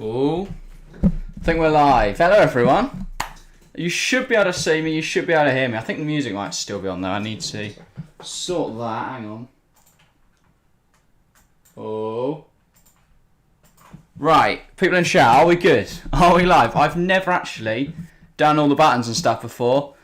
Oh, I think we're live. Hello, everyone. You should be able to see me. You should be able to hear me. I think the music might still be on though. I need to sort that. Hang on. Oh. Right. People in chat, are we good? Are we live? I've never actually done all the buttons and stuff before.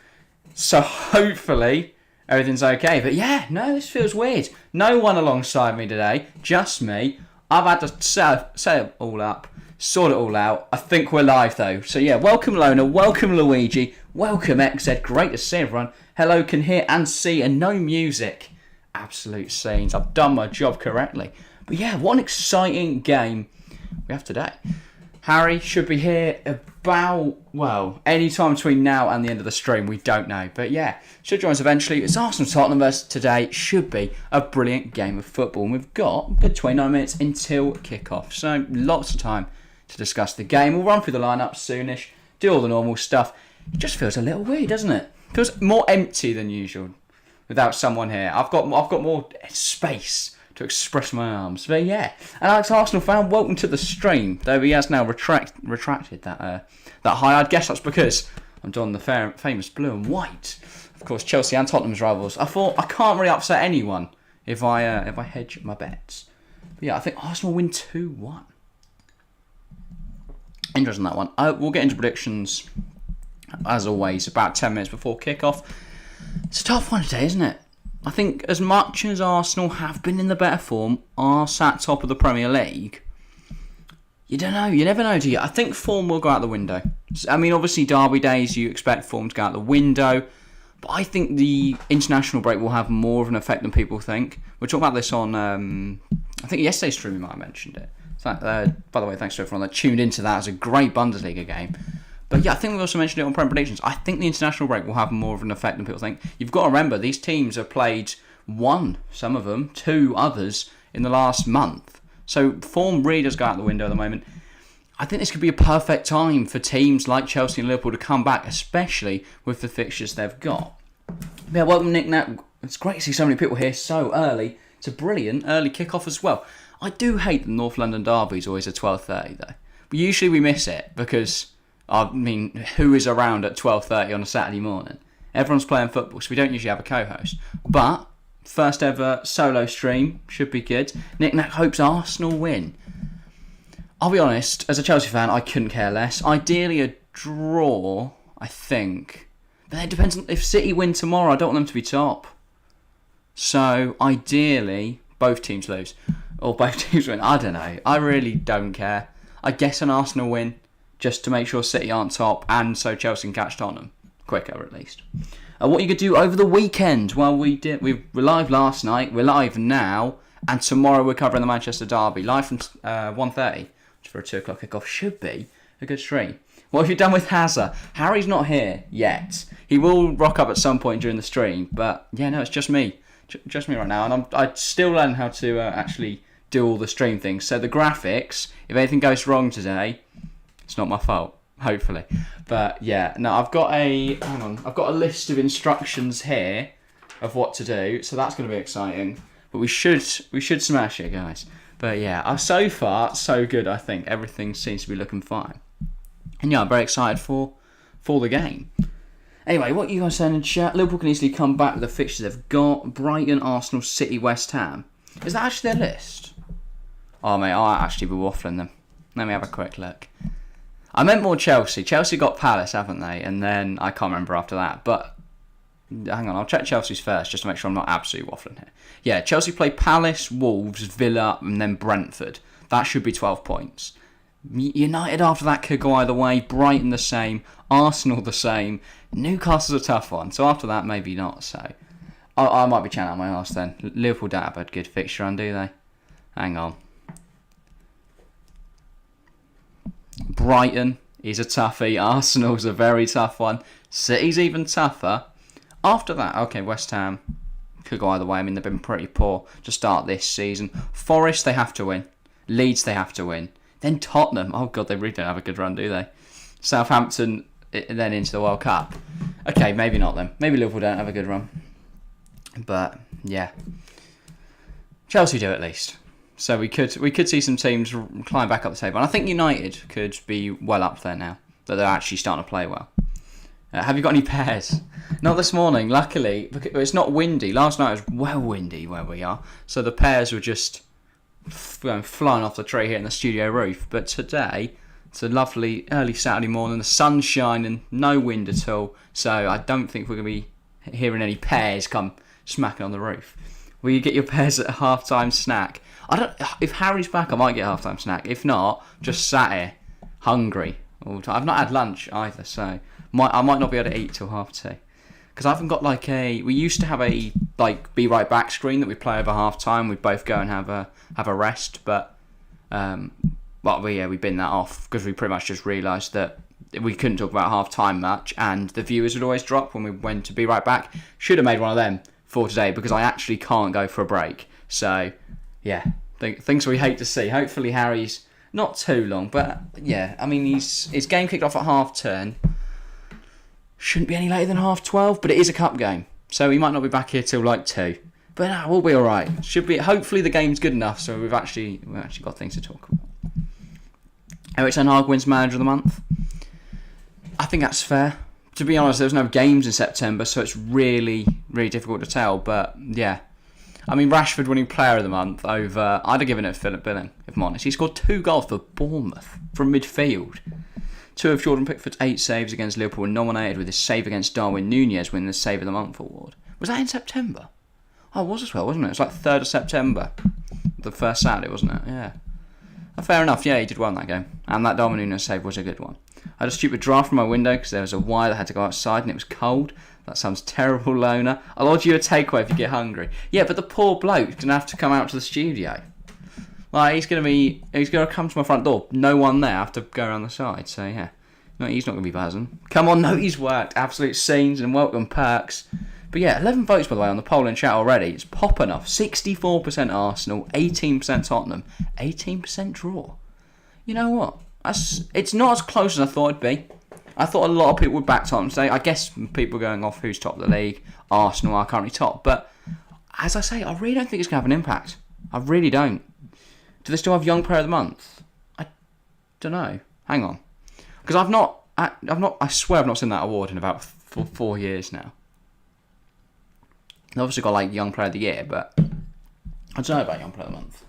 So hopefully everything's okay. But yeah, no, this feels weird. No one alongside me today. Just me. I've had to set it all up. Sort it all out. I think we're live though. So yeah, welcome Lona, welcome Luigi, welcome XZ. Great to see everyone. Hello, can hear and see and no music. Absolute scenes. I've done my job correctly. But yeah, what an exciting game we have today. Harry should be here about, well, any time between now and the end of the stream. We don't know. But yeah, should join us eventually. It's Arsenal Tottenham versus today. Should be a brilliant game of football. And we've got a good 29 minutes until kickoff. So lots of time to discuss the game. We'll run through the lineup soonish, do all the normal stuff. It just feels a little weird, doesn't it? Feels more empty than usual without someone here. I've got more space to express my arms. But yeah, and Alex Arsenal fan, welcome to the stream. Though he has now retracted that high. I'd guess that's because I'm doing the famous blue and white. Of course, Chelsea and Tottenham's rivals. I thought I can't really upset anyone if I hedge my bets. But yeah, I think Arsenal win 2-1. Interesting that one. We'll get into predictions, as always, about 10 minutes before kickoff. It's a tough one today, isn't it? I think as much as Arsenal have been in the better form, are sat top of the Premier League, you don't know. You never know, do you? I think form will go out the window. I mean, obviously, derby days, you expect form to go out the window. But I think the international break will have more of an effect than people think. We'll talk about this on, I think yesterday's stream we might have mentioned it. So, by the way, thanks to everyone that tuned into that. It was a great Bundesliga game. But yeah, I think we also mentioned it on Prem Predictions. I think the international break will have more of an effect than people think. You've got to remember, these teams have played some of them, 2 others in the last month. So form really does go out the window at the moment. I think this could be a perfect time for teams like Chelsea and Liverpool to come back, especially with the fixtures they've got. Yeah, welcome Nick Nat. It's great to see so many people here so early. It's a brilliant early kickoff as well. I do hate the North London derbies always at 12:30 though. But usually we miss it because, I mean, who is around at 12:30 on a Saturday morning? Everyone's playing football, so we don't usually have a co-host. But first ever solo stream should be good. Nick Nack hopes Arsenal win. I'll be honest, as a Chelsea fan, I couldn't care less. Ideally a draw, I think. But it depends on if City win tomorrow. I don't want them to be top. So ideally, both teams lose. Or both teams win. I don't know. I really don't care. I guess an Arsenal win, just to make sure City aren't top, and so Chelsea can catch Tottenham quicker at least. What you could do over the weekend? Well, we were live last night. We're live now, and tomorrow we're covering the Manchester derby live from 1:30, which for a 2 o'clock kickoff should be a good stream. What have you done with Hazard? Harry's not here yet. He will rock up at some point during the stream, but yeah, no, it's just me. Just me right now, and I'm still learning how to actually do all the stream things. So the graphics, if anything goes wrong today, it's not my fault, hopefully. But yeah, no, I've got a list of instructions here of what to do, so that's going to be exciting. But we should smash it, guys. But yeah, so far so good. I think everything seems to be looking fine, and yeah, I'm very excited for the game. Anyway, what you guys saying in chat? Liverpool can easily come back with the fixtures they've got: Brighton, Arsenal, City, West Ham. Is that actually their list? Oh mate, I'll actually be waffling them. Let me have a quick look. I meant more Chelsea. Chelsea got Palace, haven't they? And then I can't remember after that. But hang on, I'll check Chelsea's first just to make sure I'm not absolutely waffling here. Yeah, Chelsea play Palace, Wolves, Villa, and then Brentford. That should be 12 points. United after that could go either way. Brighton the same. Arsenal the same. Newcastle's a tough one. So after that, maybe not. So I might be chatting out my arse then. Liverpool don't have a good fixture on, do they? Hang on. Brighton is a toughie. Arsenal's a very tough one. City's even tougher. After that, okay, West Ham could go either way. I mean, they've been pretty poor to start this season. Forest, they have to win. Leeds, they have to win. Then Tottenham. Oh, God, they really don't have a good run, do they? Southampton, then into the World Cup. Okay, maybe not then. Maybe Liverpool don't have a good run. But, yeah. Chelsea do at least. So we could see some teams climb back up the table. And I think United could be well up there now that they're actually starting to play well. Have you got any pairs? Not this morning, luckily. It's not windy. Last night it was well windy where we are. So the pairs were just flying off the tree here in the studio roof. But today, it's a lovely early Saturday morning. The sun's shining, no wind at all. So I don't think we're going to be hearing any pairs come smacking on the roof. Will you get your pairs at a half-time snack? If Harry's back, I might get a half-time snack. If not, just sat here, hungry all the time. I've not had lunch either, so I might not be able to eat till 2:30. Because I haven't got we used to have a be right back screen that we play over half-time. We'd both go and have a rest, but we bin that off because we pretty much just realised that we couldn't talk about half-time much, and the viewers would always drop when we went to be right back. Should have made one of them for today because I actually can't go for a break. So, yeah, things we hate to see. Hopefully Harry's not too long, but yeah, I mean, his game kicked off at half-10. Shouldn't be any later than 12:30, but it is a cup game, so he might not be back here till 2. But we'll be all right. Should be. Hopefully the game's good enough, so we've actually got things to talk about. Erik ten Hag wins Manager of the Month. I think that's fair. To be honest, there's no games in September, so it's really, really difficult to tell. But yeah, I mean, Rashford winning Player of the Month over. I'd have given it to Philip Billing, if I'm honest. He scored 2 goals for Bournemouth from midfield. 2 of Jordan Pickford's 8 saves against Liverpool were nominated, with his save against Darwin Núñez winning the Save of the Month award. Was that in September? Oh, it was as well, wasn't it? It was 3rd of September. The first Saturday, wasn't it? Yeah. Fair enough, yeah, he did well in that game. And that Darwin Núñez save was a good one. I had a stupid draft from my window because there was a wire that had to go outside and it was cold. That sounds terrible, Loner. I'll order you a takeaway if you get hungry. Yeah, but the poor bloke's going to have to come out to the studio. He's going to come to my front door. No one there. I have to go around the side. So, yeah. No, he's not going to be buzzing. Come on, no, he's worked. Absolute scenes and welcome perks. But yeah, 11 votes, by the way, on the poll in chat already. It's popping off. 64% Arsenal, 18% Tottenham, 18% draw. You know what? It's not as close as I thought it'd be. I thought a lot of people would back Tottenham today. I guess people going off who's top of the league. Arsenal are currently top. But as I say, I really don't think it's going to have an impact. I really don't. Do they still have Young Player of the Month? I don't know. Hang on. Because I swear I've not seen that award in about 4 years now. They obviously got Young Player of the Year, but I don't know about Young Player of the Month.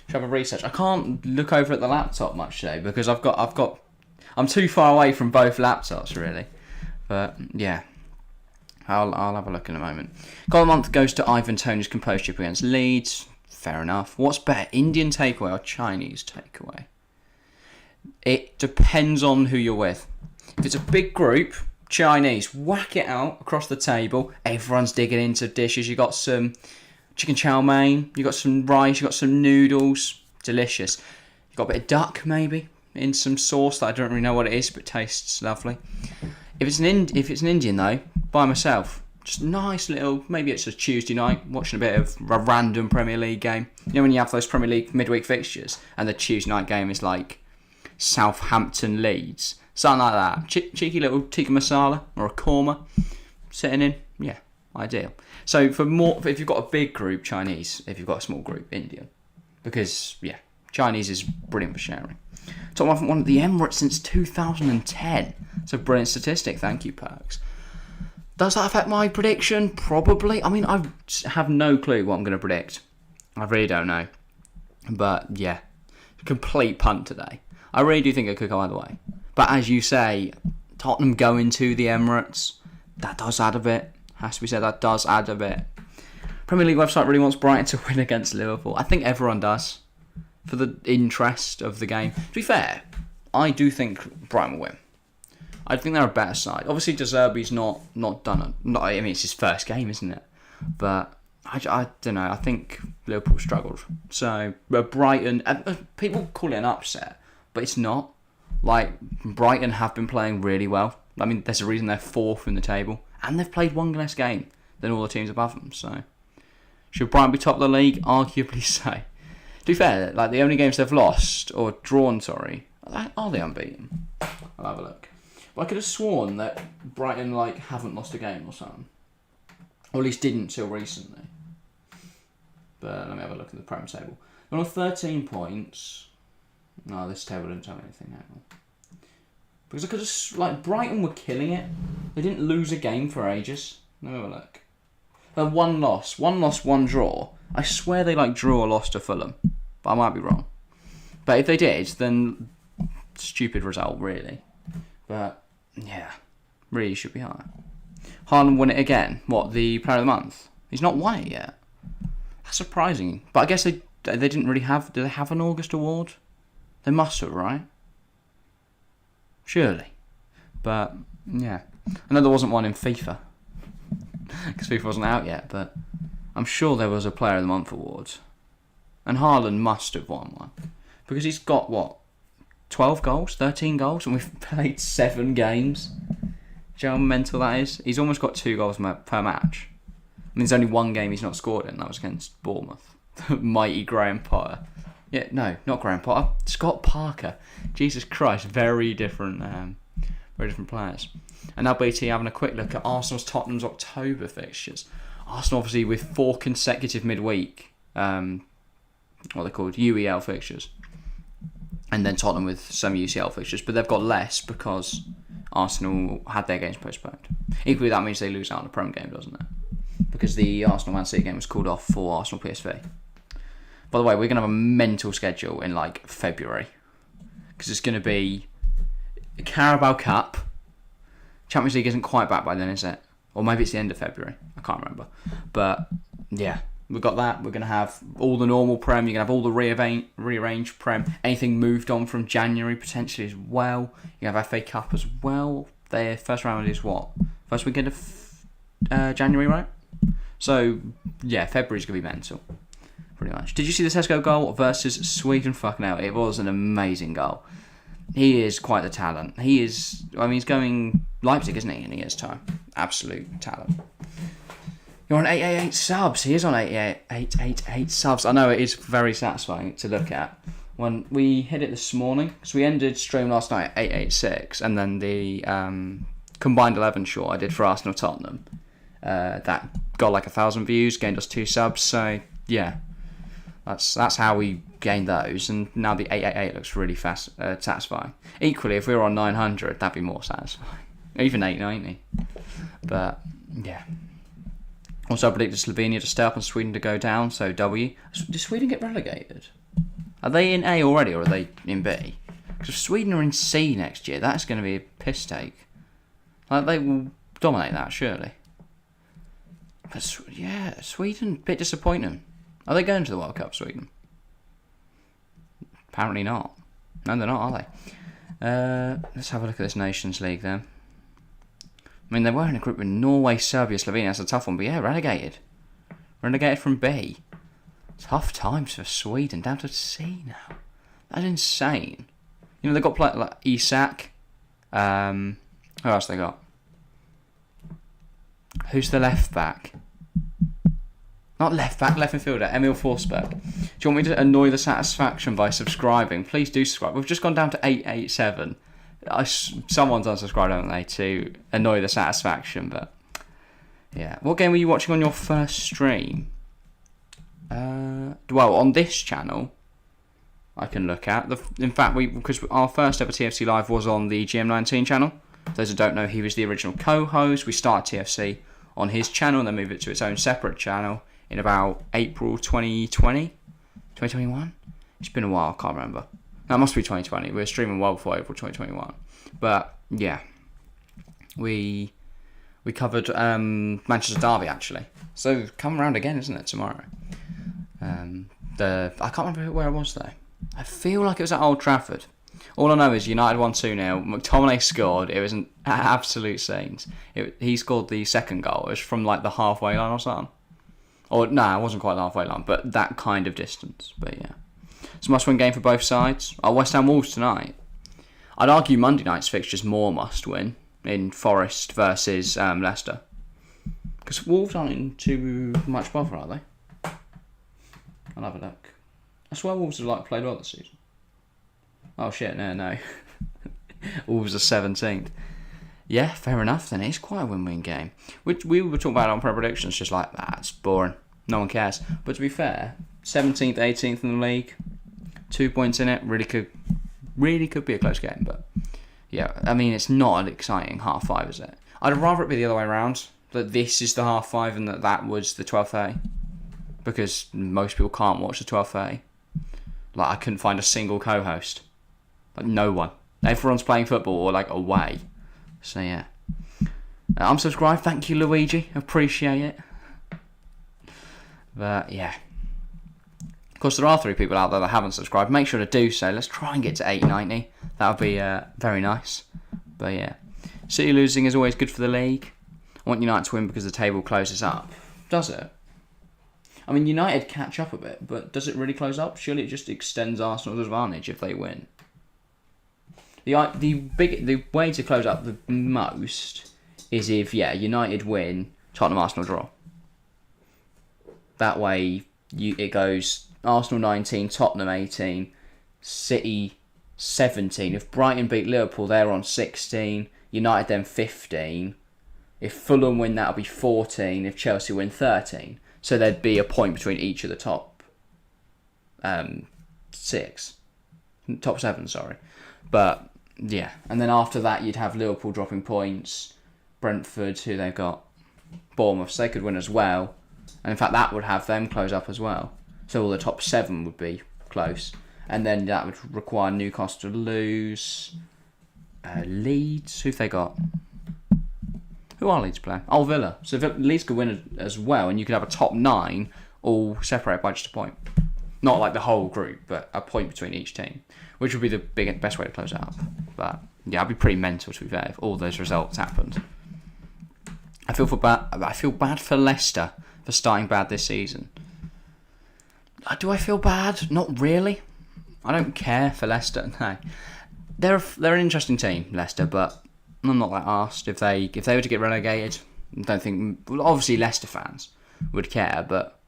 Should have a research. I can't look over at the laptop much today because I'm too far away from both laptops really. But yeah, I'll have a look in a moment. Goal of the Month goes to Ivan Toney's composership against Leeds. Fair enough. What's better, Indian takeaway or Chinese takeaway? It depends on who you're with. If it's a big group, Chinese, whack it out across the table. Everyone's digging into dishes. You got some chicken chow mein, you got some rice, you got some noodles. Delicious. You got a bit of duck maybe in some sauce that I don't really know what it is, but it tastes lovely. If it's an Indian though, by myself, just nice little. Maybe it's a Tuesday night watching a bit of a random Premier League game. You know when you have those Premier League midweek fixtures and the Tuesday night game is Southampton Leeds, something like that. Cheeky little tikka masala or a korma sitting in, yeah, ideal. So if you've got a big group, Chinese. If you've got a small group, Indian, because yeah, Chinese is brilliant for sharing. Tottenham haven't won at the Emirates since 2010. It's a brilliant statistic. Thank you, Perks. Does that affect my prediction? Probably. I mean, I have no clue what I'm going to predict. I really don't know. But yeah, complete punt today. I really do think it could go either way. But as you say, Tottenham going to the Emirates, that does add a bit. Has to be said, that does add a bit. Premier League website really wants Brighton to win against Liverpool. I think everyone does, for the interest of the game. To be fair, I do think Brighton will win. I think they're a better side. Obviously, De Zerbi's not done it. I mean, it's his first game, isn't it? But I don't know. I think Liverpool struggled. So Brighton, people call it an upset, but it's not. Brighton have been playing really well. I mean, there's a reason they're 4th in the table, and they've played one less game than all the teams above them. So should Brighton be top of the league? Arguably so. To be fair, the only games they've lost or drawn, are they unbeaten? I'll have a look. But I could have sworn that Brighton haven't lost a game or something, or at least didn't till recently. But let me have a look at the Prem table. We're on 13 points. No, this table didn't tell me anything. Hang on. Because I could have, like, Brighton were killing it. They didn't lose a game for ages. Let me have a look. One loss, one draw. I swear they, like, drew or lost to Fulham. But I might be wrong. But if they did, then stupid result, really. But, yeah, really should be higher. Haaland won it again. What, the Player of the Month? He's not won it yet. That's surprising. But I guess they didn't really have... Do they have an August award? They must have, right? Surely. But, yeah. I know there wasn't one in FIFA. Because FIFA wasn't out yet, but I'm sure there was a Player of the Month award. And Haaland must have won one. Because he's got, what, 12 goals? 13 goals? And we've played 7 games. Do you know how mental that is? He's almost got 2 goals per match. I mean, there's only one game he's not scored in. That was against Bournemouth. The mighty Graham Potter. Yeah, no, not Graham Potter. Scott Parker. Jesus Christ, very different players. And now BT having a quick look at Arsenal's Tottenham's October fixtures. Arsenal obviously with 4 consecutive midweek, what they're called, UEL fixtures. And then Tottenham with some UCL fixtures, but they've got less because Arsenal had their games postponed. Equally, that means they lose out on the Prem game, doesn't it? Because the Arsenal Man City game was called off for Arsenal PSV. By the way, we're going to have a mental schedule in like February. Because it's going to be Carabao Cup. Champions League isn't quite back by then, is it? Or maybe it's the end of February. I can't remember. But yeah, we've got that. We're going to have all the normal Prem. You're going to have all the rearranged Prem. Anything moved on from January potentially as well. You have FA Cup as well. Their first round is what? First weekend of January, right? So yeah, February's going to be mental. Pretty much. Did you see the Tesco goal versus Sweden? Fucking hell, it was an amazing goal. He is quite the talent. He is, I mean, he's going Leipzig, isn't he, in a year's time? Absolute talent. You're on 888 subs. He is on 888 subs. I know it is very satisfying to look at. When we hit it this morning, because we ended stream last night at 886, and then the combined 11 short I did for Arsenal Tottenham. That got like 1,000 views, gained us 2 subs, so yeah. That's how we gained those, and now the 888 looks really satisfying. Equally, if we were on 900, that'd be more satisfying. Even 890. But, yeah. Also, I predicted Slovenia to stay up and Sweden to go down, so W. Did Sweden get relegated? Are they in A already, or are they in B? Because if Sweden are in C next year, that's going to be a piss take. Like, they will dominate that, surely. But, yeah, Sweden, a bit disappointing. Are they going to the World Cup, Sweden? Apparently not. No, they're not, are they? Let's have a look at this Nations League then. I mean, they were in a group with Norway, Serbia, Slovenia. That's a tough one, but yeah, relegated. Relegated from B. Tough times for Sweden, down to C now. That's insane. You know, they've got players like Isak. Who else they got? Who's the left back? Not left back, left midfielder, Emil Forsberg. Do you want me to annoy the satisfaction by subscribing? Please do subscribe. We've just gone down to 887. Someone's unsubscribed, haven't they, to annoy the satisfaction, but yeah. What game were you watching on your first stream? Well, on this channel, I can look at. In fact, because our first ever TFC Live was on the GM19 channel. Those who don't know, he was the original co-host. We started TFC on his channel and then moved it to its own separate channel in about April 2020? 2021? It's been a while, I can't remember. No, it must be 2020. We were streaming well before April 2021. But, yeah. We covered Manchester Derby, actually. So, come around again, isn't it, tomorrow? I can't remember where it was, though. I feel like it was at Old Trafford. All I know is United won 2-0. McTominay scored. It was an absolute saint. He scored the second goal. It was from like the halfway line or something. Or no, it wasn't quite the halfway line, but that kind of distance. But yeah, it's a must-win game for both sides. West Ham Wolves tonight. I'd argue Monday night's fixture's more must-win in Forest versus Leicester, because Wolves aren't in too much bother, are they? I'll have a look. I swear Wolves have like played well this season. Oh shit, no. Wolves are 17th. Yeah, fair enough then. It's quite a win-win game. We were talking about it on predictions, just like, that's boring. No one cares. But to be fair, 17th, 18th in the league. 2 points in it. Really could be a close game. But yeah, I mean, it's not an exciting half 5, is it? I'd rather it be the other way around. That this is the half 5 and that was the 12:30. Because most people can't watch the 12:30. Like, I couldn't find a single co-host. Like, no one. Everyone's playing football or, like, away. So, yeah. I'm subscribed. Thank you, Luigi. Appreciate it. But, yeah. Of course, there are 3 people out there that haven't subscribed. Make sure to do so. Let's try and get to 890. That would be very nice. But, yeah. City losing is always good for the league. I want United to win because the table closes up. Does it? I mean, United catch up a bit, but does it really close up? Surely it just extends Arsenal's advantage if they win. The way to close up the most is if, United win, Tottenham, Arsenal draw. That way, it goes Arsenal 19, Tottenham 18, City 17. If Brighton beat Liverpool, they're on 16. United then 15. If Fulham win, that'll be 14. If Chelsea win, 13. So there'd be a point between each of the top 7, sorry. But, yeah. And then after that, you'd have Liverpool dropping points. Brentford, who they've got. Bournemouth, so they could win as well. And in fact, that would have them close up as well. So all the top 7 would be close. And then that would require Newcastle to lose. Leeds, who've they got? Who are Leeds playing? Oh, Villa. So Leeds could win as well, and you could have a top 9 all separated by just a point. Not like the whole group, but a point between each team, which would be the best way to close it up. But yeah, I'd be pretty mental to be fair if all those results happened. I feel bad for Leicester for starting bad this season. Do I feel bad? Not really. I don't care for Leicester. No, they're an interesting team, Leicester, but I'm not that arsed if they were to get relegated. I don't think. Well, obviously Leicester fans would care, but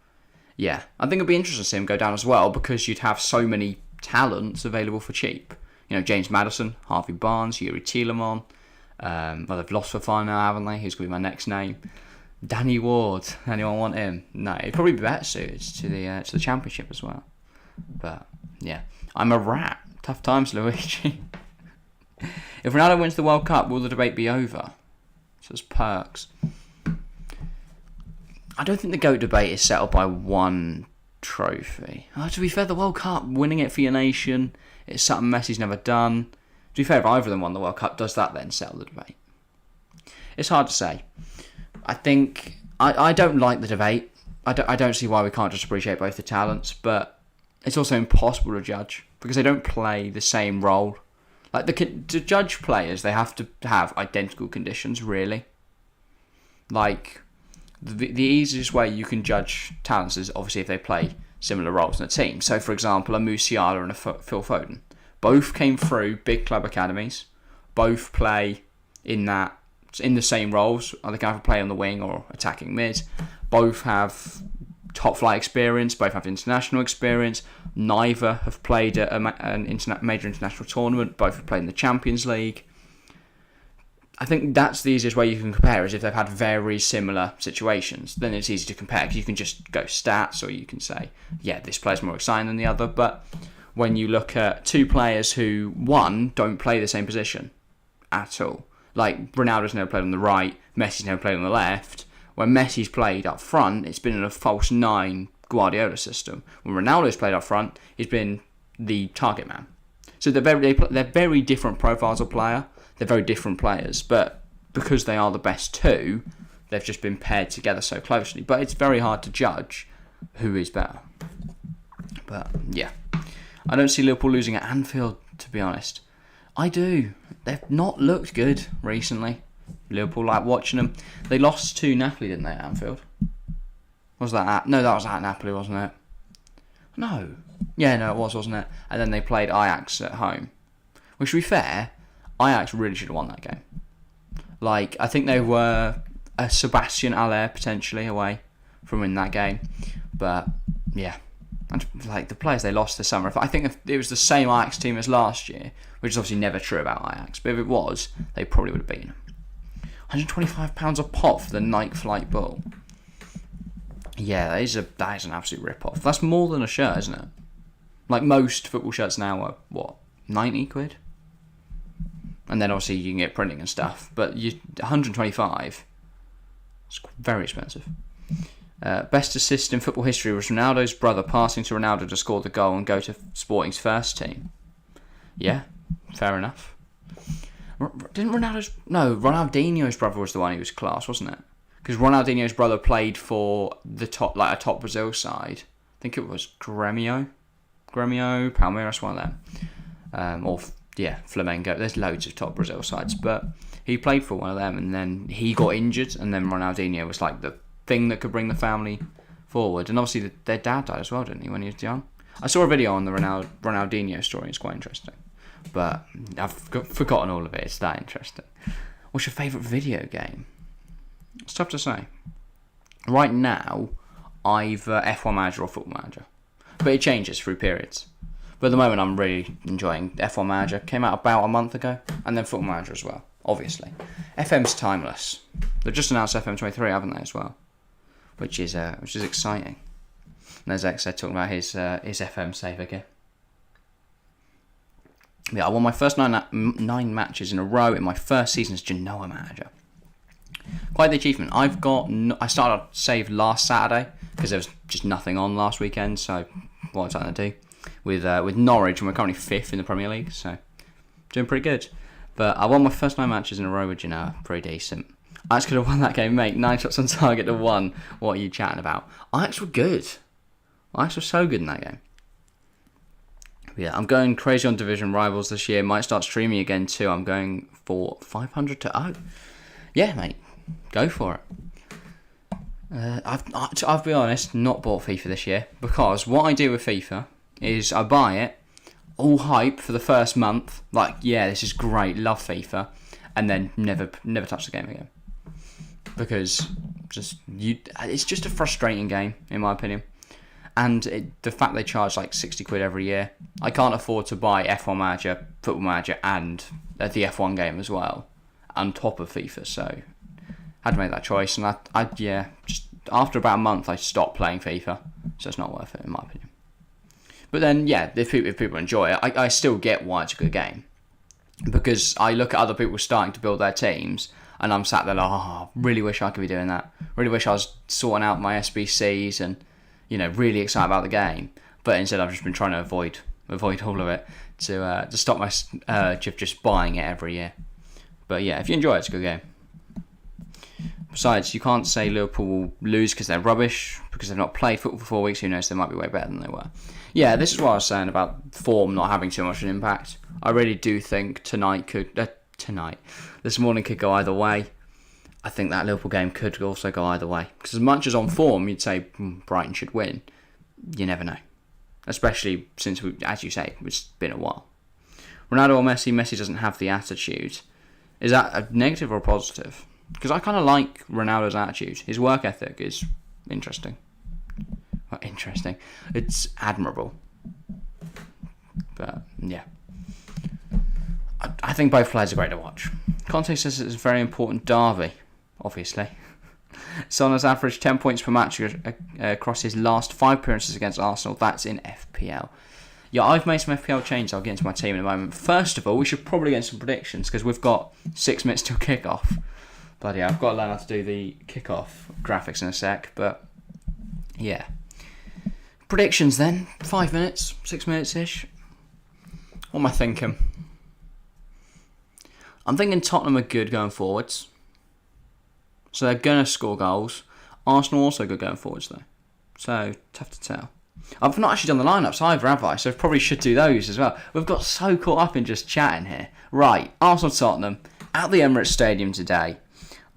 yeah, I think it'd be interesting to see them go down as well because you'd have so many talents available for cheap. You know, James Maddison, Harvey Barnes, Yuri Tielemans. Well, they've lost Fofana now, haven't they? Who's going to be my next name? Danny Ward. Anyone want him? No, he'd probably be better suited to the Championship as well. But yeah, I'm a rat. Tough times, Luigi. If Ronaldo wins the World Cup, will the debate be over? So there's perks. I don't think the GOAT debate is settled by one trophy. To be fair, the World Cup, winning it for your nation, it's something Messi's never done. To be fair, if either of them won the World Cup, does that then settle the debate? It's hard to say. I think I don't like the debate. I don't see why we can't just appreciate both the talents, but it's also impossible to judge because they don't play the same role. Like to judge players, they have to have identical conditions, really. Like the easiest way you can judge talents is obviously if they play similar roles in a team. So, for example, a Musiala and a Phil Foden. Both came through big club academies. Both play in the same roles. They can either play on the wing or attacking mid. Both have top flight experience. Both have international experience. Neither have played at a major international tournament. Both have played in the Champions League. I think that's the easiest way you can compare is if they've had very similar situations. Then it's easy to compare because you can just go stats or you can say, yeah, this player's more exciting than the other. But when you look at 2 players who, one, don't play the same position at all. Like, Ronaldo's never played on the right, Messi's never played on the left. When Messi's played up front, it's been in a false 9 Guardiola system. When Ronaldo's played up front, he's been the target man. So they're very different profiles of player. They're very different players, but because they are the best 2, they've just been paired together so closely. But it's very hard to judge who is better. But yeah, I don't see Liverpool losing at Anfield, to be honest. I do. They've not looked good recently. Liverpool, like watching them. They lost to Napoli, didn't they, at Anfield? Was that at? No, that was at Napoli, wasn't it? No. Yeah, no, it was, wasn't it? And then they played Ajax at home. Which, to be fair, Ajax really should have won that game. Like, I think they were a Sebastian Aller potentially away from winning that game. But, yeah. And, like, the players they lost this summer, I think if it was the same Ajax team as last year, which is obviously never true about Ajax, but if it was, they probably would have beaten them. £125 a pop for the Nike Flight Ball. Yeah, that is an absolute rip-off. That's more than a shirt, isn't it? Like most football shirts now are, what, 90 quid? And then obviously you can get printing and stuff. But 125, it's very expensive. Best assist in football history was Ronaldo's brother passing to Ronaldo to score the goal and go to Sporting's first team. Yeah, fair enough. Didn't Ronaldinho's brother was the one who was class, wasn't it? Because Ronaldinho's brother played for a top Brazil side. I think it was Grêmio, Palmeiras, one of them. Flamengo. There's loads of top Brazil sides, but he played for one of them, and then he got injured, and then Ronaldinho was like the thing that could bring the family forward. And obviously their dad died as well, didn't he, when he was young? I saw a video on the Ronaldinho story. It's quite interesting, but I've forgotten all of it. It's that interesting. What's your favourite video game? It's tough to say. Right now, either F1 Manager or Football Manager. But it changes through periods. But at the moment, I'm really enjoying F1 Manager. Came out about a month ago. And then Football Manager as well, obviously. FM's timeless. They've just announced FM23, haven't they, as well? Which is exciting. And there's Exed talking about his FM save again. Yeah, I won my first nine matches in a row in my first season as Genoa manager. Quite the achievement. I started a save last Saturday because there was just nothing on last weekend. So what was I going to do with Norwich, and we're currently 5th in the Premier League, so doing pretty good. But I won my first 9 matches in a row with Genoa, pretty decent. Ajax could have won that game, mate. 9 shots on target to 1. What are you chatting about? Ajax were good. Ajax were so good in that game. But yeah, I'm going crazy on division rivals this year. Might start streaming again too. I'm going for 500 to 0. Yeah, mate. Go for it. I'll be honest, not bought FIFA this year, because what I do with FIFA is I buy it, all hype for the first month, like, yeah, this is great, love FIFA, and then never touch the game again. Because it's just a frustrating game, in my opinion. And the fact they charge like 60 quid every year, I can't afford to buy F1 Manager, Football Manager, and the F1 game as well, on top of FIFA, so had to make that choice, and just after about a month I stopped playing FIFA, so it's not worth it in my opinion. But then, yeah, if people enjoy it, I still get why it's a good game, because I look at other people starting to build their teams, and I'm sat there like, really wish I could be doing that. Really wish I was sorting out my SBCs and, really excited about the game. But instead, I've just been trying to avoid all of it to stop my urge of just buying it every year. But yeah, if you enjoy it, it's a good game. Besides, you can't say Liverpool will lose because they're rubbish, because they've not played football for 4 weeks. Who knows, they might be way better than they were. Yeah, this is what I was saying about form not having too much of an impact. I really do think this morning could go either way. I think that Liverpool game could also go either way. Because as much as on form you'd say Brighton should win, you never know. Especially since, as you say, it's been a while. Ronaldo or Messi? Messi doesn't have the attitude. Is that a negative or a positive? Because I kind of like Ronaldo's attitude. His work ethic is interesting. Well, interesting. It's admirable. But, yeah. I think both players are great to watch. Conte says it's a very important derby, obviously. Son has averaged 10 points per match across his last 5 appearances against Arsenal. That's in FPL. Yeah, I've made some FPL changes. I'll get into my team in a moment. First of all, we should probably get some predictions, because we've got 6 minutes till kickoff. Bloody hell, I've got to learn how to do the kickoff graphics in a sec, but yeah. Predictions then. 5 minutes, 6 minutes-ish. What am I thinking? I'm thinking Tottenham are good going forwards. So they're going to score goals. Arsenal also good going forwards though. So, tough to tell. I've not actually done the lineups either, have I? So I probably should do those as well. We've got so caught up in just chatting here. Right, Arsenal-Tottenham at the Emirates Stadium today.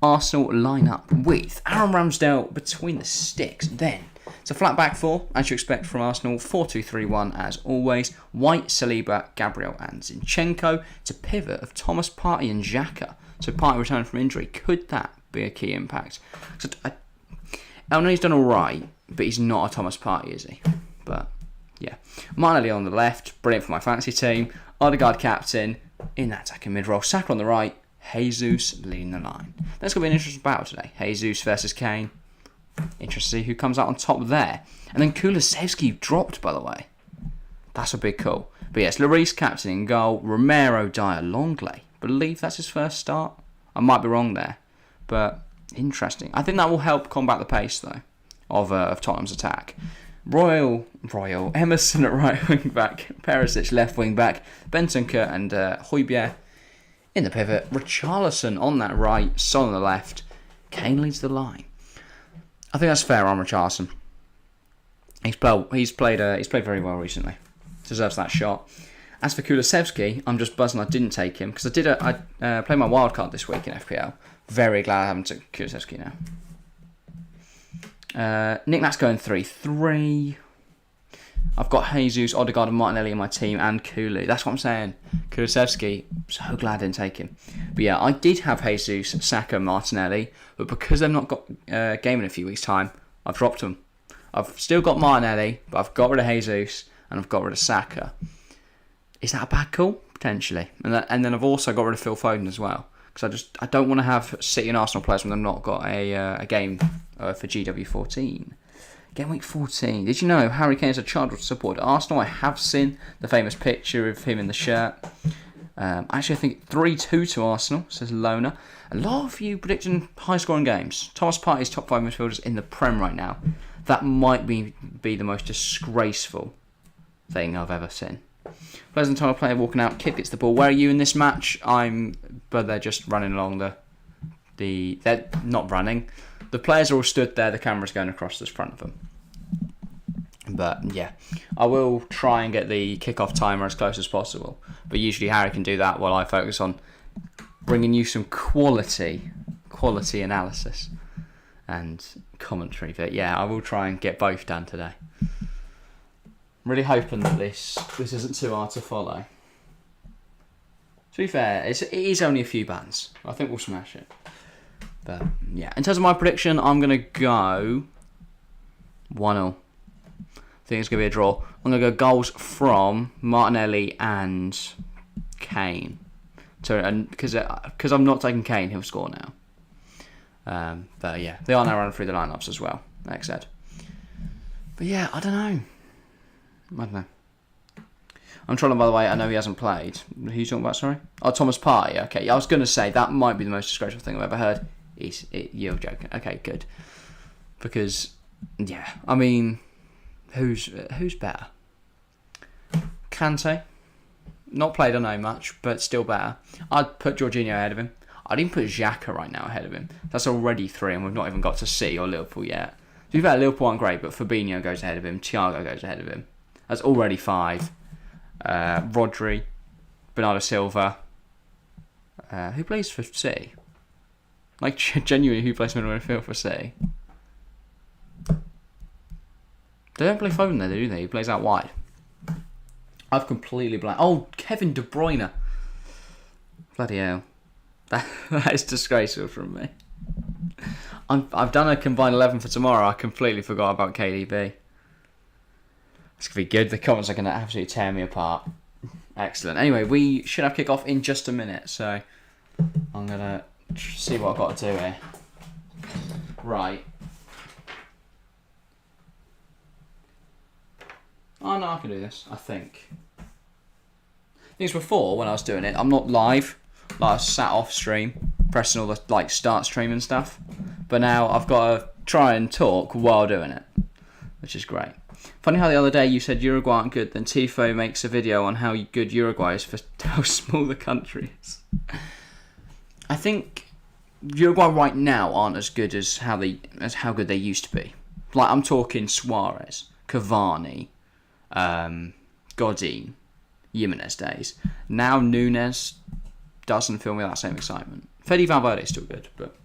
Arsenal line up with Aaron Ramsdale between the sticks. Then it's a flat back four, as you expect from Arsenal. 4-2-3-1 as always. White, Saliba, Gabriel and Zinchenko. It's a pivot of Thomas Partey and Xhaka. So Partey returned from injury. Could that be a key impact? So I know he's done alright, but he's not a Thomas Partey, is he? But yeah. Martinelli on the left. Brilliant for my fantasy team. Odegaard captain in that attacking mid-role. Saka on the right. Jesus leading the line. That's going to be an interesting battle today. Jesus versus Kane. Interesting to see who comes out on top there. And then Kulusevski dropped, by the way. That's a big call. But yes, Lloris captain in goal. Romero, Dyer, Longley. Believe that's his first start. I might be wrong there. But interesting. I think that will help combat the pace, though, of Tottenham's attack. Royal, Emerson at right wing back. Perisic left wing back. Bentancur and Højbjerg in the pivot. Richarlison on that right. Son on the left. Kane leads the line. I think that's fair on Richarlison. He's played very well recently. Deserves that shot. As for Kulusevski, I'm just buzzing I didn't take him because I played my wild card this week in FPL. Very glad I haven't took Kulusevski now. Nick-Nack's going 3-3. I've got Jesus, Odegaard and Martinelli in my team and Kulu. That's what I'm saying. Kulusevski, so glad I didn't take him. But yeah, I did have Jesus, Saka, Martinelli, but because they've not got a game in a few weeks' time, I've dropped them. I've still got Martinelli, but I've got rid of Jesus and I've got rid of Saka. Is that a bad call? Potentially. And then I've also got rid of Phil Foden as well. Because I don't want to have City and Arsenal players when they've not got a game for GW14. Game week 14. Did you know Harry Kane is a childhood supporter at Arsenal? I have seen the famous picture of him in the shirt. Actually, I think 3-2 to Arsenal, says Lona. A lot of you predicting high-scoring games. Thomas Partey's top 5 midfielders in the Prem right now. That might be the most disgraceful thing I've ever seen. Pleasant Tunnel player walking out, Kid gets the ball. Where are you in this match? But they're just running along they're not running. The players are all stood there, the camera's going across the front of them. But yeah, I will try and get the kickoff timer as close as possible. But usually Harry can do that while I focus on bringing you some quality analysis and commentary. But yeah, I will try and get both done today. I'm really hoping that this isn't too hard to follow. To be fair, it is only a few buttons. I think we'll smash it. But yeah, in terms of my prediction, I'm going to go 1-0. I think it's going to be a draw. I'm going to go goals from Martinelli and Kane. Because I'm not taking Kane, he'll score now. But yeah, they are now running through the lineups as well, like I said. But yeah, I don't know. I'm trolling, by the way. I know he hasn't played. Who are you talking about, sorry? Oh, Thomas Partey. Okay, I was going to say that might be the most disgraceful thing I've ever heard. You're joking. Okay, good. Because, yeah, I mean, who's better? Kante. Not played, I know much, but still better. I'd put Jorginho ahead of him. I'd even put Xhaka right now ahead of him. That's already 3, and we've not even got to City or Liverpool yet. To be fair, Liverpool aren't great, but Fabinho goes ahead of him. Thiago goes ahead of him. That's already 5. Rodri, Bernardo Silva. Who plays for City? Like, genuinely, who plays middle midfield for City? They don't play Foden there, do they? He plays out wide. I've completely blanked. Oh, Kevin De Bruyne. Bloody hell. That is disgraceful from me. I've done a combined 11 for tomorrow. I completely forgot about KDB. It's going to be good. The comments are going to absolutely tear me apart. Excellent. Anyway, we should have kick-off in just a minute. So I'm going to see what I've got to do here. Right. Oh, no, I can do this, I think. Things before, when I was doing it, I'm not live. Like, I sat off stream, pressing all the start stream and stuff. But now I've got to try and talk while doing it, which is great. Funny how the other day you said Uruguay aren't good, then Tifo makes a video on how good Uruguay is for how small the country is. I think Uruguay right now aren't as good as how good they used to be. Like, I'm talking Suarez, Cavani, Godin, Jimenez days. Now Nunes doesn't fill me that same excitement. Fede Valverde is still good, but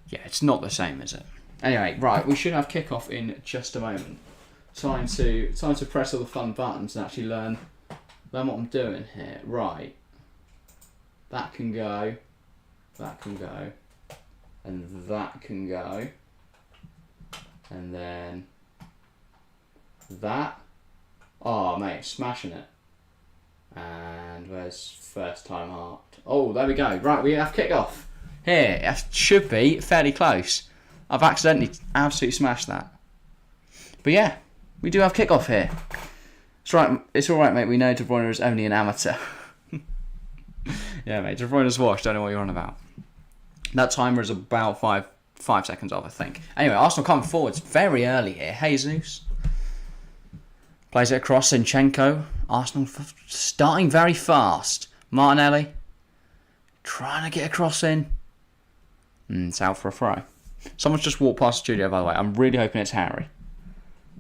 yeah, it's not the same, is it? Anyway, right, we should have kickoff in just a moment. Time to press all the fun buttons and actually learn what I'm doing here. Right, that can go, and that can go, and then that. Oh, mate, smashing it. And where's first time heart? Oh, there we go. Right, we have kickoff here. It should be fairly close. I've accidentally absolutely smashed that. But yeah, we do have kickoff here. It's right. It's all right, mate. We know De Bruyne is only an amateur. Yeah, mate. De Bruyne's washed. Don't know what you're on about. That timer is about five seconds off, I think. Anyway, Arsenal coming forwards very early here. Jesus plays it across. Zinchenko. Arsenal starting very fast. Martinelli trying to get a cross in. It's out for a throw. Someone's just walked past the studio, by the way. I'm really hoping it's Harry.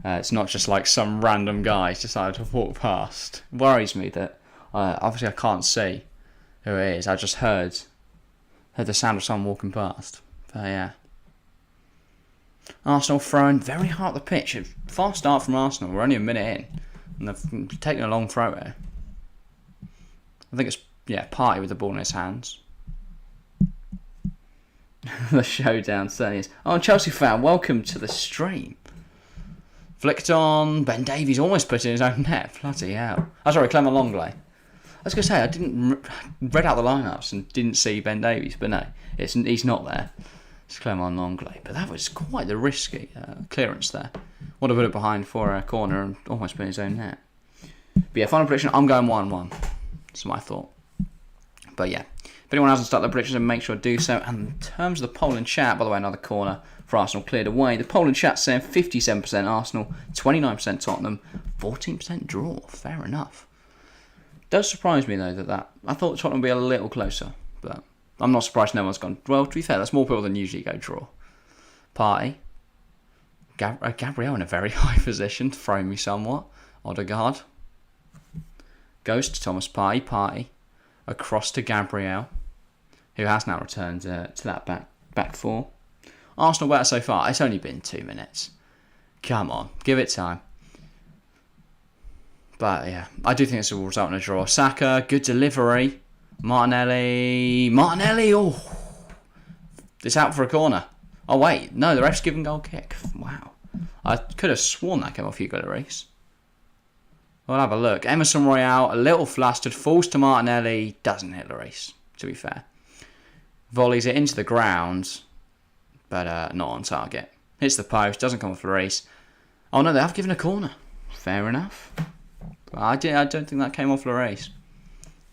It's not just like some random guy decided to walk past. It worries me that obviously I can't see who it is. I just heard the sound of someone walking past. But yeah. Arsenal throwing very hard up the pitch. Fast start from Arsenal. We're only a minute in. And they've taken a long throw here. I think it's, Partey with the ball in his hands. The showdown certainly is. Oh, Chelsea fan, welcome to the stream. Flicked on. Ben Davies almost put in his own net. Bloody hell. Oh, sorry, Clement Longley. I was going to say, I didn't read out the lineups and didn't see Ben Davies, but no, he's not there. It's Clement Longley. But that was quite the risky clearance there. Would have put it behind for a corner and almost put in his own net. But yeah, final prediction, I'm going 1-1. That's my thought. But yeah, if anyone hasn't started their predictions, then make sure to do so. And in terms of the poll and chat, by the way, another corner for Arsenal cleared away. The poll and chat saying 57% Arsenal, 29% Tottenham, 14% draw. Fair enough. Does surprise me though that I thought Tottenham would be a little closer, but I'm not surprised no one's gone. Well, to be fair, that's more people than usually go draw. Partey, Gabriel in a very high position, throwing me somewhat. Odegaard goes to Thomas Partey, across to Gabriel, who has now returned to that back four. Arsenal better so far. It's only been 2 minutes. Come on, give it time. But yeah, I do think this will result in a draw. Saka, good delivery. Martinelli, oh, it's out for a corner. Oh wait, no, the ref's given goal kick. Wow, I could have sworn that came off Hugo Lloris. We'll have a look. Emerson Royal, a little flustered, falls to Martinelli, doesn't hit Lloris, to be fair. Volleys it into the ground, but not on target. Hits the post, doesn't come off Lloris. Oh no, they have given a corner. Fair enough. But I don't think that came off Lloris.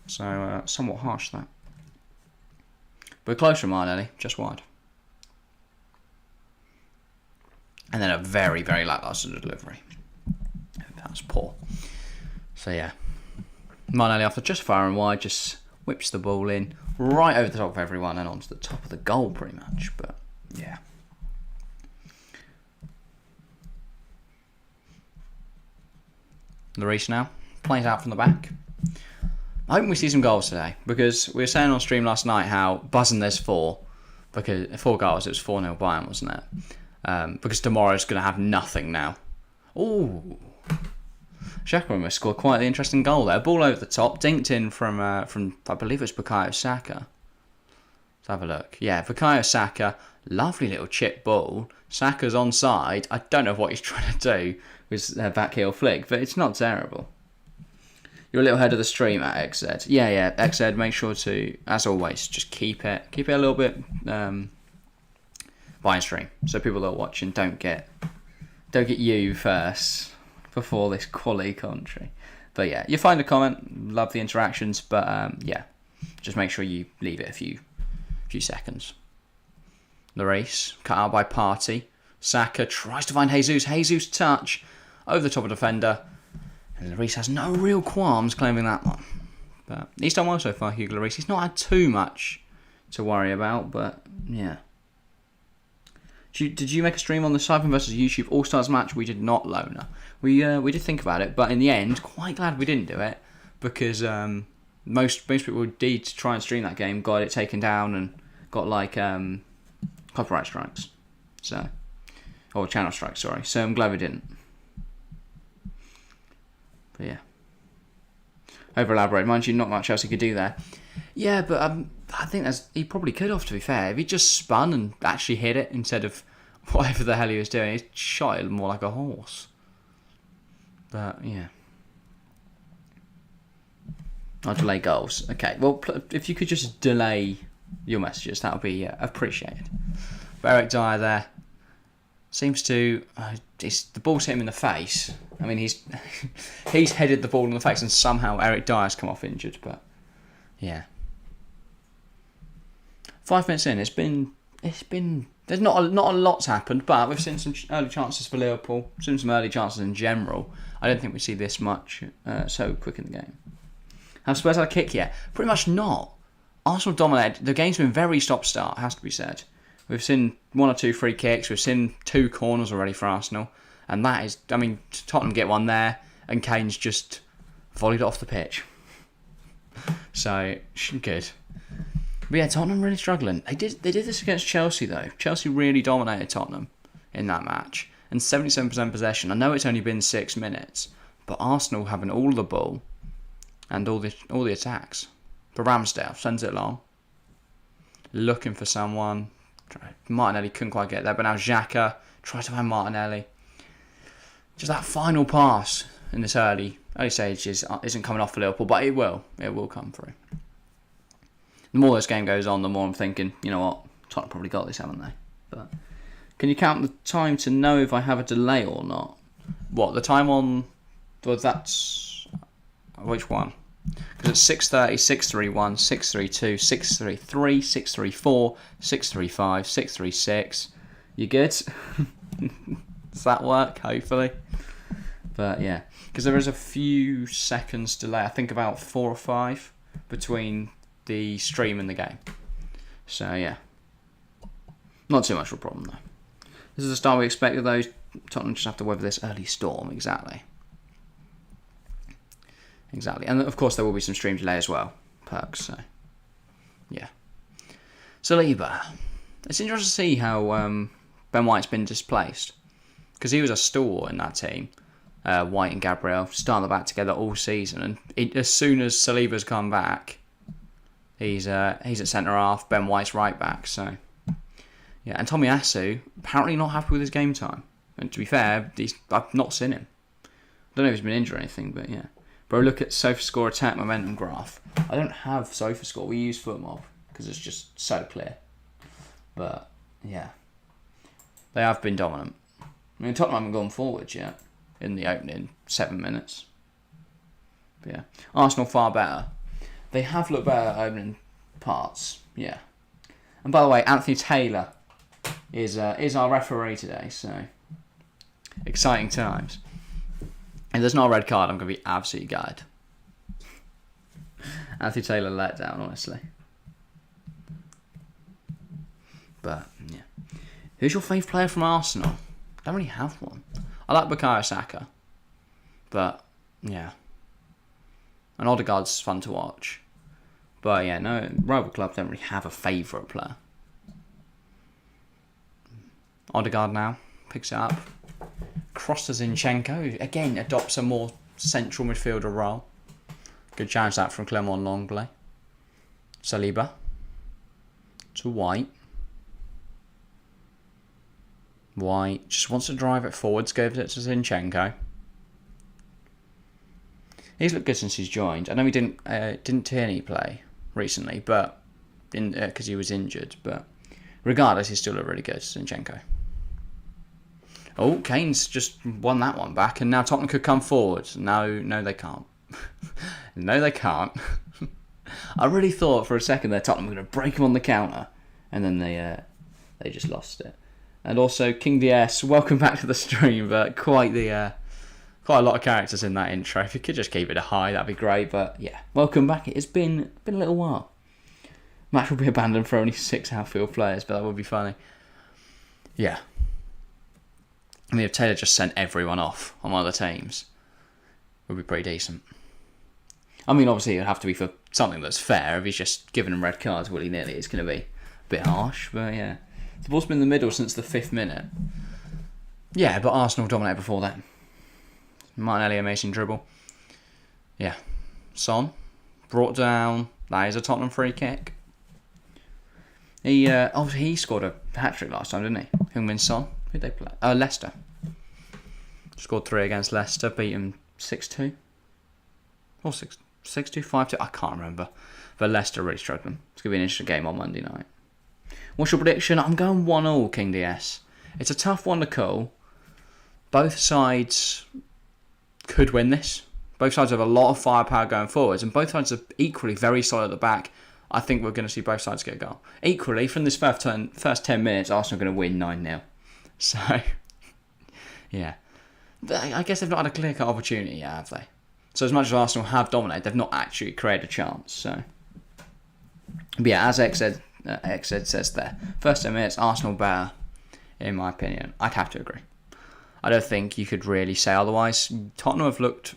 So, somewhat harsh that. But close from Martinelli, just wide. And then a very, very lacklustre delivery. That was poor. So yeah, Martinelli after just far and wide, just whips the ball in right over the top of everyone and onto the top of the goal pretty much. But yeah. Lloris now plays out from the back. I hope we see some goals today, because we were saying on stream last night how buzzing there's 4, because 4 goals, it was 4-0 Bayern, wasn't it? Because tomorrow's going to have nothing now. Ooh. Xhaka scored quite an interesting goal there. Ball over the top, dinked in from I believe it was Bukayo Saka. Let's have a look. Yeah, Bukayo Saka, lovely little chip ball. Saka's onside. I don't know what he's trying to do with a back heel flick, but it's not terrible. You're a little ahead of the stream at XZ. Yeah, XZ, make sure to, as always, just keep it a little bit behind stream, so people that are watching don't get you first before this quality commentary. But yeah, you find a comment, love the interactions, but yeah, just make sure you leave it a few seconds. Lloris, cut out by Partey. Saka tries to find Jesus touch over the top of the defender. And Lloris has no real qualms claiming that one. But he's done well so far, Hugo Lloris. He's not had too much to worry about, but yeah. Did you make a stream on the Cypher versus YouTube All-Stars match? We did not, Lona. We did think about it, but in the end, quite glad we didn't do it, because most people did try and stream that game, got it taken down, and got like copyright strikes. Or channel strikes, sorry. So I'm glad we didn't. But yeah. Over elaborate. Mind you, not much else he could do there. Yeah, but I think he probably could have, to be fair. If he just spun and actually hit it instead of whatever the hell he was doing, he shot it more like a horse. But yeah. I'll delay goals. Okay, well, if you could just delay your messages, that would be appreciated. But Eric Dyer there, seems to... the ball's hit him in the face. I mean, he's he's headed the ball in the face and somehow Eric Dyer's come off injured, but yeah. 5 minutes in, it's been there's not a lot's happened, but we've seen some early chances for Liverpool, seen some early chances in general. I don't think we see this much so quick in the game. Have Spurs had a kick yet? Pretty much not. Arsenal dominated. The game's been very stop-start, has to be said. We've seen 1 or 2 free kicks. We've seen 2 corners already for Arsenal. And that is... I mean, Tottenham get one there, and Kane's just volleyed it off the pitch. So, good. But yeah, Tottenham really struggling. They did this against Chelsea, though. Chelsea really dominated Tottenham in that match. And 77% possession. I know it's only been 6 minutes, but Arsenal having all the ball and all the attacks. But Ramsdale sends it long. Looking for someone. Martinelli couldn't quite get there, but now Xhaka tries to find Martinelli. Just that final pass in this early stages isn't coming off for Liverpool, but it will. It will come through. The more this game goes on, the more I'm thinking, you know what, Tottenham probably got this, haven't they? But can you count the time to know if I have a delay or not? What, the time on... Well, that's... Which one? Because it's 6:30, 6:31, 6:32, 6:33, 6:34, 6:35, 6:36. You good? Does that work? Hopefully. But yeah, because there is a few seconds delay. I think about 4 or 5 between the stream and the game. So yeah, not too much of a problem though. This is the start we expected though. Tottenham just have to weather this early storm. Exactly. And of course there will be some stream delay as well. Perks, so yeah. Saliba. It's interesting to see how Ben White's been displaced. Because he was a stalwart in that team. White and Gabriel starting the back together all season. And as soon as Saliba's come back, he's at centre-half, Ben White's right back. So yeah, and Tomiyasu apparently not happy with his game time. And to be fair, I've not seen him. I don't know if he's been injured or anything, but yeah. Bro, look at SofaScore attack momentum graph. I don't have SofaScore. We use FootMob because it's just so clear. But yeah, they have been dominant. I mean, Tottenham haven't gone forwards yet in the opening 7 minutes. But yeah, Arsenal far better. They have looked better opening parts. Yeah. And by the way, Anthony Taylor is our referee today. So exciting times. If there's not a red card, I'm going to be absolutely gutted. Anthony Taylor let down, honestly. But, yeah. Who's your favourite player from Arsenal? I don't really have one. I like Bukayo Saka. But, yeah. And Odegaard's fun to watch. But, yeah, no, rival clubs don't really have a favourite player. Odegaard now picks it up. Cross to Zinchenko. Again, adopts a more central midfielder role. Good chance that from Clement Longley. Saliba. To White. White just wants to drive it forwards. Gives it to Zinchenko. He's looked good since he's joined. I know he didn't Tierney play recently, but because he was injured. But regardless, he's still looked really good, Zinchenko. Oh, Kane's just won that one back, and now Tottenham could come forward. No, they can't. No, they can't. I really thought for a second that Tottenham were going to break him on the counter, and then they just lost it. And also, King DS, welcome back to the stream. But quite a lot of characters in that intro. If you could just keep it high, that'd be great. But yeah, welcome back. It's been a little while. Match will be abandoned for only 6 outfield players, but that would be funny. Yeah. I mean, if Taylor just sent everyone off on one of the teams, it would be pretty decent. I mean, obviously, it would have to be for something that's fair. If he's just giving them red cards willy-nilly, it's going to be a bit harsh. But yeah, the ball's been in the middle since the 5th minute. Yeah, but Arsenal dominated before that. Martinelli, amazing dribble. Yeah. Son, brought down. That is a Tottenham free kick. He scored a hat-trick last time, didn't he? Heung-min Son. Who'd they play? Leicester. Scored 3 against Leicester, beat them 6-2. Or 6-2, 5-2. I can't remember. But Leicester really struggling. It's going to be an interesting game on Monday night. What's your prediction? I'm going 1-1, King DS. It's a tough one to call. Both sides could win this. Both sides have a lot of firepower going forwards, and both sides are equally very solid at the back. I think we're going to see both sides get a goal. Equally, from this first 10 minutes, Arsenal are going to win 9-0. So, yeah. I guess they've not had a clear-cut opportunity yet, have they? So as much as Arsenal have dominated, they've not actually created a chance. So, but yeah, as XZ says there, first 10 minutes, Arsenal better, in my opinion. I'd have to agree. I don't think you could really say otherwise. Tottenham have looked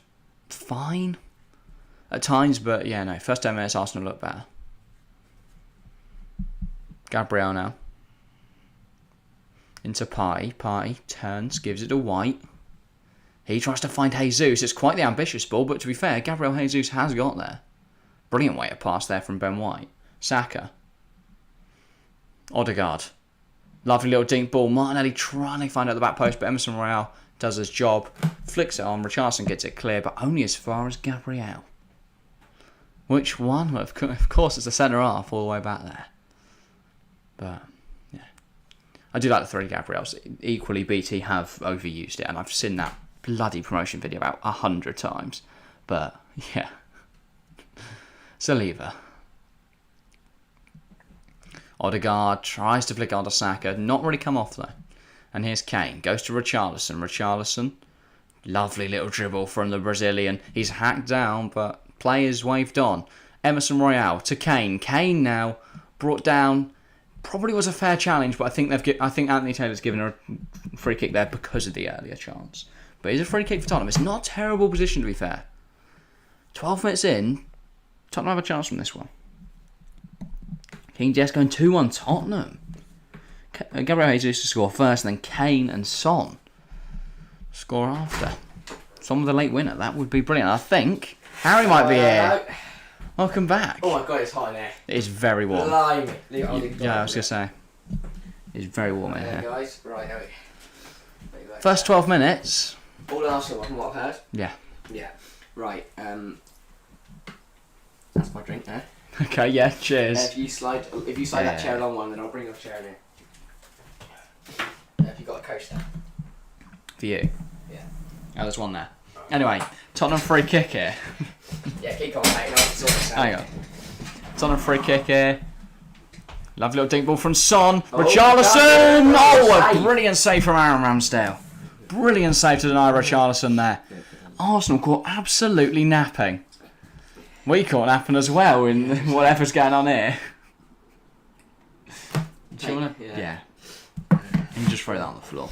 fine at times, but yeah, no. First 10 minutes, Arsenal look better. Gabriel now. Into Partey. Partey turns, gives it to White. He tries to find Jesus. It's quite the ambitious ball, but to be fair, Gabriel Jesus has got there. Brilliant way to pass there from Ben White. Saka. Odegaard. Lovely little dink ball. Martinelli trying to find out the back post, but Emerson Royal does his job. Flicks it on. Richarlison gets it clear, but only as far as Gabriel. Which one? Well, of course, it's the centre half all the way back there. But, yeah. I do like the three Gabriels. Equally, BT have overused it, and I've seen that bloody promotion video about 100 times. But, yeah. Saliba. Odegaard tries to flick onto Saka. Not really come off, though. And here's Kane. Goes to Richarlison. Richarlison. Lovely little dribble from the Brazilian. He's hacked down, but players waved on. Emerson Royal to Kane. Kane now brought down. Probably was a fair challenge, but I think Anthony Taylor's given a free kick there because of the earlier chance. But it's a free kick for Tottenham. It's not a terrible position, to be fair. 12 minutes in, Tottenham have a chance from this one. King Jess going 2-1 Tottenham. Gabriel Jesus to score first, and then Kane and Son score after. Son with a late winner. That would be brilliant. I think Harry might be here. Welcome back. Oh my god, it's hot in here. It is very warm. Blimey. Yeah, I was going to say. It's very warm in here. Guys, right, here we go. First 12 minutes. All Arsenal, from what I've heard. Yeah. Yeah. Right, that's my drink there. Okay, yeah, cheers. If you slide that chair along one, then I'll bring your chair in here. Have you got a coaster? For you? Yeah. Oh, there's one there. Anyway, Tottenham free kick here. Yeah, keep going, mate. No, it's all the same. Hang on. Tottenham free kick here. Lovely little dink ball from Son. Oh, Richarlison! Oh, a save. brilliant save from Aaron Ramsdale. Brilliant save to deny Richarlison there. Arsenal caught absolutely napping. We caught napping as well in whatever's going on here. Do you want to? Yeah. You can just throw that on the floor.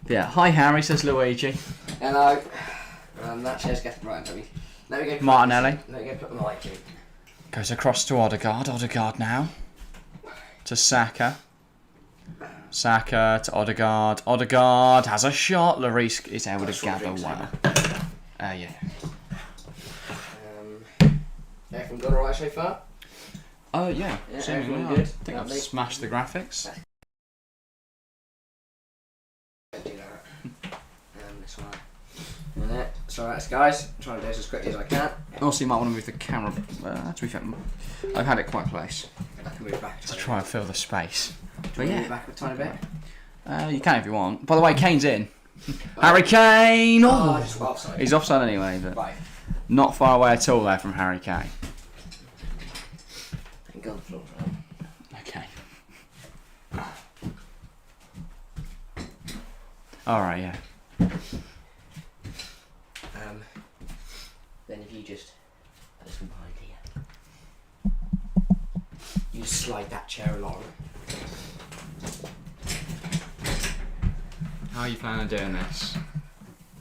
Yeah. Hi, Harry, says Luigi. Hello. That chair's getting right, let me go. Martinelli. Let me go put the mic in. Goes across to Odegaard. Odegaard now. To Saka. Saka to Odegaard. Odegaard has a shot. Lloris is able to gather well. Yeah. Everything gone alright so far? Oh, yeah. Seemingly I good. think I've smashed the graphics. This one. So that's guys. I'm trying to do this as quickly as I can. Also, you might want to move the camera. To be fair, I've had it quite close I can move back. to try and fill the space. But Move yeah, back a tiny bit. you can if you want. By the way, Kane's in. Harry Kane! Oh, Oh, just offside. he's offside anyway, but Right. not far away at all there from Harry Kane. Thank God the floor's right. Okay. Alright, yeah. Then if you just put some behind here, you just slide that chair along. How are you planning on doing this?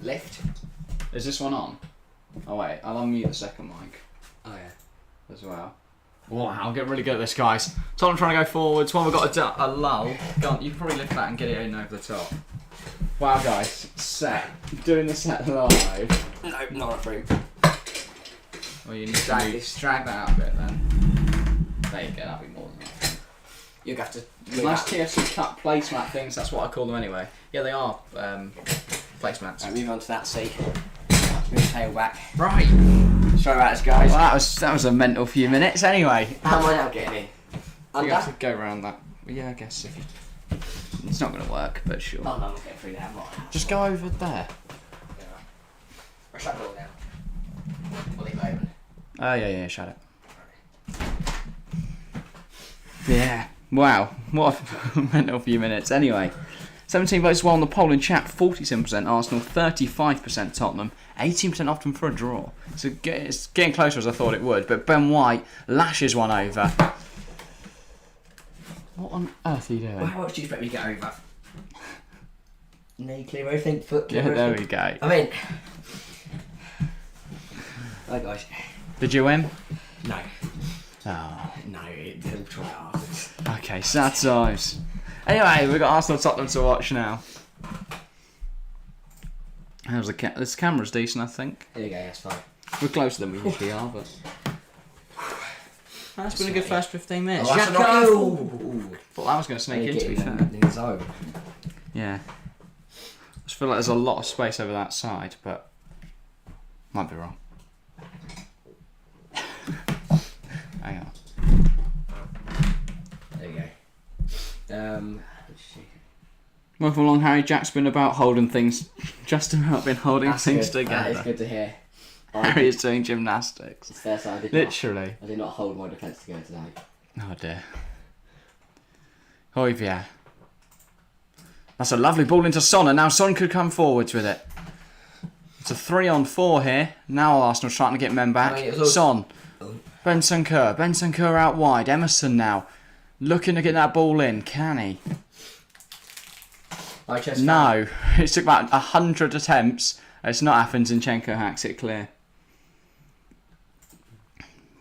Lift. Is this one on? Oh wait, I'll unmute the second mic Oh yeah. as well. Wow, get really good at this, guys. Tottenham trying to go forwards. Well, we've got a lull. Go on, you can probably lift that and get it in over the top. Wow, guys, set. Doing the set live. No, not a room. Well, you need to drag that out a bit then. There you go, that'll be more than enough. You're going to have to. Nice TFC cut placemat things, that's what I call them anyway. Yeah, they are placemats. Right, move on to that seat. Move the tail back. Right. Sorry about this, guys. Well, that was a mental few minutes anyway. How am I now getting in? You have to go around that. Yeah, I guess if you... It's not going to work, but sure. Oh, no, I'm not getting through there. I'm not. Just go over there. Yeah. I'll shut the door now. We'll leave it open. Oh, yeah, shut it. Yeah. Wow. What a mental few minutes. Anyway, 17 votes well on the poll in chat. 47% Arsenal, 35% Tottenham, 18% often for a draw. So it's getting closer as I thought it would. But Ben White lashes one over. What on earth are you doing? Well, how much do you expect me to get over? Knee clear everything, foot clear Yeah, there everything. we go. I mean... Hi guys. Did you win? No. Oh. No, they'll try it afterwards. Okay, sad times. Anyway, we've got Arsenal Tottenham to watch now. How's this camera's decent, I think. Here you go, that's fine. We're closer than we usually are, but... That's been a good first 15 minutes. Oh, that's a knock. Thought that was going to sneak in, to be fair. In his own. Yeah. I just feel like there's a lot of space over that side, but... Might be wrong. Hang on. There you go. Welcome along, Harry. Jack's been about holding things... Just about been holding things good. together. That is good to hear. Harry is doing gymnastics. It's fair, so I Literally. I did not hold my defence together today. Oh dear. Oh yeah. That's a lovely ball into Son, and now Son could come forwards with it. It's a 3-on-4 here. Now Arsenal's trying to get men back. Son. Benson Kerr out wide. Emerson now. Looking to get that ball in. Can he? No. It took about 100 attempts. It's not happened. Zinchenko hacks it clear.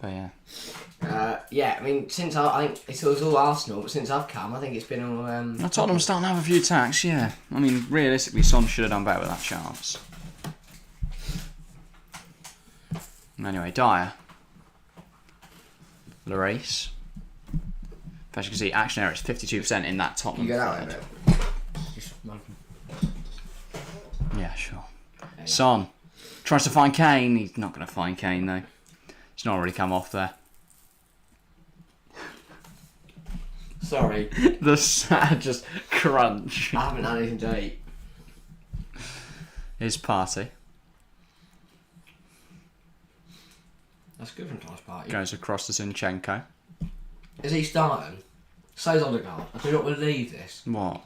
But yeah. Yeah, I mean, since I think it was all Arsenal, but since I've come, I think it's been all... Tottenham's starting to have a few attacks, yeah. I mean, realistically, Son should have done better with that chance. Anyway, Dyer. Lloris. As you can see, action error is 52% in that Tottenham. You go that way, mate. Yeah, sure. Son tries to find Kane. He's not going to find Kane, though. He's not already come off there. Sorry. The sad just crunch. I haven't had anything to eat. His party. That's good from Tom's party. Goes across to Zinchenko. Is he starting? So's Odegaard. I do not believe this. What?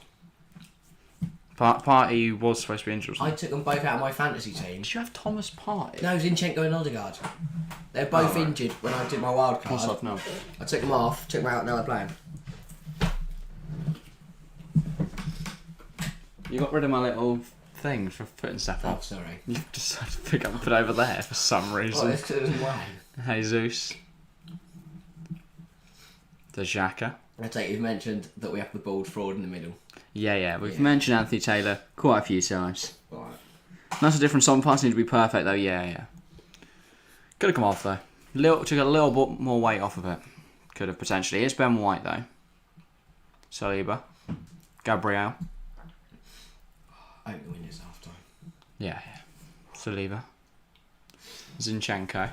Party was supposed to be injured. I took them both out of my fantasy team. Did you have Thomas Partey? No, Zinchenko and Odegaard. They're both injured when I did my wild card. What's up now? I took them off, took them out, now they're playing. You got rid of my little thing for putting stuff Oh, on. sorry. You decided to pick up and put over there for some reason. Oh, it's because it was Wayne. Jesus. The Xhaka. I take it you've mentioned that we have the bald fraud in the middle. Yeah. We've mentioned Anthony Taylor quite a few times. Right. That's a different song. Parts need to be perfect though. Yeah. Could have come off though. Took a little bit more weight off of it. Could have potentially. It's Ben White though. Saliba. Gabriel. I hope the win is half time. Yeah. Saliba. Zinchenko.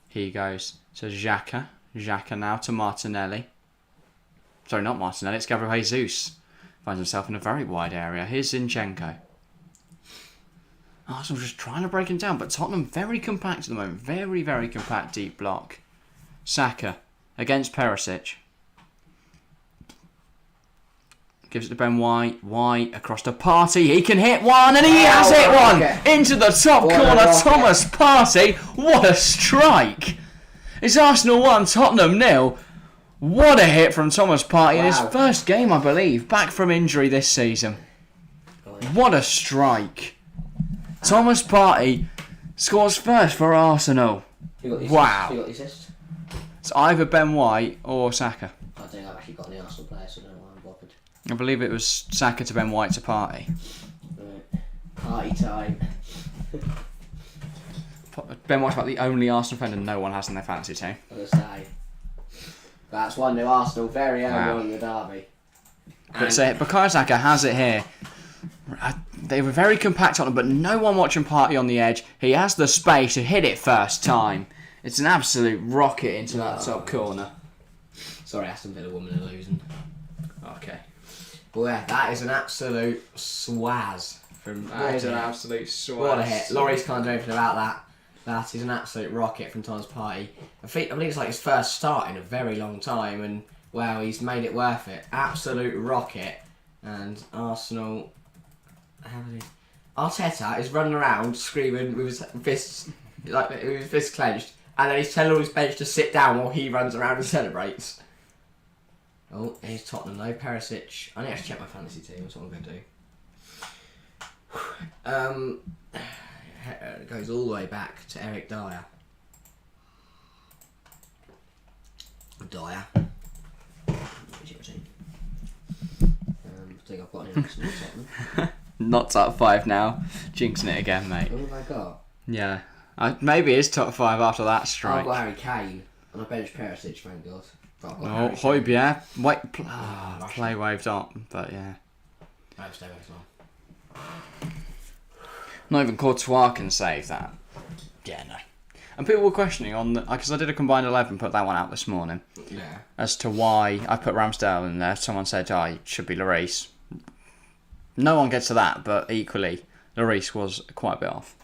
He goes to Xhaka. Xhaka now to Martinelli. Sorry, not Martinelli. It's Gabriel Jesus. Finds himself in a very wide area. Here's Zinchenko. Arsenal just trying to break him down, but Tottenham very compact at the moment. Very, very compact deep block. Saka against Perisic. Gives it to Ben White. White across to Partey. He can hit one, and he has hit one! Into the top corner. Thomas Partey. What a strike! It's Arsenal 1, Tottenham 0. What a hit from Thomas Partey in his first game, I believe. Back from injury this season. What a strike. Thomas Partey scores first for Arsenal. Wow. You got the assist? It's either Ben White or Saka. I don't think I've actually got the Arsenal player, so I don't know why I'm bothered. I believe it was Saka to Ben White to Partey. Right. Party time. Ben White's about the only Arsenal defender no one has in their fantasy team. I was gonna say. That's 1-0 Arsenal, very early on in the derby. But Bukayo Saka has it here. They were very compact on him, but no one watching Partey on the edge. He has the space to hit it first time. It's an absolute rocket into that top corner. Sorry, Aston Villa women are losing. Okay. But yeah, that is an absolute swaz from. That is an absolute swaz. What a hit! Laurie's can't do anything about that. That is an absolute rocket from Tom's Party. I believe it's like his first start in a very long time, and wow, he's made it worth it. Absolute rocket. And Arsenal. Arteta is running around screaming with his fists, with his fists clenched, and then he's telling all his bench to sit down while he runs around and celebrates. Oh, here's Tottenham though. Perisic. I need to actually check my fantasy team. That's what I'm going to do. It goes all the way back to Eric Dyer. Where's your team? I think I've got an Emerson or Tottenham. Not top 5 now. Jinxing it again, mate. What have I got? Yeah. Maybe it's top 5 after that strike. I've got Harry Kane. And I bench Perisic, thank God. Oh, Højbjerg. Wait, play waved on, but yeah. Not even Courtois can save that. Yeah, no. And people were questioning on because I did a combined 11, put that one out this morning. Yeah. As to why I put Ramsdale in there. Someone said, it should be Lloris. No one gets to that, but equally, Lloris was quite a bit off.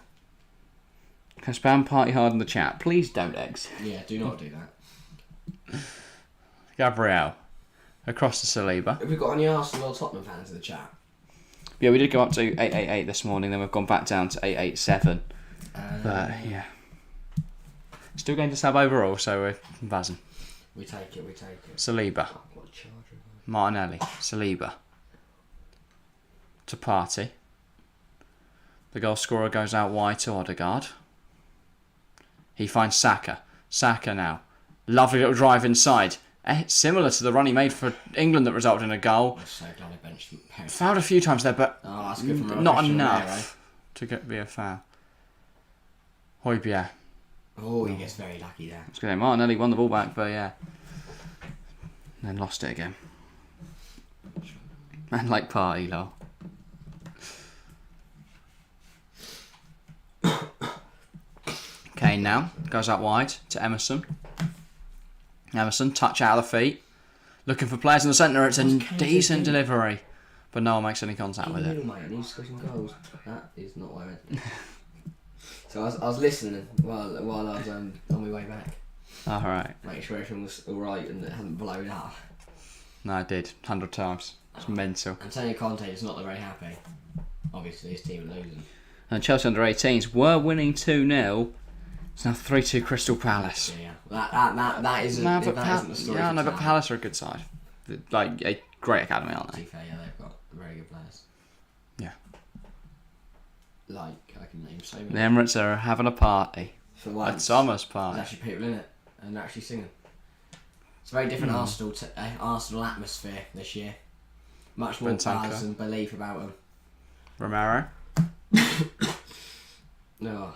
Can spam party hard in the chat. Please don't eggs. Yeah, do not do that. Gabriel. Across to Saliba. Have we got any Arsenal or Tottenham fans in the chat? Yeah, we did go up to 888 this morning, then we've gone back down to 887. But, yeah. Still going to sub overall, so we're buzzing. We take it. Saliba. Martinelli. Saliba. To Party. The goal scorer goes out wide to Odegaard. He finds Saka. Saka now. Lovely little drive inside. Similar to the run he made for England that resulted in a goal. I'm so glad I benched him. Fouled a few times there, but that's good from not enough to be a foul. Højbjerg. Oh, he gets very lucky there. It's good. Martinelli won the ball back, but yeah. Then lost it again. Man like Party, lol. Kane now goes out wide to Emerson. Emerson, touch out of the feet. Looking for players in the centre. It's a decent delivery. But no one makes any contact with it. Mate, I need to score some goals. That is not what I meant. So I was listening while I was on my way back. Alright. Making sure everything was alright and it hadn't blown up. No, I did. 100 times. It's mental. Antonio Conte is not very happy. Obviously, his team are losing. And Chelsea under 18s were winning 2-0. It's now 3-2 Crystal Palace. Yeah. That isn't the story. Yeah, no, but Palace are a good side. Like, a great academy, aren't To they? be fair, yeah, they've got very good players. Yeah. Like, I can name so many. The Emirates are having a party. For once. A Thomas There's party. actually people in it and actually singing. It's a very different Arsenal atmosphere this year. Much more buzz and belief about them. Romero. No.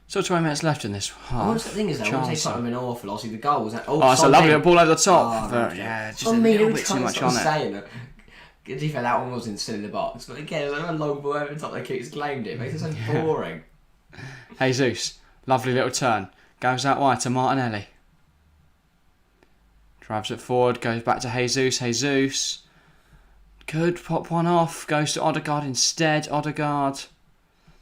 So 20 minutes left in this half. The thing is, though, I wouldn't say Tottenham been awful. Obviously, the goal was... it's a lovely little ball over the top. Oh, but, yeah, just a little bit too much on it. To be fair, that one wasn't still in the box. But again, it was a long ball over the top. They keeps claimed it. It makes it so boring. Jesus. Lovely little turn. Goes out wide to Martinelli. Drives it forward. Goes back to Jesus. Jesus. Could pop one off. Goes to Odegaard instead. Odegaard.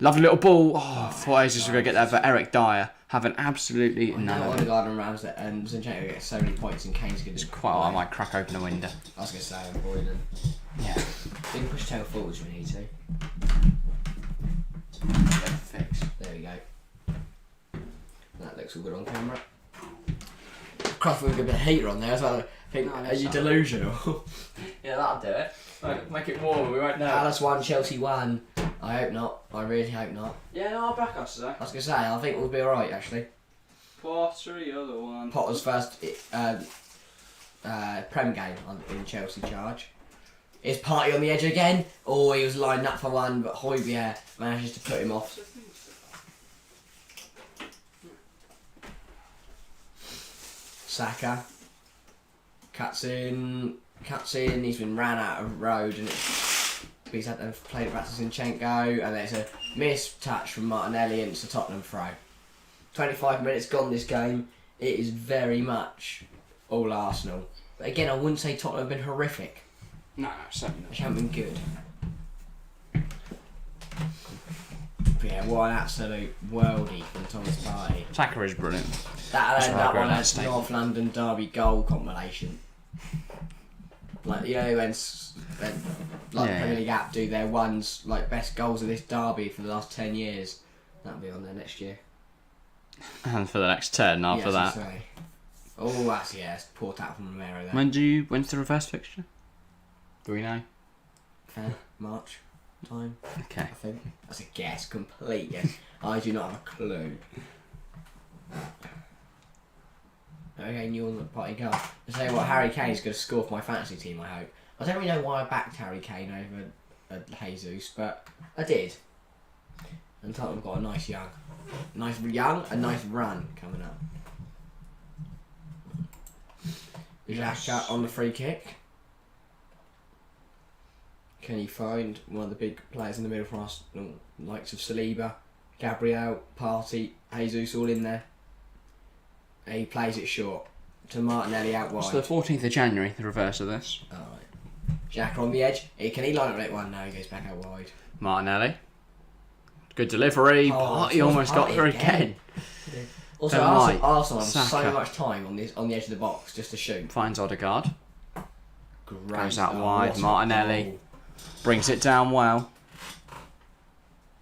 Lovely little ball. I thought Jesus was going to get there, but Eric Dyer having absolutely none of it. Odegaard and Ramsdale and Zinchenko get so many points and Kane's going to... It's quite I might crack open a window. I was going to say, I'm bored then. Yeah. We can push tail forwards when we need to. Fix. There we go. That looks all good on camera. Cross with a bit of heater on there as well. I think, are you delusional? Yeah, that'll do it. Make it warm, we won't know. Palace 1, Chelsea 1. I hope not. I really hope not. Yeah, no, I'll back us today. I was going to say, I think we'll be alright actually. Potter, the other one. Potter's first Prem game in Chelsea charge. Is Party on the edge again? Oh, he was lined up for one, but Højbjerg manages to put him off. Saka cuts in. He's been ran out of road, and he's had to play it back to Zinchenko, and there's a missed touch from Martinelli, and it's a Tottenham throw. 25 minutes gone this game. It is very much all Arsenal. But again, I wouldn't say Tottenham have been horrific. No, certainly not. Which haven't been good. But yeah, what an absolute worldie from Thomas Partey. Saka is brilliant. That one has North London Derby goal compilation. Like, you know, when Premier League app do their ones, like, best goals of this derby for the last 10 years. That'll be on there next year. And for the next 10 after that. Oh, that's, it's poor tap from Romero there. When's the reverse fixture? Do we know? Fair, March time. Okay. I think. That's a guess, complete guess. I do not have a clue. Okay, new on the party go. I tell you what, Harry Kane's going to score for my fantasy team, I hope. I don't really know why I backed Harry Kane over Jesus, but I did. And Tottenham got a nice run coming up. Xhaka on the free kick. Can he find one of the big players in the middle for us? Likes of Saliba, Gabriel, Partey, Jesus all in there. And he plays it short to Martinelli out wide. It's the 14th of January, the reverse of this. Alright. Xhaka on the edge. Can he line up that one? No, he goes back out wide. Martinelli. Good delivery. Partey almost got there again. Also, Arsenal have so much time on the edge of the box just to shoot. Finds Odegaard. Great. Goes out wide. Martinelli brings it down well.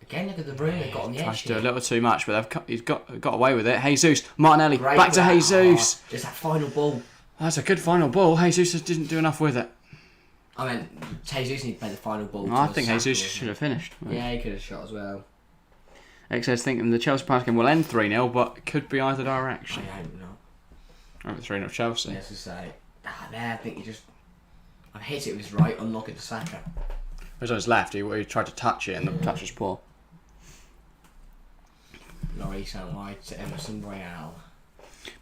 Again, look at the Bruno got on the edge. Tries to do a little too much, but he's got away with it. Jesus, Martinelli, back to Jesus. Just that final ball. That's a good final ball. Jesus just didn't do enough with it. I mean, Jesus needs to play the final ball. I think Jesus should have finished. Yeah, he could have shot as well. XS thinking the Chelsea pass game will end 3-0, but it could be either direction. I hope not. I hope 3-0 Chelsea. Yes, to say. There, I think he just. I've hit it with his right, unlock it to Saka. It was on his left. He tried to touch it, and the touch was poor. Lloris out wide to Emerson Royal.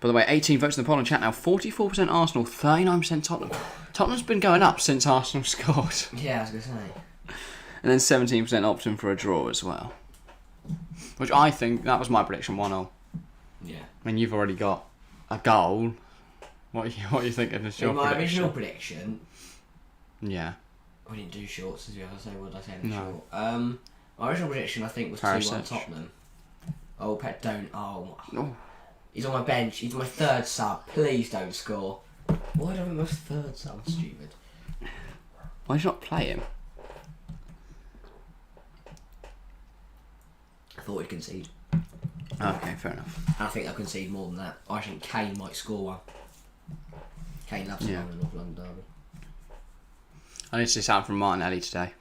By the way, 18 votes in the poll and chat now. 44% Arsenal, 39% Tottenham. Tottenham's been going up since Arsenal scored. Yeah, I was going to say. And then 17% opting for a draw as well. Which I think, that was my prediction, 1-0. Yeah. I mean, you've already got a goal. What are you thinking of your my prediction? original prediction... Yeah. We didn't do shorts, as you ever say. What did I say in the No. short? My original prediction, I think, was 2-1 Tottenham. Oh, Pet, don't. Oh. He's on my bench. He's my third sub. Please don't score. Why don't we have third sub? I'm stupid. Why did you not play him? I thought he'd concede. Okay, fair enough. I think I'll concede more than that. I think Kane might score one. Kane loves it on the North London derby. I need to see something from Martinelli today.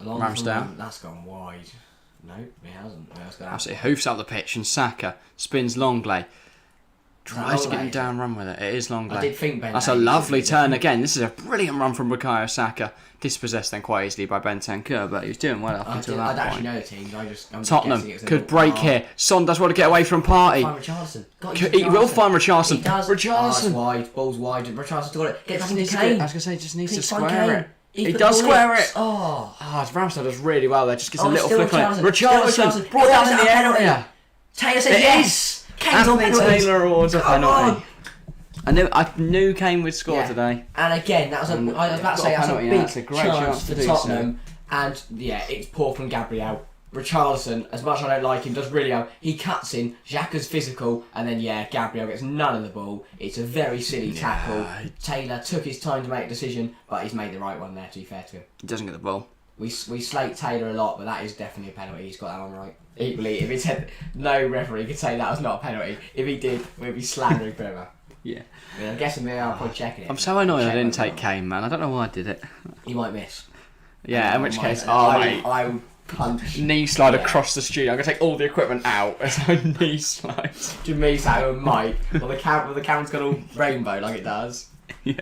Ramsdale. That's gone wide. No, it hasn't. Absolutely hoofs up the pitch, and Saka spins Longley. Tries to get him down, run with it. It is Longley. I did think Ben. That's a lovely turn again. This is a brilliant run from Bukayo Saka. Dispossessed then quite easily by Bentancur, but he was doing well up until that point. I actually know the teams. I'm Tottenham could break here. Son does want to get away from Partey. He will find Richarlison. He does. Richarlison. Wide. Ball's wide. Richarlison's got it. Get back into Kane. I was going to say, just needs to square it. He does square it. Ramsdale does really well there. Just gets a little flick on it. Richarlison brought down in the area. Taylor said yes. Kane's on penalties. Taylor awards a penalty. I knew Kane would score today. And again, I was about to say that's a big chance for Tottenham. And it's poor from Gabriel. Richarlison, as much as I don't like him, does really well. He cuts in, Xhaka's physical, and then Gabriel gets none of the ball. It's a very silly tackle. Taylor took his time to make a decision, but he's made the right one there, to be fair to him. He doesn't get the ball. We slate Taylor a lot, but that is definitely a penalty. He's got that one right. Equally, if it said no referee could say that was not a penalty. If he did, we'd be slandering forever. Yeah. I mean, I'm guessing maybe I'll probably checking it. I'm so annoyed I didn't take Kane, man. I don't know why I did it. He might miss. Yeah, in which case, mate. I would punch. Knee slide across the studio. I'm going to take all the equipment out as I knee slide. To me, so Mike. Well, the camera's got all rainbow like it does. Yeah.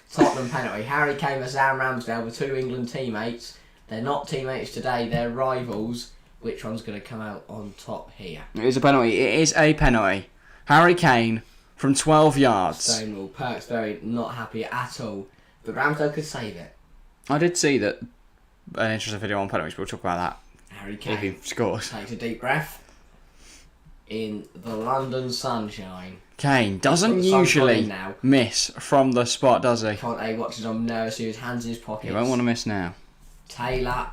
Tottenham penalty. Harry Kane and Sam Ramsdale were two England teammates. They're not teammates today, they're rivals. Which one's going to come out on top here? It is a penalty. It is a penalty. Harry Kane from 12 yards. Stonewall. Perk's very not happy at all. But Ramsdale could save it. I did see that an interesting video on penalties. We'll talk about that. Harry Kane if he scores. takes a deep breath. in the London sunshine. Kane doesn't Sun's gone usually in now. miss from the spot, does he? Conte watches on nervous, his hands in his pockets. He won't want to miss now. Taylor,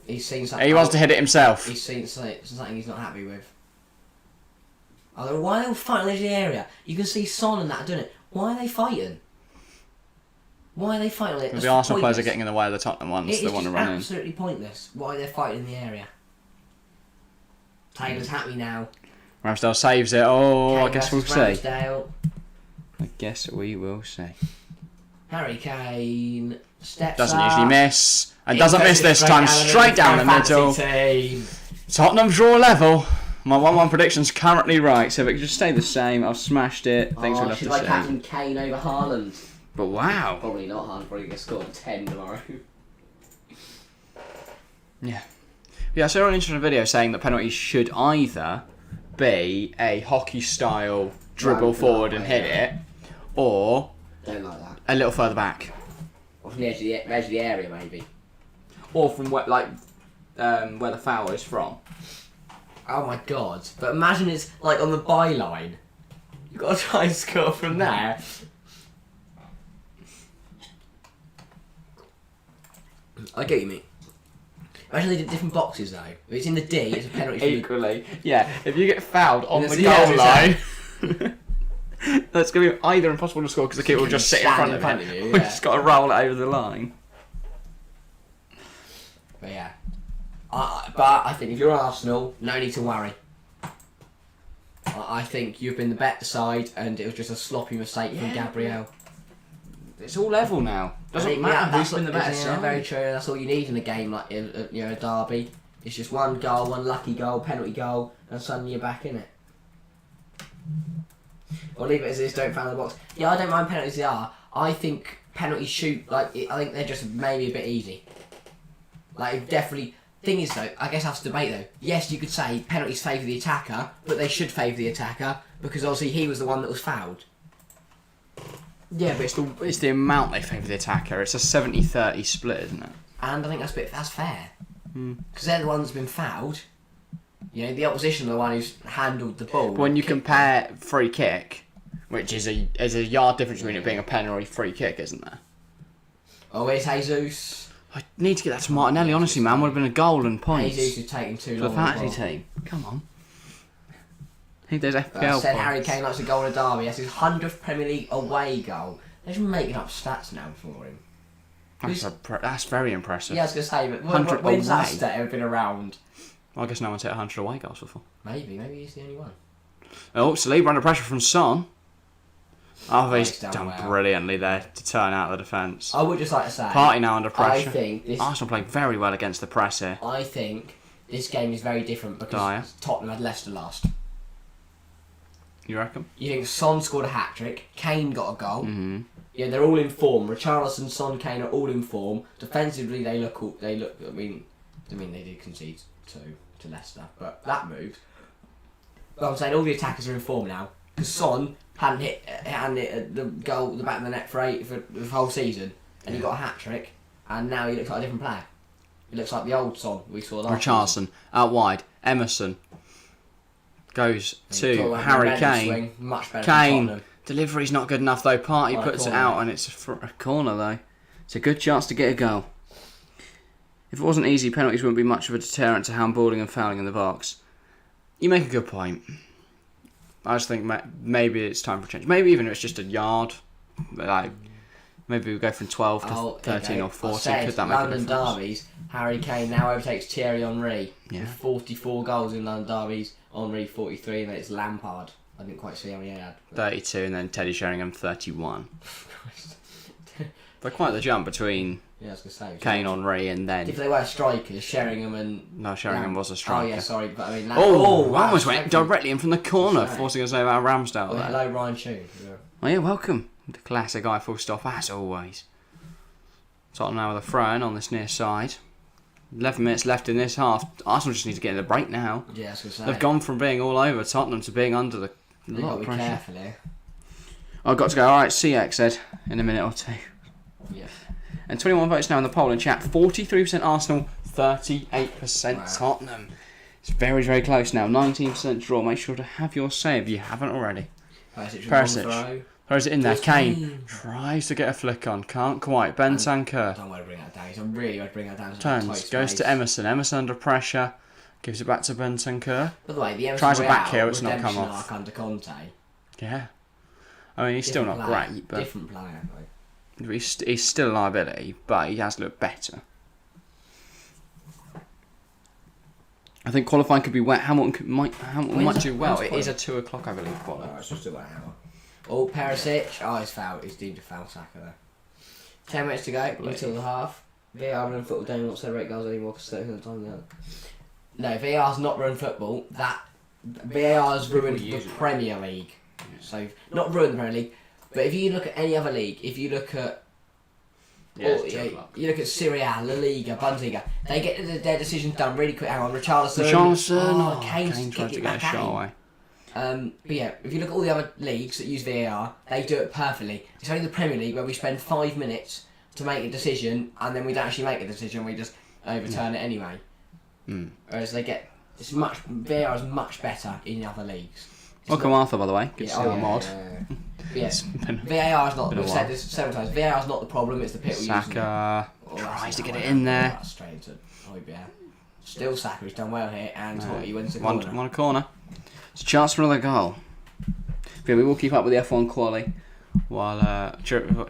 he's seen something. He wants to hit it himself. He's seen something he's not happy with. Why are they all fighting in the area? You can see Son and that doing it. Why are they fighting? Why are they fighting? Because the Arsenal players are getting in the way of the Tottenham ones. They want to run in. It's absolutely pointless. Why are they fighting in the area? Taylor's happy now. Ramsdale saves it. Oh, Kane I guess we'll see. Ramsdale. I guess we will see. Harry Kane steps Doesn't up. usually miss. And doesn't miss this time. Straight down the middle. Team. Tottenham draw level. My 1-1 prediction's currently right, so if it could just stay the same, I've smashed it. Things we'll have to should I see. captain Kane over Haaland? But wow. Probably not. Haaland probably gets scored 10 tomorrow. Yeah. Yeah, I saw an interesting video saying that penalties should either be a hockey-style dribble Run forward that and way, hit it, or Don't like that. a little further back. Or from the edge of the area, maybe. Or from where, where the foul is from. Oh my god. But imagine it's like on the byline. You've got to try and score from there. I get you, mate. Imagine they did different boxes though. If it's in the D, it's a penalty for Equally. Yeah, if you get fouled on It's the the goal edge, line, that's going to be either impossible to score because the keeper will just sit in front of it. you. We've just got to roll it over the line. But yeah. But I think if you're Arsenal, no need to worry. I think you've been the better side and it was just a sloppy mistake from Gabriel. It's all level now. Doesn't matter who's been the better side. Very true. That's all you need in a game like a derby. It's just one goal, one lucky goal, penalty goal, and suddenly you're back in it. Or leave it as is. Don't foul the box. Yeah, I don't mind penalties. They are. I think penalties shoot I think they're just maybe a bit easy. Like definitely. Thing is though, I guess I have to debate though. Yes, you could say penalties favour the attacker, but they should favour the attacker because obviously he was the one that was fouled. Yeah, but it's the amount they favour the attacker. It's a 70-30 split, isn't it? And I think that's fair. Because they're the ones who've been fouled. You know, the opposition are the one who's handled the ball. When you compare free kick, which is a yard difference between it being a pen or a free kick, isn't there? Oh, where's Jesus? I need to get that to Martinelli, honestly, man. Would have been a goal and points. Jesus is taking too For long. the fantasy team. Come on. I think there's FPL I said points. Harry Kane likes a goal in a derby. That's his 100th Premier League away goal. They're just making up stats now for him. That's very impressive. Yeah, I was going to say, but 100 when's that away? stat ever been around? Well, I guess no one's hit 100 away goals before. Maybe he's the only one. Oh, Saliba under pressure from Son. Oh, he's done done well. brilliantly there to turn out the defence. I would just like to say... Party now under pressure. I think this... Arsenal played very well against the press here. I think this game is very different because Dyer. Tottenham had Leicester last. You reckon? You think Son scored a hat-trick, Kane got a goal. Mm-hmm. Yeah, they're all in form. Richarlison, Son, Kane are all in form. Defensively, they look. I mean, they did concede to Leicester, but that moves. But I'm saying all the attackers are in form now because Son hadn't hit the goal, the back of the net for the whole season, and he got a hat trick, and now he looks like a different player. He looks like the old Son we saw last season. Richarlison out wide. Emerson goes to Talk about Harry the Kane. swing, much better than Kane. Tottenham. Delivery's not good enough though. Party On a puts it corner. out and it's a corner though. It's a good chance to get a goal. If it wasn't easy, penalties wouldn't be much of a deterrent to handballing and fouling in the box. You make a good point. I just think maybe it's time for a change. Maybe even if it's just a yard. Like maybe we go from 12 to 13 or 14. Could that make a London difference? derbies, Harry Kane now overtakes Thierry Henry Yeah. with 44 goals in London derbies. Henry 43, and then it's Lampard. I didn't quite see how many he had. 32 and then Teddy Sheringham 31. They're quite the jump between Yeah, I was going to say. Kane, Henry and then... If they were strikers, Sheringham and... No, Sheringham was a striker. Oh, yeah, sorry, but I mean... Oh, wow, almost went directly in from the corner, Sorry. forcing us over our Ramsdale Oh, there. hello, Ryan Tune. Yeah. Oh yeah, welcome. The classic eye full stop, as always. Tottenham now with a throw in on this near side. 11 minutes left in this half. Arsenal just need to get in the break now. Yeah, I was going to say. They've gone from being all over Tottenham to being under the They've lot got of to be pressure. careful here. I've got to go. Alright, CX Ed in a minute or two. Yeah. And 21 votes now in the poll in chat. 43% Arsenal, 38% Wow. Tottenham. It's very, very close now. 19% draw. Make sure to have your say if you haven't already. Perisic throws it in there. Kane tries to get a flick on. Can't quite. Bentancur. Don't want to bring that down. I really want to bring that down. Turns. Goes to Emerson. Emerson under pressure. Gives it back to Bentancur. By the way, the Emerson Tries it back Royal here. It's not come off. arc under Conte. Yeah. I mean, he's still not great, but different player. he's still a liability, but he has looked better. I think qualifying could be wet. Hamilton might do well. It is a 2 o'clock, I believe. Oh, it's just about an hour. Oh, Perisic. Oh, he's fouled. He's deemed a foul, Saka there. 10 minutes to go until the half. VAR run football don't want to celebrate goals anymore because 30 of the time now. No, VAR's not run football. VAR's ruined the Premier League. Yeah. So, not ruined the Premier League, but if you look at any other league, if you look at you look at Serie A, La Liga, Bundesliga, they get their decisions done really quick. Hang on, Richarlison. Kane tried to get a shot away. But yeah, if you look at all the other leagues that use VAR, they do it perfectly. It's only the Premier League where we spend 5 minutes to make a decision and then we don't actually make a decision, we just overturn it anyway. Whereas VAR is much better in the other leagues. Welcome Arthur, by the way. Good to see you on mod. Yes, VAR is not. We've said this several times. VAR is not the problem. It's the pit we're using. Saka tries to get it in there. Straight into Hojbjerg. Still Saka. He's done well here, and he wins the corner. One corner. It's a chance for another goal. Yeah, we will keep up with the F1 quali while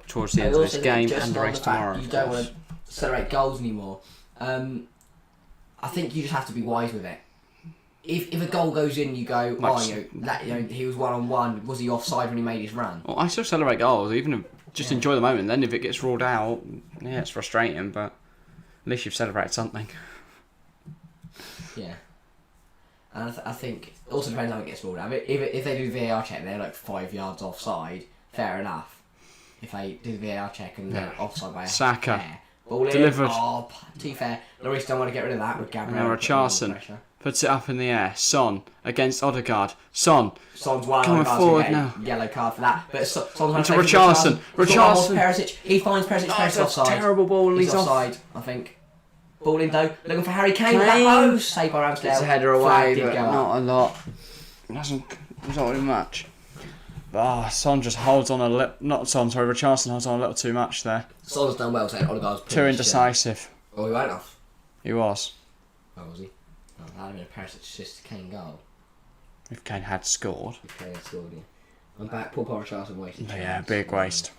towards the end of this game and the race tomorrow. You don't want to celebrate goals anymore. I think you just have to be wise with it. If a goal goes in, you go, he was 1-on-1. Was he offside when he made his run? Well, I still celebrate goals, even if enjoy the moment. Then if it gets ruled out, yeah, it's frustrating, but at least you've celebrated something. Yeah, and I think it also depends how it gets ruled out. If they do the VAR check, they're like 5 yards offside. Fair enough. If they do the VAR check and they're offside by a Saka hair. Ball in. Delivered. Oh, too fair. Lloris don't want to get rid of that with Gabriel. Now Richarlison puts it up in the air. Son against Odegaard. Son's coming forward now. Yellow card for that. But Son's into Richarlison. Richarlison. He finds Perisic. Perisic offside. Terrible ball and he's offside. I think. Ball in though. Looking for Harry Kane. Saved by Ramsdale. Gets a header away, but not a lot. It hasn't resulted in much. Son just holds on Richarlison holds on a little too much there. Son's done well, saying Odegaard's too indecisive. Oh, he went off. He was. Oh, was he? Oh, that would have been a Perisic assist to Kane goal. If Kane had scored. I'm back. Poor Richarlison wasted. Yeah, big waste.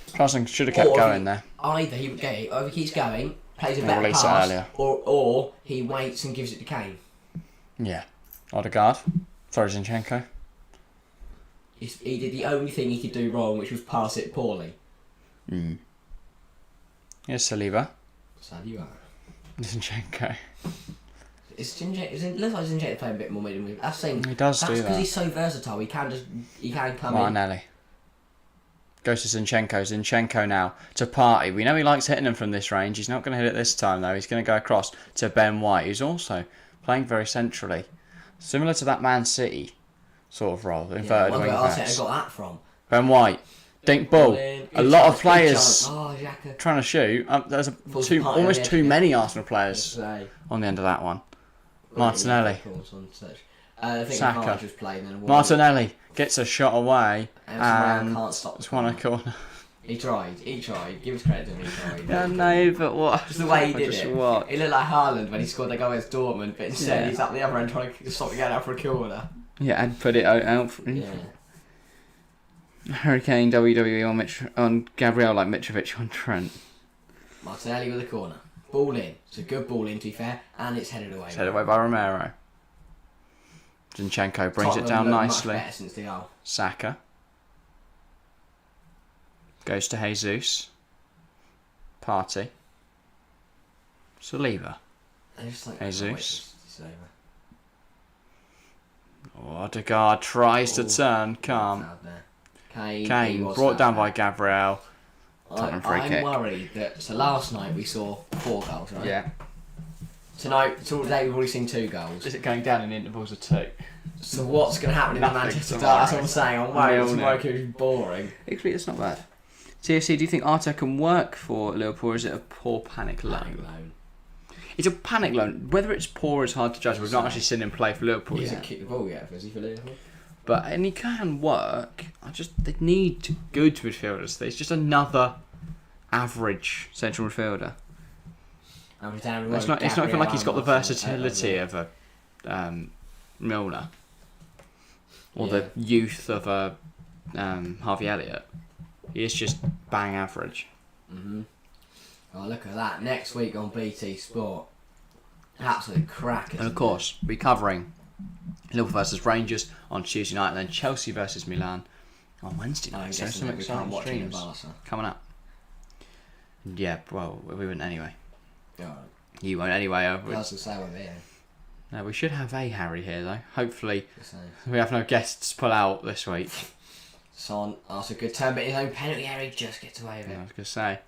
Richarlison should have kept going there. Either he would get it, or if he keeps going, plays a better pass, or he waits and gives it to Kane. Yeah. Odegaard. Sorry, Zinchenko. He did the only thing he could do wrong, which was pass it poorly. Here's Saliba. Zinchenko. It looks like Zinchenko playing a bit more medium. That's saying he does do that. That's because he's so versatile. He can come Martinelli. in. Goes to Zinchenko. Zinchenko now to Party. We know he likes hitting them from this range. He's not going to hit it this time though. He's going to go across to Ben White, who's also playing very centrally, similar to that Man City sort of role. Inverted wing backs. Arteta got that from Ben White. Dink ball. A lot of players trying to shoot. There's almost too many Arsenal players on the end of that one. Martinelli. Saka. Martinelli gets a shot away and it's won a corner. He tried. Give us credit to him, he tried. Yeah, no, but what? Just the way he did it. What? He looked like Haaland when he scored the goal against Dortmund, but instead he's up the other end trying to stop it going out for a corner. Yeah, and put it out for him. Yeah. Harry Kane, WWE on Gabriel like Mitrovic on Trent. Martinelli with a corner. Ball in. It's a good ball in, to be fair, and it's headed away. It's headed away by Romero. Zinchenko brings it down nicely. Much better since the goal. Saka. Goes to Jesus. Party. Saliba. Jesus. Odegaard tries to turn. Calm. Kane brought down by Gabriel. I'm worried that. So last night we saw 4 goals, right? Yeah. Today we've already seen 2 goals. Is it going down in intervals of 2? So what's going to happen in the Manchester derby? That's what I'm saying. I'm worried tomorrow could be boring. Actually, it's not bad. TFC, do you think Arteta can work for Liverpool, or is it a poor panic loan? He's a panic loan. Whether it's poor is hard to judge. We've not actually seen him play for Liverpool He yet. hasn't kicked the ball yet, has he, for Liverpool? And he can work. They need good midfielders. He's just another average central midfielder. It's not even like he's got the versatility of a Milner or the youth of a Harvey Elliott. He is just bang average. Oh, look at that. Next week on BT Sport. Absolute crack. And of course, we're covering Liverpool versus Rangers on Tuesday night, and then Chelsea versus Milan on Wednesday night. So some exciting streams coming up. Yeah, well, we wouldn't anyway. Oh. You won't anyway. I was going to say one there. No, we should have a Harry here though. Hopefully, we have no guests pull out this week. Son, that's a good turn, but his own penalty area just gets away with it. I was going to say,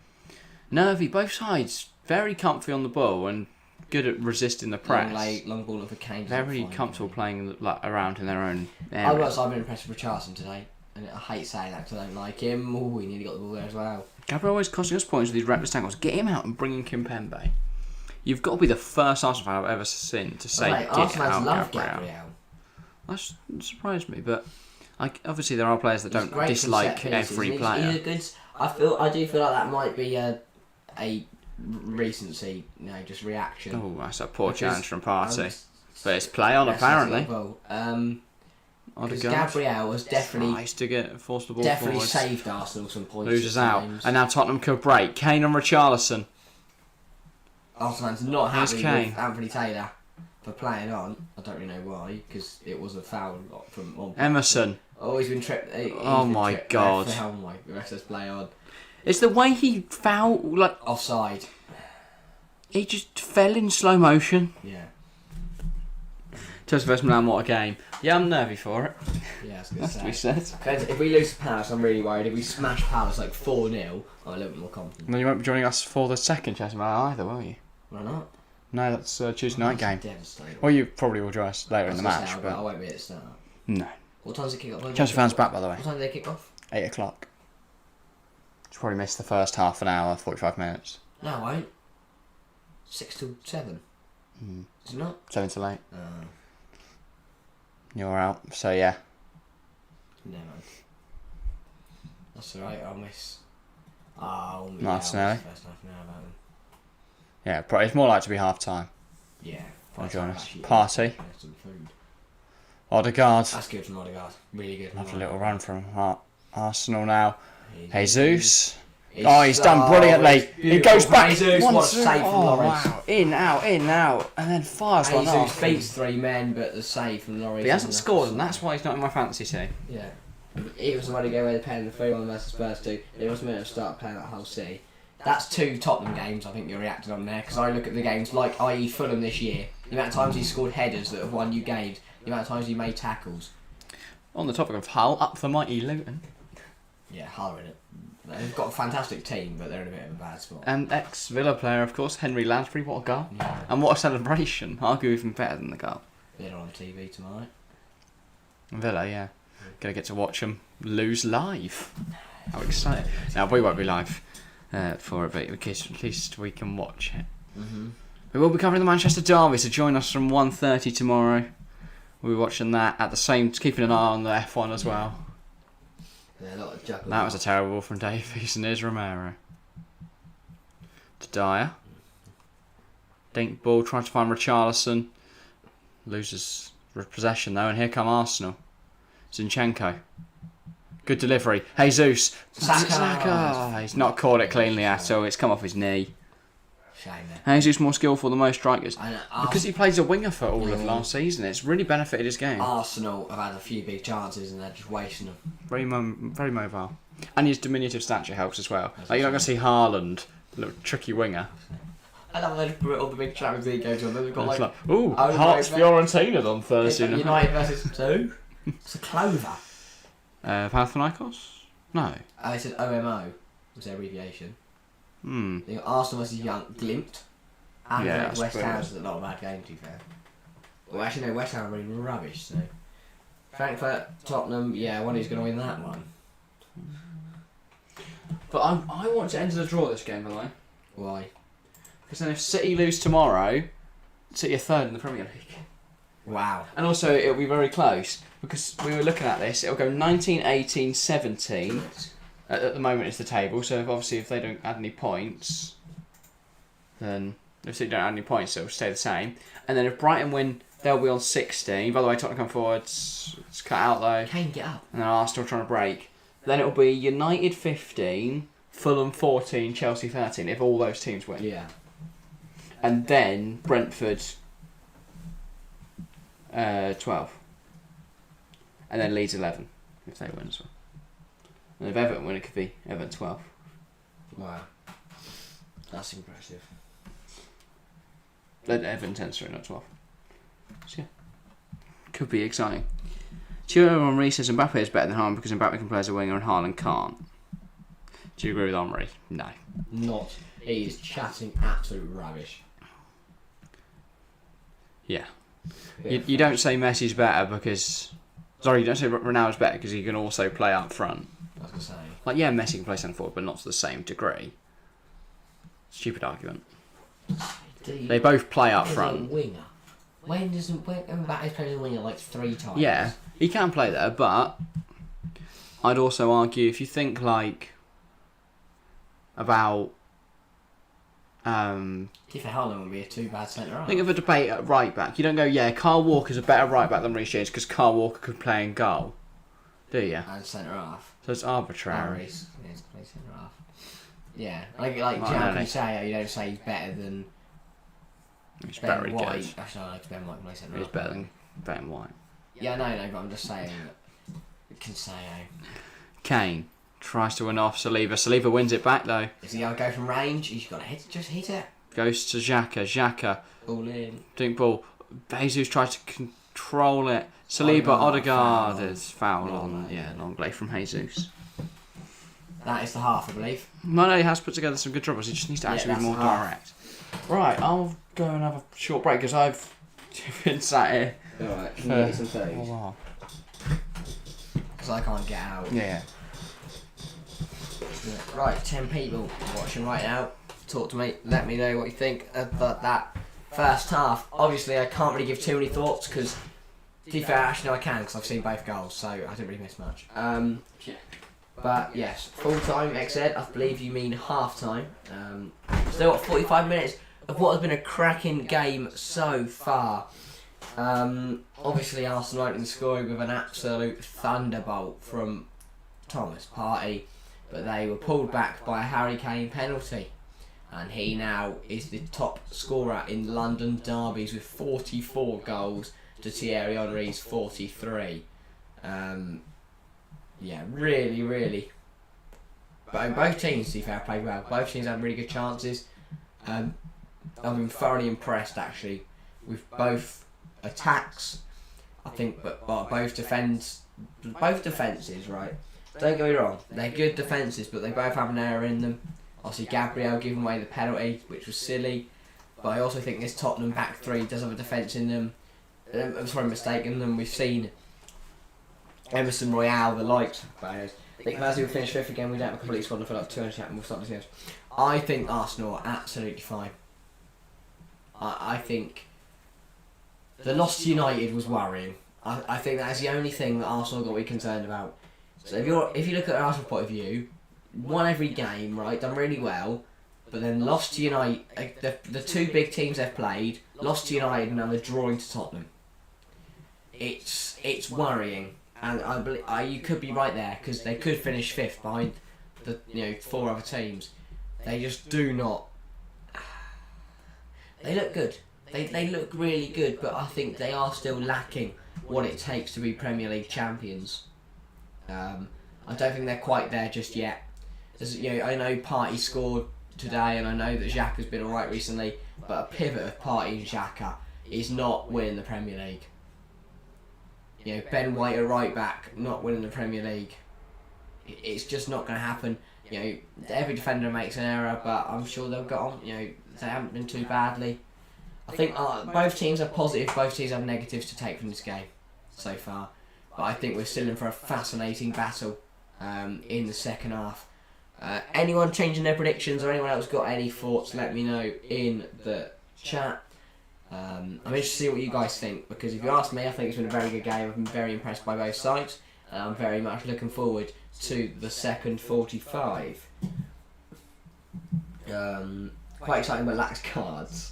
nervy, both sides, very comfy on the ball and good at resisting the press. Long ball for Kane. Very comfortable playing around in their own area. I've been impressed with Richarlison today, and I hate saying that because I don't like him. Oh, he nearly got the ball there as well. Gabriel always costing us points with these reckless tackles. Get him out and bring in Kimpembe. You've got to be the first Arsenal fan I've ever seen to say, get out Gabriel. That surprised me, but obviously there are players that don't dislike every player. I do feel like that might be a recency, just reaction. Oh, that's a poor challenge from Partey. But it's play on apparently. Because Gabriel was definitely tries to get forced the ball definitely forwards. Saved Arsenal some points. Loses out, and now Tottenham could break. Kane and Richarlison. Arsenal fans not happy with Anthony Taylor for playing on. I don't really know why, because it was a foul from on. Emerson. Oh, he's been tripped. Oh my god! The rest of us play on. It's the way he fouled, like offside. He just fell in slow motion. Yeah. Chelsea vs Milan, what a game! Yeah, I'm nervy for it. Yeah, that's to be said. If we lose to Palace, I'm really worried. If we smash Palace like 4-0, I'm a little bit more confident. Well, you won't be joining us for the second Chelsea Milan either, will you? Why not? No, that's Tuesday night game. Devastating. Well, you probably will join us later in the match, but I won't be at the start. No. What time's it kick off? Chelsea fans back, by the way. What time do they kick off? 8 o'clock. Just probably missed the first half an hour, 45 minutes. No, I won't. 6 till 7. Is it not? 7 till 8. You're out, so yeah. No, man. That's alright, I'll miss. Nice, Nelly. First half an hour about them. Yeah, probably it's more like to be half time. Yeah. I'll join us. Party. Some food. Odegaard. That's good from Odegaard. Really good. Have a little run from Arsenal now. Jesus. He's done brilliantly. He goes back. Jesus, what a save from Lloris. Wow. In, out, and then fires one off. Beats 3 men, but the save from Lloris. But he hasn't scored, and that's why he's not in my fantasy team. Yeah. He was the one to go away the pen in the 3-1 versus Spurs 2. He was meant to start playing that whole city. That's 2 Tottenham games I think you're reacting on there, because I look at the games like, i.e. Fulham this year, the amount of times he scored headers that have won you games, the amount of times he made tackles. On the topic of Hull, up the mighty Luton. Yeah, Hull are in it. They've got a fantastic team, but they're in a bit of a bad spot. And ex-Villa player, of course, Henry Lansbury, what a goal. Yeah. And what a celebration. Argue even better than the goal. They're on TV tonight. Villa, yeah. Gonna get to watch them lose live. How exciting. Now, we won't be live for it, but at least we can watch it. We will be covering the Manchester Derby, so join us from 1:30 tomorrow. We'll be watching that at the same, keeping an eye on the F1 as well. Yeah, a lot of juggling. That was a terrible ball from Davies, and here's Romero. To Dyer. Dink ball, trying to find Richarlison. Loses possession though, and here come Arsenal. Zinchenko. Good delivery. Jesus. Saka. He's not caught it cleanly at all. It's come off his knee. Shame there. Jesus more skillful than most strikers. Because he plays a winger for all of last season, it's really benefited his game. Arsenal have had a few big chances and they're just wasting them. Very mobile. And his diminutive stature helps as well. Like, you're not going to see Haaland, a little tricky winger. I love they've put all the big Champions League games on. They've got like Hearts Fiorentina on Thursday. United versus 2. It's a clover. Panathinaikos? No. They said OMO was their abbreviation. They got Arsenal versus Glimt. And West Ham is not a bad game, to be fair. Well, actually, no, West Ham are really rubbish, so. Frankfurt, Tottenham, I wonder who's going to win that one. But I want to enter the draw this game, by the way. Why? Because then if City lose tomorrow, City are third in the Premier League. Wow. And also, it'll be very close. Because we were looking at this, it'll go 19, 18, 17. At the moment, it's the table. So if they don't add any points, then if City don't add any points, it'll stay the same. And then if Brighton win, they'll be on 16. By the way, Tottenham come forward. It's cut out though. Kane, get up. And then Arsenal trying to break. Then it'll be United 15, Fulham 14, Chelsea 13. If all those teams win. Yeah. And then Brentford 12. And then Leeds 11 if they win as well. And if Everton win, it could be Everton 12. Wow. That's impressive. Then Everton 10, sorry, not 12. So yeah, could be exciting. Thierry Henry says Mbappe is better than Haaland because Mbappe can play as a winger and Haaland can't. Do you agree with Henry? No. Not. He is chatting absolute rubbish. Yeah. You don't say Messi's better because... Sorry, you don't say Ronaldo's better because he can also play up front. I was going to say. Like, yeah, Messi can play centre forward, but not to the same degree. Stupid argument. They both play up front. A winger. When Mbappe's played as a winger like 3 times? Yeah, he can play there, but I'd also argue if you think like about If Haaland would be a too bad centre half. think of a debate at right back. You don't go, yeah, Kyle Walker's a better right back than Reece James because Kyle Walker could play in goal, do you? And centre half. So it's arbitrary. Harry's to play centre half. Yeah, like Martinelli. Gianluca, you don't say he's better than He's Ben very White. good. Actually, I like Ben White can play centre He's half. better than Ben White. Yeah, no, but I'm just saying that Cancelo. Kane tries to win off Saliba. Saliba wins it back though. If he gotta go from range, he's got to just hit it. Goes to Xhaka. Xhaka. All in. Dink ball. Jesus tries to control it. Saliba, Odegaard is foul on. Yeah, long play from Jesus. That is the half, I believe. No, he has put together some good dribbles. He just needs to actually be more direct. Right, I'll go and have a short break because I've been sat here. Alright, can you get some food? Oh, wow. Because I can't get out. Yeah. Right, 10 people watching right now. Talk to me. Let me know what you think about that first half. Obviously, I can't really give too many thoughts because, to be fair, actually I can because I've seen both goals, so I didn't really miss much. But yes, full time, XZ, I believe you mean half time. Still got 45 minutes of what has been a cracking game so far. Obviously, Arsenal opening scoring with an absolute thunderbolt from Thomas Partey, but they were pulled back by a Harry Kane penalty. And he now is the top scorer in London derbies with 44 goals to Thierry Henry's 43. Yeah, really. But both teams, to be fair, played well. Both teams had really good chances. I've been thoroughly impressed, actually, with both attacks. I think, but both defences, right? Don't get me wrong, they're good defences, but they both have an error in them. Obviously, Gabriel giving away the penalty, which was silly. But I also think this Tottenham back three does have a defence in them. I'm sorry, mistaken them. We've seen Emerson Royal, the likes of players. I think Mazzi will finish fifth again. We don't have a complete squad to fill up 200 and we'll start this game. I think Arsenal are absolutely fine. I think the loss to United was worrying. I think that's the only thing that Arsenal got to be concerned about. So if you look at an Arsenal point of view, won every game, right, done really well, but then lost to United, the two big teams they've played, lost to United and now they're drawing to Tottenham. It's worrying, and I believe you could be right there because they could finish fifth behind the four other teams. They just do not. They look good. They look really good, but I think they are still lacking what it takes to be Premier League champions. I don't think they're quite there just yet. I know Partey scored today, and I know that Xhaka's been alright recently, but a pivot of Partey and Xhaka is not winning the Premier League. Ben White at right back, not winning the Premier League. It's just not going to happen. Every defender makes an error, but I'm sure they'll get on. They haven't been too badly. I think both teams have positive, both teams have negatives to take from this game so far. But I think we're still in for a fascinating battle in the second half. Anyone changing their predictions or anyone else got any thoughts, let me know in the chat. I'm interested to see what you guys think, because if you ask me, I think it's been a very good game. I've been very impressed by both sides, and I'm very much looking forward to the second 45. Quite exciting but lacks cards.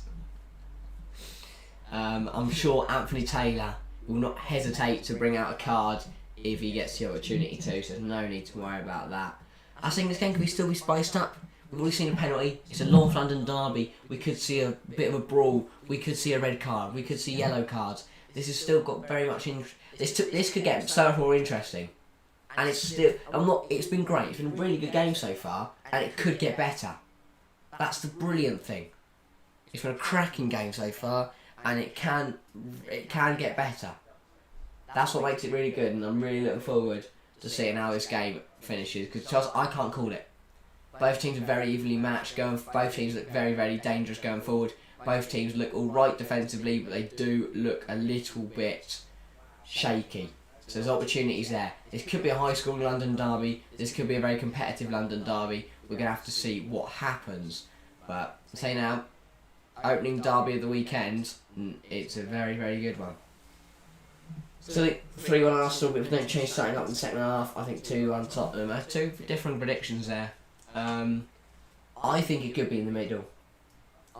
I'm sure Anthony Taylor will not hesitate to bring out a card if he gets the opportunity to, so there's no need to worry about that. I think this game could still be spiced up. We've already seen a penalty. It's a North London derby. We could see a bit of a brawl. We could see a red card. We could see yellow cards. This has still got very much this could get so much more interesting. And it's still it's been great. It's been a really good game so far, and it could get better. That's the brilliant thing. It's been a cracking game so far, and it can get better. That's what makes it really good, and I'm really looking forward to seeing how this game finishes, because I can't call it. Both teams are very evenly matched. Both teams look very, very dangerous going forward. Both teams look all right defensively, but they do look a little bit shaky. So there's opportunities there. This could be a high-scoring London derby. This could be a very competitive London derby. We're going to have to see what happens. But I'll say now, opening derby of the weekend, it's a very, very good one. So I think 3-1 Arsenal, but if we don't change starting up in the second half, I think 2-1 Tottenham. I have two different predictions there. I think it could be in the middle.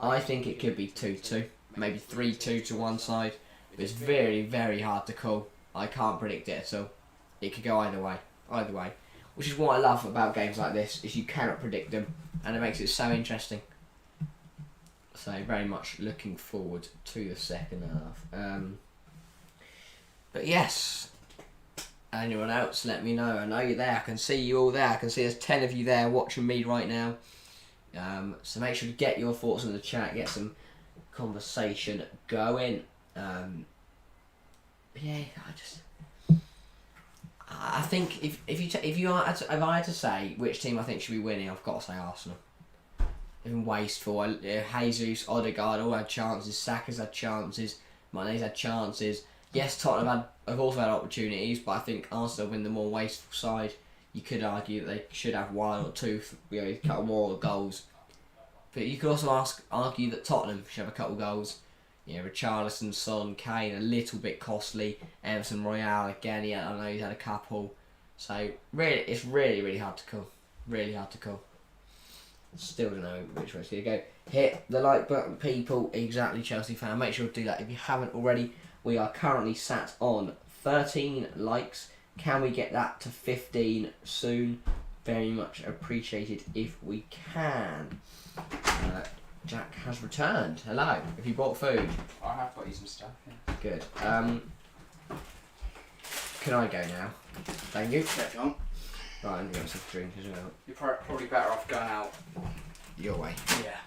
I think it could be 2-2, maybe 3-2 to one side. But it's very, very hard to call. I can't predict it at all. It could go either way. Which is what I love about games like this, is you cannot predict them, and it makes it so interesting. So very much looking forward to the second half. But yes, anyone else, let me know. I know you're there. I can see you all there. I can see there's 10 of you there watching me right now. So make sure to get your thoughts in the chat, get some conversation going. I think if I had to say which team I think should be winning, I've got to say Arsenal. They've been wasteful. Jesus, Odegaard all had chances. Saka's had chances. Mane's had chances. Yes, Tottenham have also had opportunities, but I think Arsenal win the more wasteful side. You could argue that they should have one or two, a couple more goals. But you could also argue that Tottenham should have a couple goals. Richarlison, Son, Kane, a little bit costly. Emerson Royal again. I know he's had a couple. So really, it's really, really hard to call. Really hard to call. Still don't know which way it's going to go. Hit the like button, people. Exactly, Chelsea fan. Make sure to do that if you haven't already. We are currently sat on 13 likes. Can we get that to 15 soon? Very much appreciated if we can. Jack has returned. Hello. Have you bought food? I have got you some stuff, yeah. Good. Can I go now? Thank you. Yeah, John. Right, I'm going to have a drink as well. You're probably better off going out. Your way. Yeah.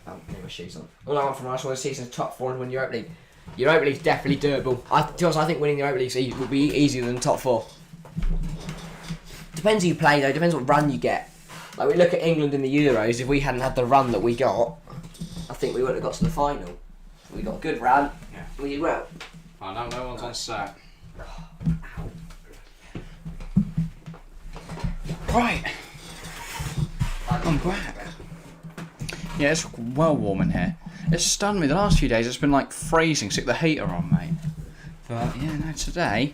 I'll put my shoes on. All I want from Arsenal this season is top 4 and win Europa League. Europa League's definitely doable. I think winning the Europa League will be easier than top 4. Depends who you play though, depends what run you get. Like we look at England in the Euros, if we hadn't had the run that we got, I think we wouldn't have got to the final. We got a good run, yeah. We did well. I know, no one's on set. Right. I'm back. Yeah, it's well warm in here. It's stunned me. The last few days it's been like freezing. Stick the heater on, mate. But yeah, no, today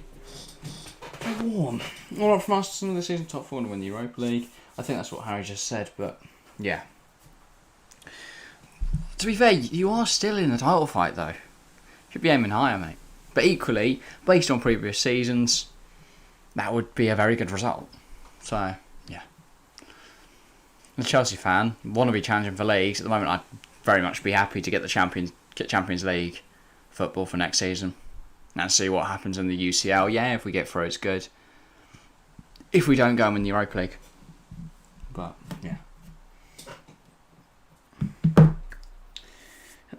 very warm. All right from us in the season, top 4 to win the Europa League. I think that's what Harry just said. But yeah. To be fair, you are still in the title fight though. Should be aiming higher, mate. But equally, based on previous seasons, that would be a very good result. So yeah. I'm a Chelsea fan, want to be challenging for leagues. At the moment, I'd very much be happy to get Champions League football for next season and see what happens in the UCL. Yeah, if we get through, it's good. If we don't go and win the Europa League, but yeah.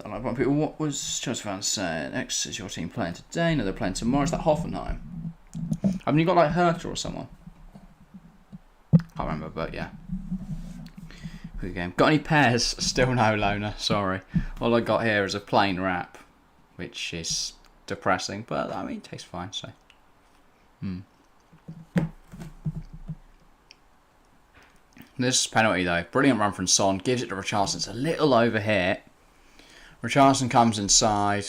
What was Chelsea fans saying? X is your team playing today? No, they're playing tomorrow. Is that Hoffenheim? Haven't you got like Hertha or someone? Can't remember, but yeah. Good game. Got any pairs? Still no, Lona. Sorry. All I got here is a plain wrap, which is depressing, but I mean, it tastes fine. So. This penalty though, brilliant run from Son, gives it to Richarlison. It's a little overhit. Richarlison comes inside.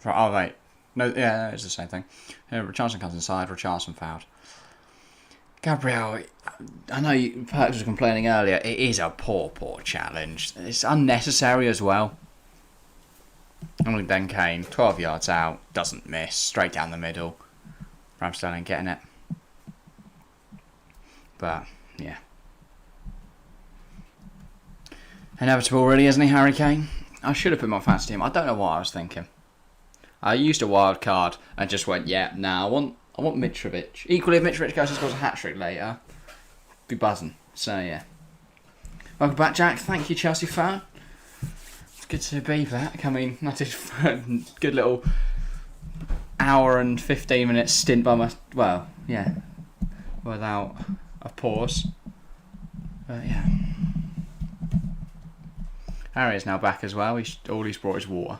Oh wait, no, yeah, it's the same thing. Richarlison comes inside. Richarlison fouled. Gabriel, I know Perks was complaining earlier. It is a poor challenge. It's unnecessary as well. And then Kane, 12 yards out, doesn't miss, straight down the middle. Sterling getting it. But yeah. Inevitable, really, isn't he, Harry Kane? I should have put my fantasy team. I don't know what I was thinking. I used a wild card and just went, yeah, nah, I want Mitrovic. Equally, if Mitrovic goes and scores a hat-trick later, be buzzing. So, yeah. Welcome back, Jack. Thank you, Chelsea fan. It's good to be back. I mean, I did a good little hour and 15 minute stint by my... Well, yeah. Without a pause. But, yeah. Harry is now back as well. All he's brought is water.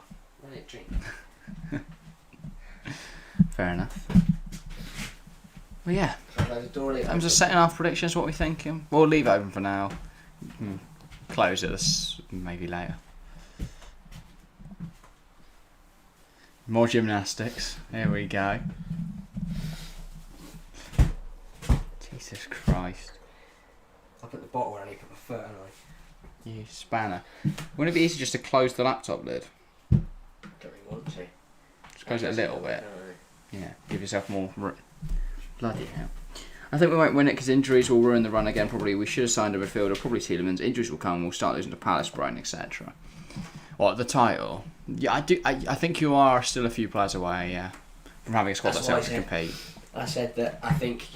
Fair enough. Well, yeah. I'm just setting off predictions. What we're thinking. We'll leave it open for now. Close it maybe later. More gymnastics. Here we go. Jesus Christ. I put the bottle where I need to put my foot, haven't I? You spanner. Wouldn't it be easy just to close the laptop lid? Don't really want to. Just close it a little bit. Yeah, give yourself more... Bloody hell. I think we won't win it because injuries will ruin the run again, probably. We should have signed a midfielder, probably Tielemans. Injuries will come, we'll start losing to Palace, Brighton, etc. What, the title? Yeah, I think you are still a few players away, yeah, from having a squad that's able to compete. I said that I think,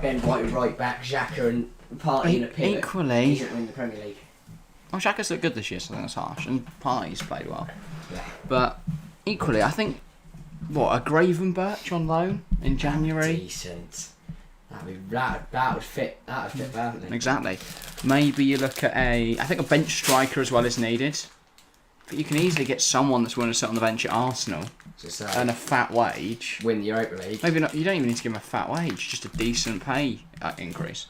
Ben White right back, Xhaka and Partey in a pivot. Equally... He doesn't win the Premier League. Well, Xhaka's looked good this year, so I think that's harsh. And Partey's played well. Yeah. But equally, I think, a Gravenberch on loan in January? Decent. That would fit perfectly. Exactly. Maybe you look at I think a bench striker as well is needed. But you can easily get someone that's willing to sit on the bench at Arsenal and a fat wage. Win the Europa League. Maybe not. You don't even need to give him a fat wage. Just a decent pay increase.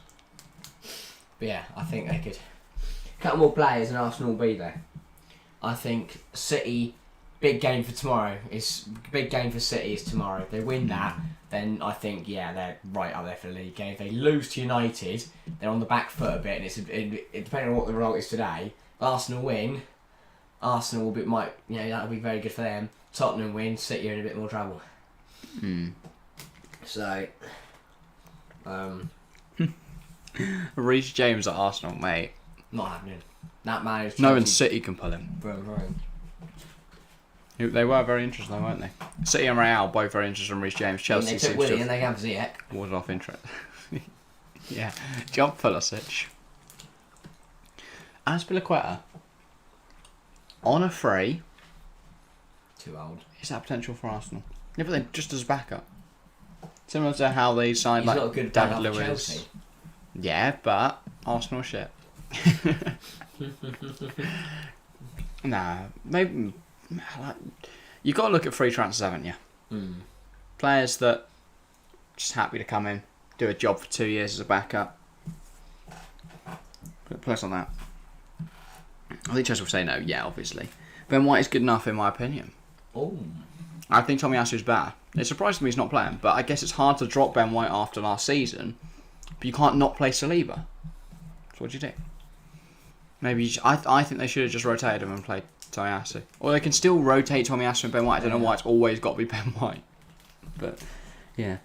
But yeah, I think they could. Couple more players and Arsenal will be there. I think City, big game for City is tomorrow. If they win that, then I think they're right up there for the league game. If they lose to United, they're on the back foot a bit, and it depending on what the result is today. If Arsenal win, Arsenal will be that'll be very good for them. Tottenham win, City are in a bit more trouble. So, Reece James at Arsenal, mate. not happening. That man is. No one City can pull him. Bro. They were very interested, though, weren't they? City and Real both very interested in Reece James. Chelsea they took seems to Willie and they gave Ziyech. warded off interest. Yeah, John Pulisic. Azpilicueta on a free. Too old. Is that potential for Arsenal? Yeah, but then just as backup. Similar to how they signed He's not a good David backup for Lewis. Chelsea. Yeah, but Arsenal shit. Nah, maybe you got to look at free transfers, haven't you? Players that just happy to come in, do a job for 2 years as a backup. Put a place on that. I think Chelsea will say no. Yeah, obviously. Ben White is good enough, in my opinion. Oh. I think Tomiyasu's better. It surprised me he's not playing, but I guess it's hard to drop Ben White after last season. But you can't not play Saliba. So what do you do? Maybe I think they should have just rotated him and played Tomiyasu. Or they can still rotate Tomiyasu and Ben White. I don't know why it's always got to be Ben White. But, yeah.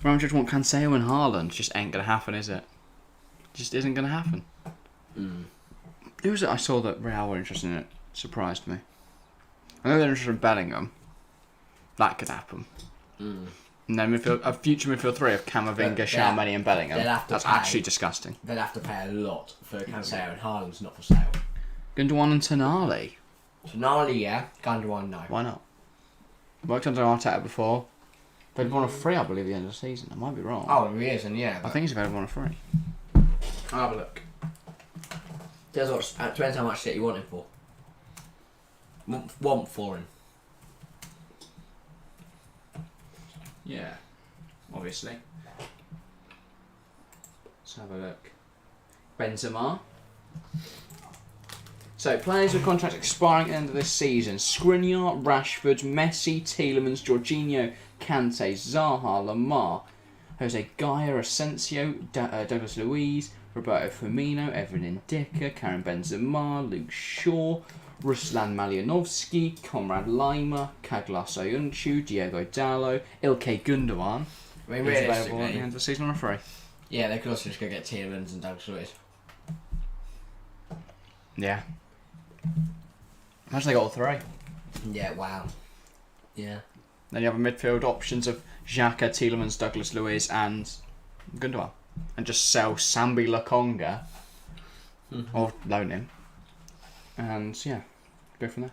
Real Madrid want Cancelo and Haaland. Just ain't going to happen, is it? Just isn't going to happen. Who was it I saw that Real were interested in it? Surprised me. I know they're interested in Bellingham. That could happen. And then a future midfield three of Camavinga, Tchouaméni and Bellingham. That's actually disgusting. They'd have to pay a lot for Cancelo and Haaland's not for sale. Gundogan and Tonali. Tonali, yeah. Gundogan, no. Why not? Worked under Arteta before. They'd won a free, I believe, at the end of the season. I might be wrong. Oh, he is, and yeah. I think he's available on a free. I'll have a look. Depends how much shit you want him for. Want for him. Yeah, obviously. Let's have a look. Benzema. So, players with contracts expiring at the end of this season. Skriniar, Rashford, Messi, Tielemans, Jorginho, Kante, Zaha, Lamar, Jose Gaya, Asensio, Douglas Luiz, Roberto Firmino, Evan Ndicka, Karim Benzema, Luke Shaw, Ruslan Malianovsky, Konrad Lima, Kaglas Oyuncu, Diego Dallo, Ilkay Gundogan. I mean, Is available at the realistically, end of the season on a free. yeah, they could also just go get Tielemans and Douglas Luiz. Yeah. Imagine they got all three. Yeah, wow. Yeah. Then you have a midfield options of Xhaka, Tielemans, Douglas Luiz and Gundogan. And just sell Sambi Lokonga or loan him. And yeah, go from there.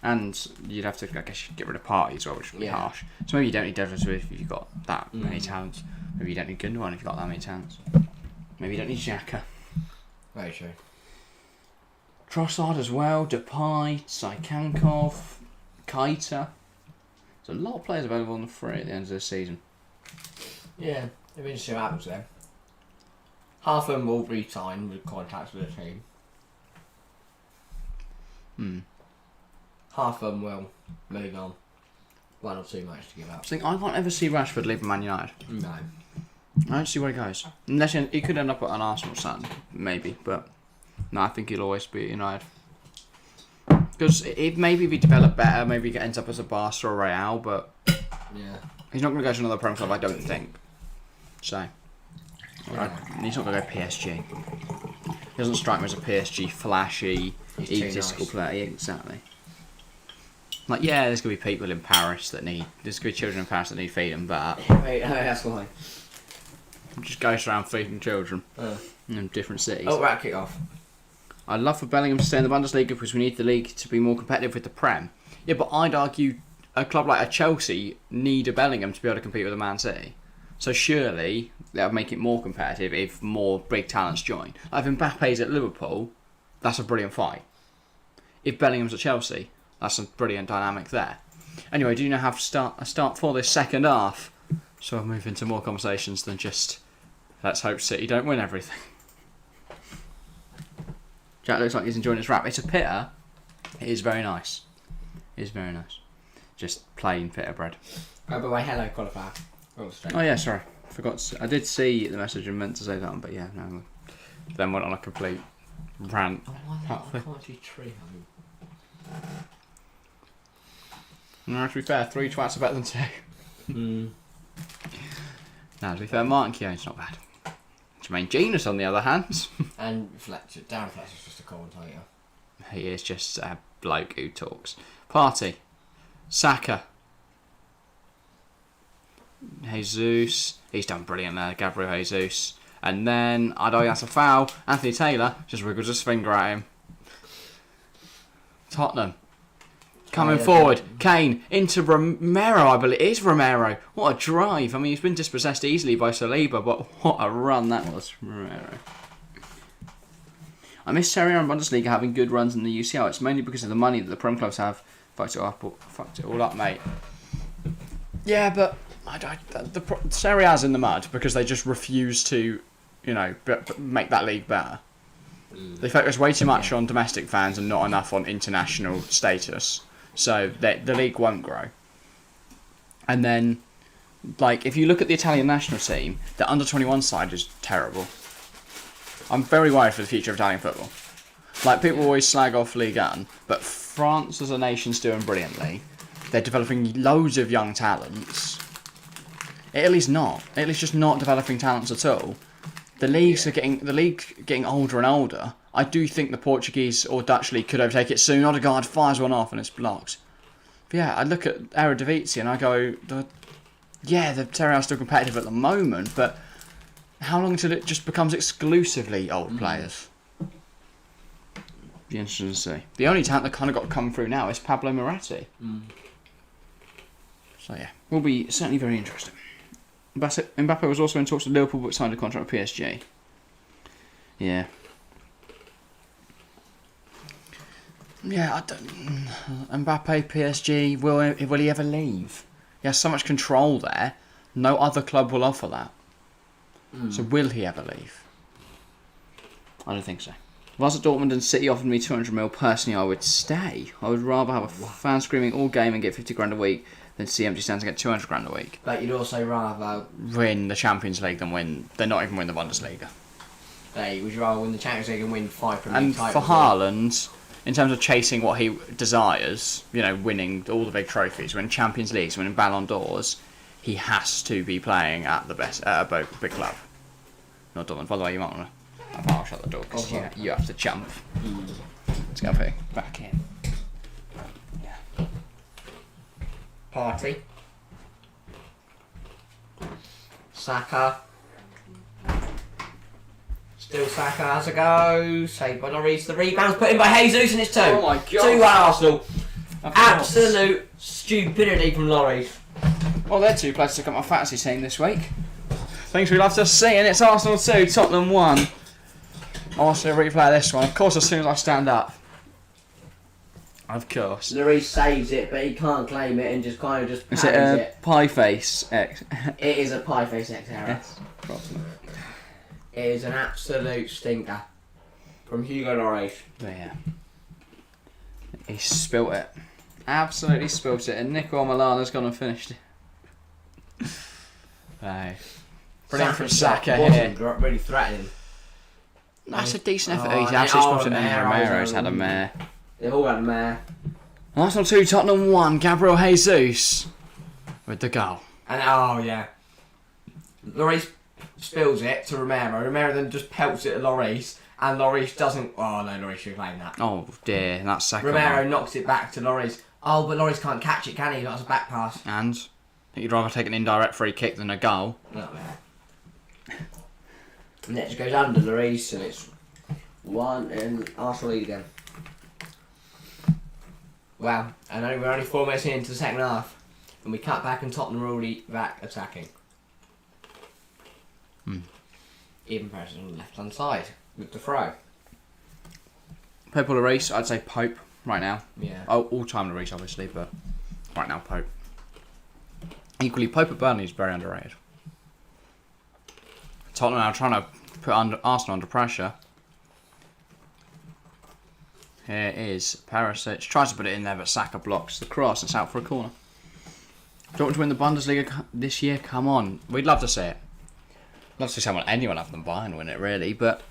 And you'd have to, I guess, get rid of Partey as well, which would be harsh. So maybe you don't need Douglas Luiz if you've got that many talents. Maybe you don't need Gundogan if you've got that many talents. Maybe you don't need Xhaka. Very true. Trossard as well, Depay, Saikankov, Keita. There's a lot of players available on the free at the end of the season. Yeah, it'll be interesting what happens there. Half of them will re-sign with contracts with the team. Half of them will move on. One or two matches to give up. I can't ever see Rashford leaving Man United. No. I don't see where he goes. Unless he could end up at an Arsenal stand, maybe, but no, I think he'll always be at United. Because maybe if he developed better, maybe he ends up as a Barca or Real, but Yeah. he's not going to go to another Premier club, I don't think. So, he's not going to go PSG. He doesn't strike me as a PSG flashy, egotistical player. Yeah, exactly. Like, yeah, there's going to be people in Paris that need... There's going to be children in Paris that need feeding, but... Wait, that's why. Just goes around feeding children in different cities. Oh, right, kick off. I'd love for Bellingham to stay in the Bundesliga because we need the league to be more competitive with the Prem. Yeah, but I'd argue a club like a Chelsea need a Bellingham to be able to compete with a Man City. So surely that would make it more competitive if more big talents join. Like if Mbappe's at Liverpool, that's a brilliant fight. If Bellingham's at Chelsea, that's a brilliant dynamic there. Anyway, do you now have a start for this second half? So I'll move into more conversations than just let's hope City don't win everything. Jack looks like he's enjoying his wrap. It's a pitta. It is very nice. It is very nice. Just plain pitta bread. Oh, by the way, hello, qualifier. Oh yeah, sorry. Forgot. I did see the message and meant to say that, but yeah, no. Then went on a complete rant. I can't do tree home. No, to be fair, 3 twats are better than 2. Now, to be fair, Martin Keown's not bad. Jermaine Genius, on the other hand. And Fletcher, Darren Fletcher's just a commentator. He is just a bloke who talks. Party. Saka. Jesus. He's done brilliant there, Gabriel Jesus. And then, I'd argue that's a foul. Anthony Taylor just wiggles his finger at him. Tottenham. Coming forward. Kane into Romero, I believe. It is Romero. What a drive. I mean, he's been dispossessed easily by Saliba, but what a run that was from Romero. I miss Serie A and Bundesliga having good runs in the UCL. It's mainly because of the money that the Prem clubs have. Fucked it all up, mate. Yeah, but the Serie A's in the mud because they just refuse to, make that league better. They focus way too much on domestic fans and not enough on international status. So the league won't grow. And then, if you look at the Italian national team, the under-21 side is terrible. I'm very worried for the future of Italian football. People always slag off Ligue 1, but France as a nation's doing brilliantly. They're developing loads of young talents. Italy's not. Italy's just not developing talents at all. The league's getting older and older. I do think the Portuguese or Dutch league could overtake it soon. Odegaard fires one off and it's blocked. But yeah, I look at Eredivisie and I go, the Serie A is still competitive at the moment, but how long until it just becomes exclusively old players? Be interesting to see. The only talent that kind of got come through now is Pablo Moratti. So yeah, will be certainly very interesting. Mbappe was also in talks with Liverpool but signed a contract with PSG. Yeah. Yeah, Mbappe, PSG, will he ever leave? He has so much control there. No other club will offer that. So will he ever leave? I don't think so. If I was at Dortmund and City offered me 200 mil, personally, I would stay. I would rather have a fan screaming all game and get 50 grand a week than see empty stands and get 200 grand a week. But you'd also rather Win the Champions League than win. They're not even win the Bundesliga. would you rather win the Champions League and win 5 Premier League And titles? for Haaland, in terms of chasing what he desires, winning all the big trophies, winning Champions Leagues, winning Ballon d'Ors, he has to be playing at the best at a big club. Not Dortmund. By the way, you might want to. I'll shut the door because you have to jump. Let's go back in. Yeah. Party. Saka. Still Saka has a go. Saved by Lloris. The rebound's put in by Jesus and it's 2. Oh my God. 2-1 Arsenal. Absolute stupidity from Lloris. Well, they're 2 players to come up my fantasy team this week. Things we love to see, and it's Arsenal 2, Tottenham 1. I'll also replay this one, of course, as soon as I stand up. Of course. Lloris saves it, but he can't claim it and just kind of just Is parries it a pie face X? It is a pie face X error. Yes, probably. It is an absolute stinker from Hugo Lloris. But yeah. He spilt it. Absolutely spilt it, and Nico Milana's gone and finished it. Hey. Brilliant from Saka here. Wasn't really threatening. That's a decent effort. Oh, He's absolutely spotted, and and Romero's had a mare. They've all had a mare. Arsenal 2, Tottenham 1, Gabriel Jesus with the goal. And oh yeah. Lloris spills it to Romero. Romero then just pelts it at Lloris. And Lloris doesn't... Oh no, Lloris should have claimed that. Oh dear, that's second Romero one. knocks it back to Lloris. Oh, but Lloris can't catch it, can he? That's a back pass. And I think you'd rather take an indirect free kick than a goal. No, yeah. And it just goes under Lloris and it's 1 and Arsenal lead again. Wow, and we're only 4 minutes into the second half. And we cut back and Tottenham are already back attacking. Even Paris on the left hand side with the throw. Pope or Lloris, I'd say Pope right now. Yeah. Oh, all time Lloris obviously, but right now Pope. Equally, Pope at Burnley is very underrated. Tottenham are trying to put Arsenal under pressure. Here is Perisic. Tries to put it in there, but Saka blocks the cross. It's out for a corner. Don't want to win the Bundesliga this year? Come on. We'd love to see it. Love to see anyone other than Bayern win it, really. But,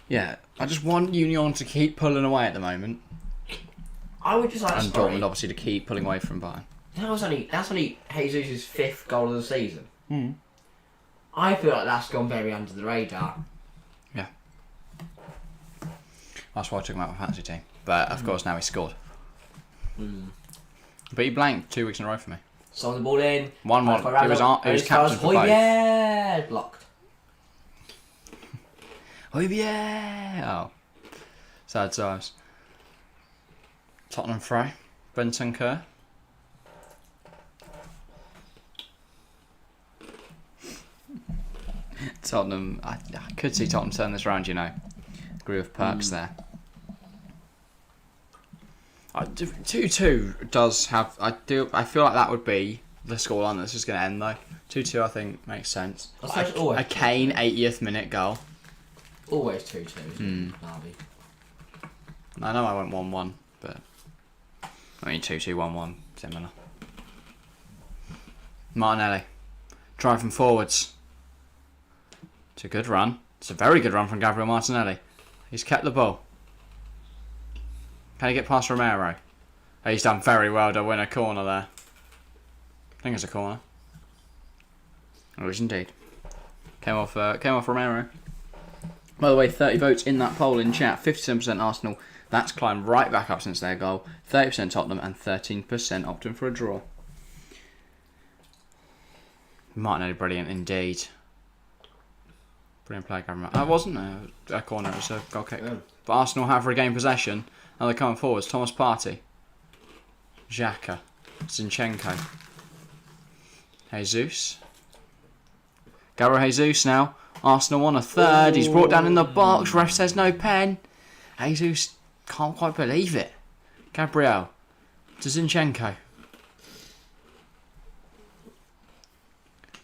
yeah, I just want Union to keep pulling away at the moment. I would just like And Dortmund, obviously, to keep pulling away from Bayern. That's only Jesus' 5th goal of the season. I feel like that's gone very under the radar. Yeah. That's why I took him out of my fantasy team. But, of course, now he scored. But he blanked 2 weeks in a row for me. So on the ball in. 1-1. He was captain for both. Yeah, blocked. Oh, yeah. Oh. Sad times. Tottenham throw. Bentancur. Tottenham. I could see Tottenham turn this round, Agree with Perks there. 2-2 does have... I feel like that would be the scoreline that's just going to end, though. 2-2, I think, makes sense. A Kane 80th minute goal. Always 2-2, Derby. I know I went 1-1, but... I mean, 2-2, 1-1, similar. Martinelli. Driving forwards. It's a good run. It's a very good run from Gabriel Martinelli. He's kept the ball. Can he get past Romero? Oh, he's done very well to win a corner there. I think it's a corner. Oh, it is indeed. Came off Romero. By the way, 30 votes in that poll in chat. 57% Arsenal. That's climbed right back up since their goal. 30% Tottenham and 13% opting for a draw. Martinelli, brilliant indeed. Brilliant play, Gabriel. That wasn't a corner, it was a goal kick. Yeah. But Arsenal have regained possession. Now they're coming forwards. Thomas Partey. Xhaka. Zinchenko. Jesus. Gabriel Jesus now. Arsenal won a third. He's brought down in the box. Ref says no pen. Jesus can't quite believe it. Gabriel to Zinchenko.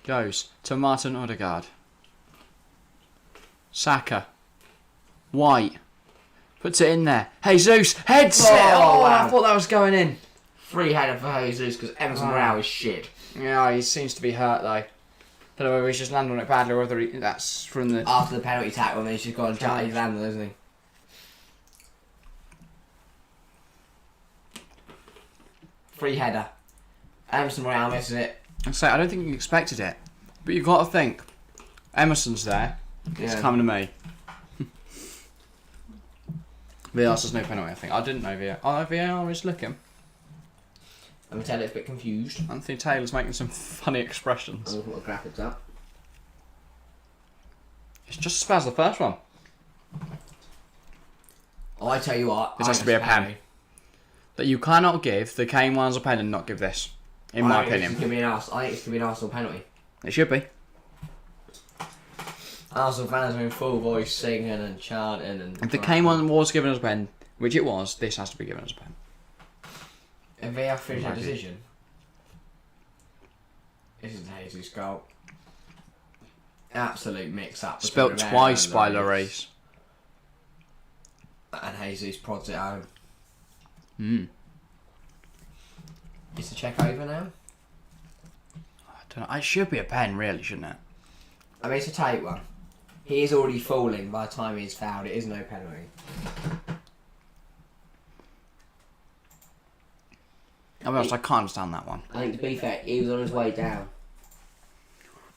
Goes to Martin Odegaard. Saka. White. Puts it in there. Jesus, heads it! Oh, wow. I thought that was going in. Free header for Jesus because Emerson Royal is shit. Yeah, he seems to be hurt though. Don't know whether he's just landed on it badly or whether that's from the... After the penalty tackle, he's just gone and he's landed, isn't he? Free header. Emerson Royal misses it. I don't think he expected it. But you've got to think. Emerson's there. It's coming to me. VAR says no penalty, I think. I didn't know VAR. Oh, VAR is looking. I'm going to tell you it's a bit confused. Anthony Taylor's making some funny expressions. I'm going to put the graphics up. It's just as bad as the first one. Oh, I tell you what. This has to be a pen. That you cannot give the Kane one as a pen and not give this. In my opinion. I think it's going to be an Arsenal penalty. It should be. Arsenal fans are in full voice singing and chanting. And if the Kane one was given as a pen, which it was, this has to be given as a pen. If they have finished that decision, this is Jesus' goal. Absolute mix up. Spilt twice by Lloris. And Jesus prods it home. Is the check over now? I don't know. It should be a pen, really, shouldn't it? I mean, it's a tight one. He is already falling by the time he's fouled. It is no penalty. I'll be honest, I can't understand that one. I think, to be fair, he was on his way down.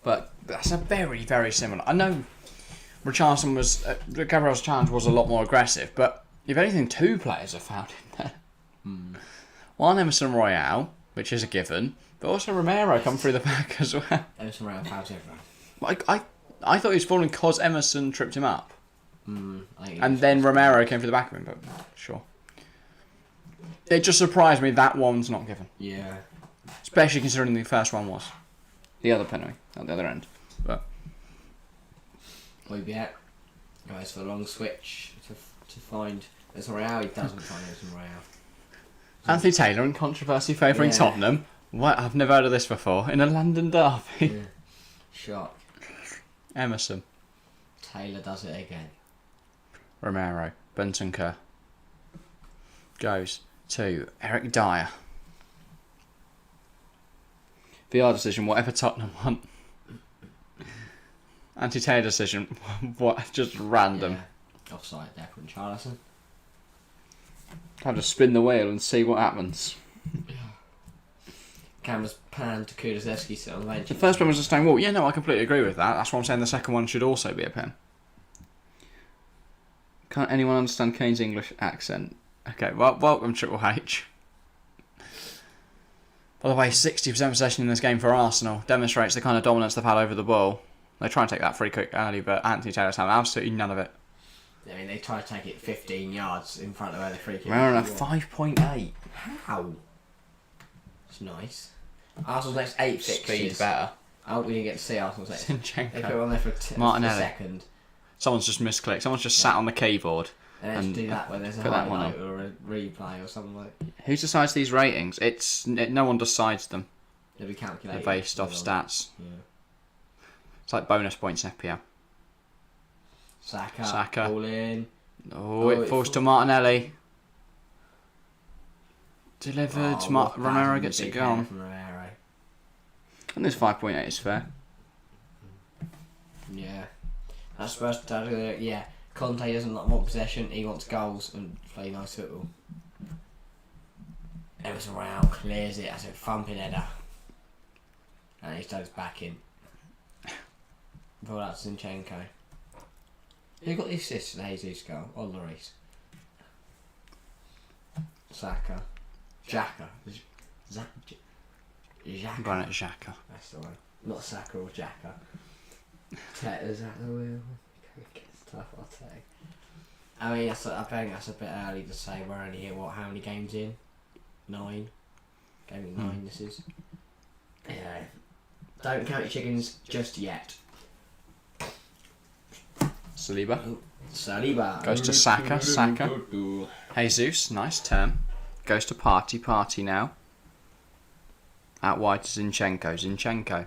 But that's a very, very similar. I know Richarlison was... Gabriel's challenge was a lot more aggressive, but if anything, two players are fouled in there. One, Emerson Royal, which is a given, but also Romero come through the back as well. Emerson Royal fouled everyone. I thought he was falling because Emerson tripped him up. And then Romero came through the back of him, but sure. It just surprised me that one's not given. Yeah. Especially considering the first one was. The other penalty at the other end. But Oibia goes for a long switch to find Emerson Royal. He doesn't find Emerson Royal. Anthony Taylor in controversy favouring Tottenham. What? I've never heard of this before. In a London derby. Yeah. Shock. Emerson. Taylor does it again. Romero. Bentancur. Goes to Eric Dyer. VR decision, whatever Tottenham want. Anti-Taylor decision, what? Just random. Yeah. Offside there from Charlison. Time to spin the wheel and see what happens. Camera's panned to Kulusevski sit on the bench. The first one was a stone wall. Yeah, no, I completely agree with that. That's why I'm saying the second one should also be a pen. Can't anyone understand Kane's English accent? Okay, well, welcome Triple H. By the way, 60% possession in this game for Arsenal demonstrates the kind of dominance they've had over the ball. They try and take that free kick early, but Anthony Taylor's having absolutely none of it. I mean, they try to take it 15 yards in front of where the free kick. We're on a 5.8. How? It's nice. Arsenal's next 8 fixtures. Speed better. Oh, we didn't get to see Arsenal's next. Zinchenko. They put it on there for Martinelli. a second. Someone's just misclicked. Someone's just sat on the keyboard. And do that when there's a put that one highlight on. or a replay or something like that. Who decides these ratings? No one decides them. They'll be calculated. They're based off stats. Yeah. It's like bonus points in FPL. Saka. All in. Oh, it falls to Martinelli. Delivered. Romero gets it gone. And this 5.8 is fair. Yeah. That's supposed to yeah. Conte doesn't want possession, he wants goals and play nice football. Emerson Royal clears it as a thumping header. And he goes back in. Ball out to Zinchenko. Who got the assist in Jesus' goal? Or Lloris? Saka. Xhaka. Xhaka. Granit Xhaka. That's the one. Not Saka or Xhaka. Is that the wheel? It's tough, I'll say. I mean, I think that's a bit early to say. We're only here, how many games in? 9. Game 9 this is. Yeah. Don't count your chickens just yet. Saliba. Saliba. Goes to Saka. Jesus, nice turn. Goes to Party now. Out wide to Zinchenko.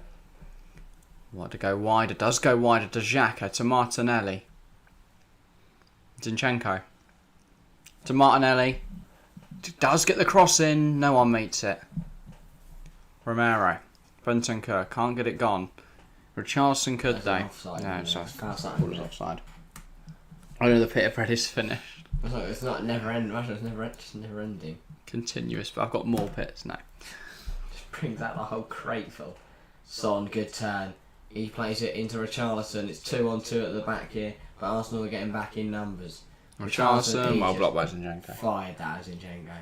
What to go wider? Does go wider to Xhaka, to Martinelli. Zinchenko. To Martinelli. Does get the cross in. No one meets it. Romero. Bentancur. Can't get it gone. Richarlison could though. Offside, No, sorry. Offside. Was offside. I know the pit of bread is finished. It's not never ending. It's never ending. Continuous, but I've got more pits now. Just brings out the whole crate full. Son, good turn. He plays it into Richarlison. It's 2-on-2 at the back here, but Arsenal are getting back in numbers. Richarlison, well blocked by Zinchenko. Fired that as Zinchenko.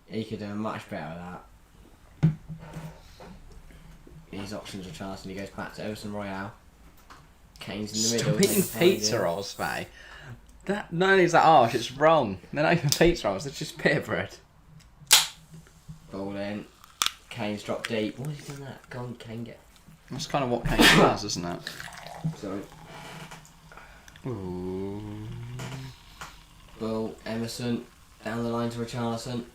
He could do much better with that. His options Richarlison. He goes back to Emerson Royal. Kane's in the middle. Stop eating pizza rolls, mate. That not only is that harsh, it's wrong. They're not even pizza rolls. They're just pita bread. Ball in. Kane's dropped deep. Why is he doing that? Go on, Kane, get. That's kind of what Kane does, isn't it? Sorry. Ooh. Ball, Emerson, down the line to Richarlison.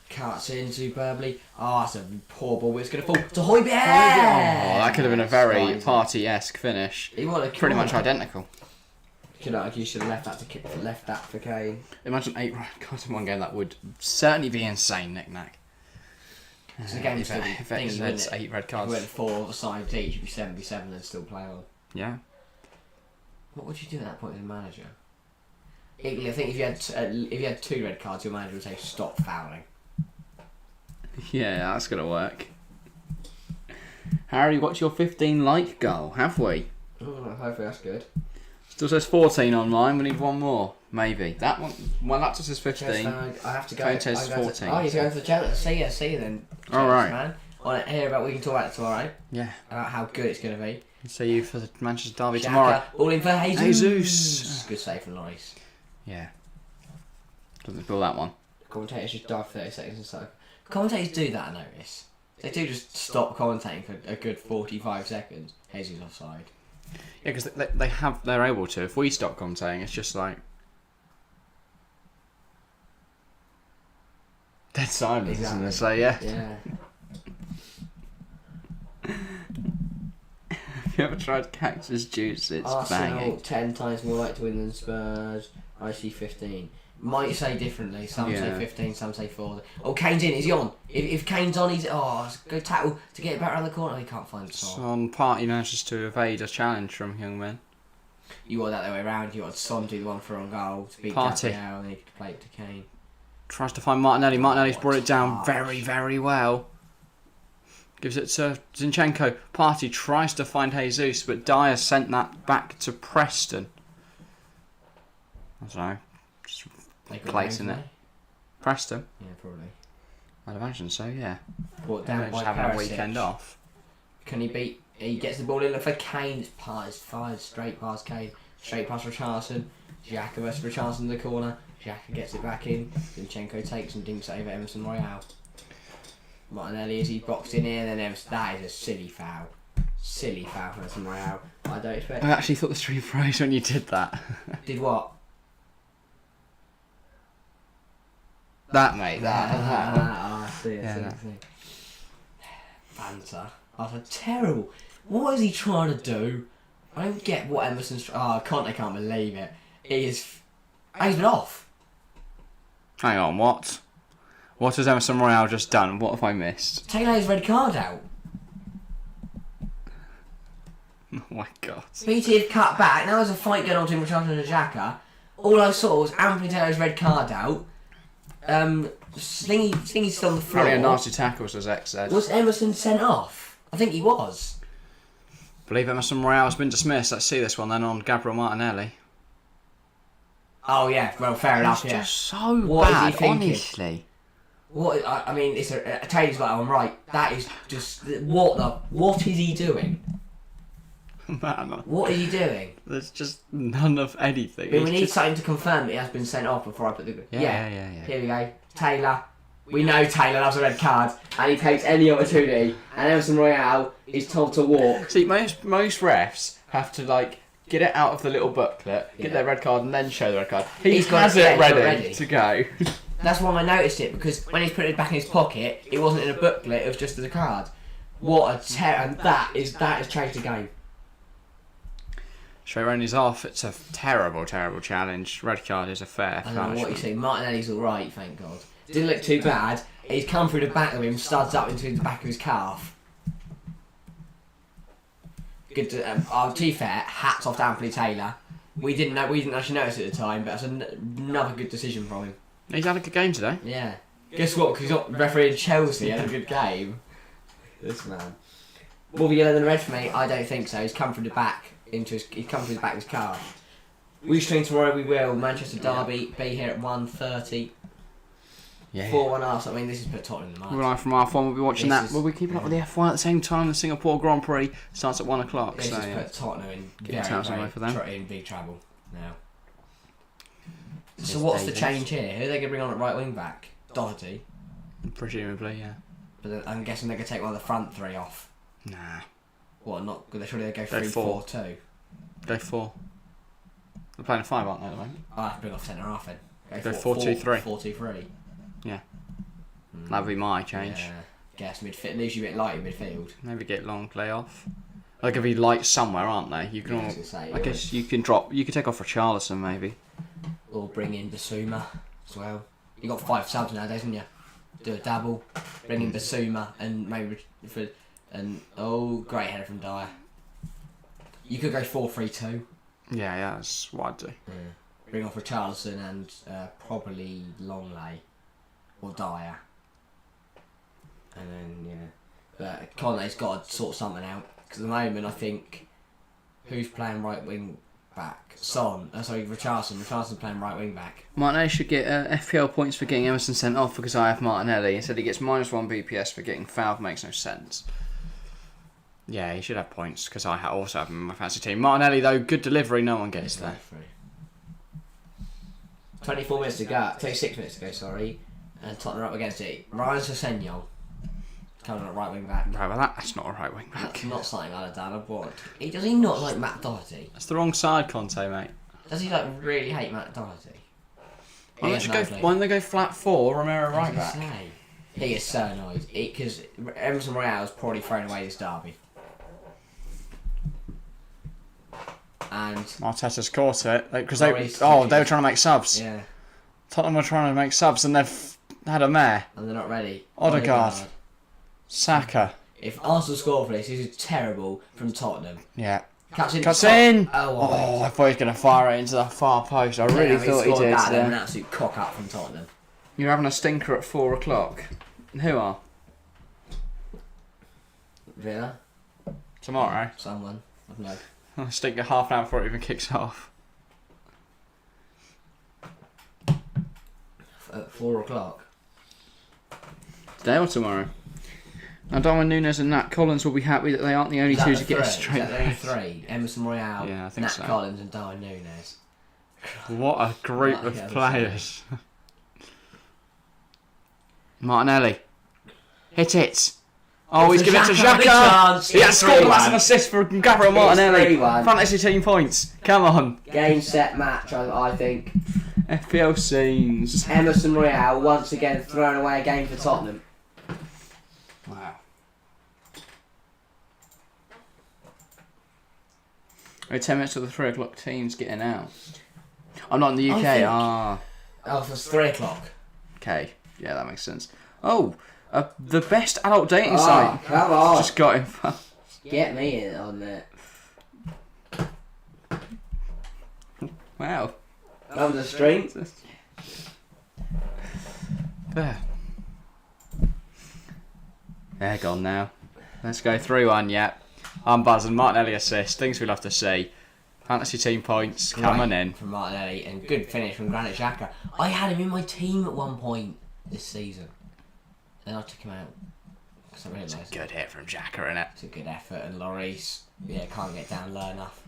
Cuts in superbly. Oh, that's a poor ball. It's going to fall to Højbjerg! Oh, that could have been a very party-esque finish. Pretty much identical. Could argue you should have left that for Kane. Imagine 8 red cards in one game. That would certainly be insane, Nick-Nack. The game if it's 8 red cards. If we had 4 sides each, it'd be 77 and still play on. Yeah. What would you do at that point as a manager? I think if you had 2 red cards, your manager would say stop fouling. Yeah, that's gonna work. Harry, what's your 15 like goal? Have we? Oh, hopefully that's good. Still says 14 on mine. We need one more, maybe. That one. Well, that just says 15. I have to go. Phone says 14. Oh, he's going for the channel. See you then. All right. Man. I want to hear about. We can talk about it tomorrow. Yeah. About how good it's going to be. See you for the Manchester Derby Xhaka, tomorrow. All in for Jesus. Good save from Lloris. Yeah. Doesn't feel that one. Commentators just dive 30 seconds and so. Commentators do that, I notice. They do just stop commentating for a good 45 seconds. Jesus offside. Yeah, because they're able to. If we stop commentating, it's just like dead silence, isn't it? So yeah. Yeah. Have you ever tried cactus juice? It's Arsenal, banging. 10 times more likely to win than Spurs. I see 15. Might say differently. Some say 15, some say 4. Oh, Kane's in. Is he on? If Kane's on, he's... Oh, go tackle to get it back around the corner. He can't find Son. Son Party manages to evade a challenge from young men. You want that the way around. You want Son do the one for on goal to beat Party. Gabriel, and then he could play it to Kane. Tries to find Martinelli. Martinelli's brought it down very, very well. Gives it to Zinchenko. Party tries to find Jesus, but Dyer sent that back to Preston. I don't know. Just placing it. Preston? Yeah, probably. I'd imagine so, yeah. Brought down by just having a Perisic. weekend off. Can he beat... He gets the ball in for Kane. It's fired straight past Kane. Straight past Richarlison. Xhaka versus Richarlison in the corner. Xhaka gets it back in. Zinchenko takes and dinks it over Emerson Royal. Martinelli as he boxed in here, then Emerson. That is a silly foul. Silly foul for Emerson Royal. I don't expect... I actually thought the stream froze when you did that. Did what? That, mate, that. I see. Banter. That's terrible. What is he trying to do? I don't get what Emerson's... I can't believe it. He's been off. Hang on, what? What has Emerson Royal just done? What have I missed? Taylor his red card out. Oh my god. BT had cut back. Now there's a fight going on between Richarlison and Xhaka. All I saw was Anthony Taylor's red card out. Slingy's still on the floor. Probably a nasty tackle, as X said. Was Emerson sent off? I think he was. Believe Emerson Royal has been dismissed. Let's see this one then on Gabriel Martinelli. Oh yeah, well fair enough. It's Yeah. just so What is bad, he thinking? honestly. What I mean, it's Taylor's got that one right. That is just what is he doing? Man, What is he doing? there's just none of anything. I mean, we It's need just- something to confirm that he has been sent off before I put the... Yeah. Here we go. Taylor. We know Taylor loves a red card, and he takes any opportunity, and Emerson Royal is told to walk. See, most refs have to, like, get it out of the little booklet, get their red card, and then show the red card. He has it ready to go. That's why I noticed it, because when he's put it back in his pocket, it wasn't in a booklet, it was just as a card. What a and that has changed the game. Straight round he's off. It's a terrible, terrible challenge. Red card is a fair I don't know what you punishment. say. Martinelli's alright, thank God. Didn't look too bad. He's come through the back of him, studs up into the back of his calf. Good. To be fair, hats off to Anthony Taylor. We didn't actually notice it at the time, but that's another good decision from him. He's had a good game today. Yeah. Guess what? Because he's not refereeing Chelsea. Had a good game. This man. More yellow than red for me? I don't think so. He's come from the back He's come through the back of his car. We stream tomorrow. We will. Manchester Derby. Be here at 1:30. Yeah. 4-1 Arsenal. I mean, this is put Tottenham in the We're march. live from R1. We'll be watching This that. is- Will we keep up with the F1 at the same time? The Singapore Grand Prix starts at 1 o'clock. This So has yeah. put Tottenham in themselves away for them. in big trouble now. It's So what's the Davies. change here? Who are they going to bring on at right wing back? Doherty. Presumably, yeah. But then I'm guessing they're going to take one of the front three off. Nah. What? Not? Surely they go Go 3-4-2. Go 4. They're playing a 5, aren't they, at the moment? I'll have to bring off centre half then. Go 4-2-3. 4-2-3. Yeah. That'd be my change. Yeah. Guess midfield. Leaves you a bit light in midfield. Maybe get long play off. They're going to be light somewhere, aren't they? You can Yeah, I all, was gonna say, I guess you can drop. You could take off Richarlison, maybe. Or bring in Basuma as well. You got 5 subs nowadays, haven't you? Do a double. Bring in Basuma and maybe great header from Dyer. You could go 4-3-2. Yeah, that's what I'd do. Yeah. Bring off Richarlison and probably Longley or Dyer. And then but Conley's got to sort something out because at the moment I think who's playing right wing back? Richarlison. Richarlison's playing right wing back. Martinelli should get FPL points for getting Emerson sent off because I have Martinelli. Instead he gets -1 BPS for getting fouled. Makes no sense. Yeah, he should have points because I also have him in my fantasy team. Martinelli, though, good delivery. No one gets there. 24 minutes to go. 26 minutes to go, sorry. And Tottenham are up against it. Ryan Sessegnon coming at right wing back. Right, well, that's not a right wing back. That's not something I'd have done. Does he not like Matt Doherty? That's the wrong side, Conte, mate. Does he really hate Matt Doherty? Why don't they go flat 4, Romero right back? He is so annoyed because Emerson Royal has probably thrown away this derby. And Arteta's caught it because Oh, they he's- were trying to make subs. yeah, Tottenham were trying to make subs and they've had a mare. and they're not ready. Odegaard. Saka. If Arsenal score for this is terrible from Tottenham. Yeah. Cuts in. Oh, I thought he was going to fire it into the far post. I really thought he did. That an absolute cock up from Tottenham. You're having a stinker at 4 o'clock. And who are? Villa, Tomorrow. someone. I don't know. I'll stinker half an hour before it even kicks off. At 4 o'clock. Today or tomorrow? Now Darwin Núñez and Nat Collins will be happy that they aren't the only two to get a straight. Is that the only 3? Emerson Royal, Yeah, I think Nat so. Collins, and Darwin Núñez. What a group What of a players. Martinelli. Hit it. Oh, he's giving it to Xhaka, big Xhaka. chance. He has It's scored. That's 3-1. an assist for Gabriel It's Martinelli. 3-1. Fantasy team points. Come on. Game, set, match, I think. FPL scenes. Emerson Royal once again throwing away a game for Tottenham. Wow. We're 10 minutes to the 3 o'clock teams getting out. I'm not in the UK. think- Ah. Oh, so it's 3 o'clock. Okay. Yeah, that makes sense. Oh, the best adult dating Oh, site. come on. Just got him. Get me in on that. Wow. On the stream. There. They're gone now. Let's go 3-1, yep. I'm buzzing. Martinelli assist. Things we love to see. Fantasy team points coming in. From Martinelli and good finish from Granit Xhaka. I had him in my team at one point this season. Then I took him out. Because I realised Good hit from Xhaka, innit? it's a good effort and Lloris, can't get down low enough.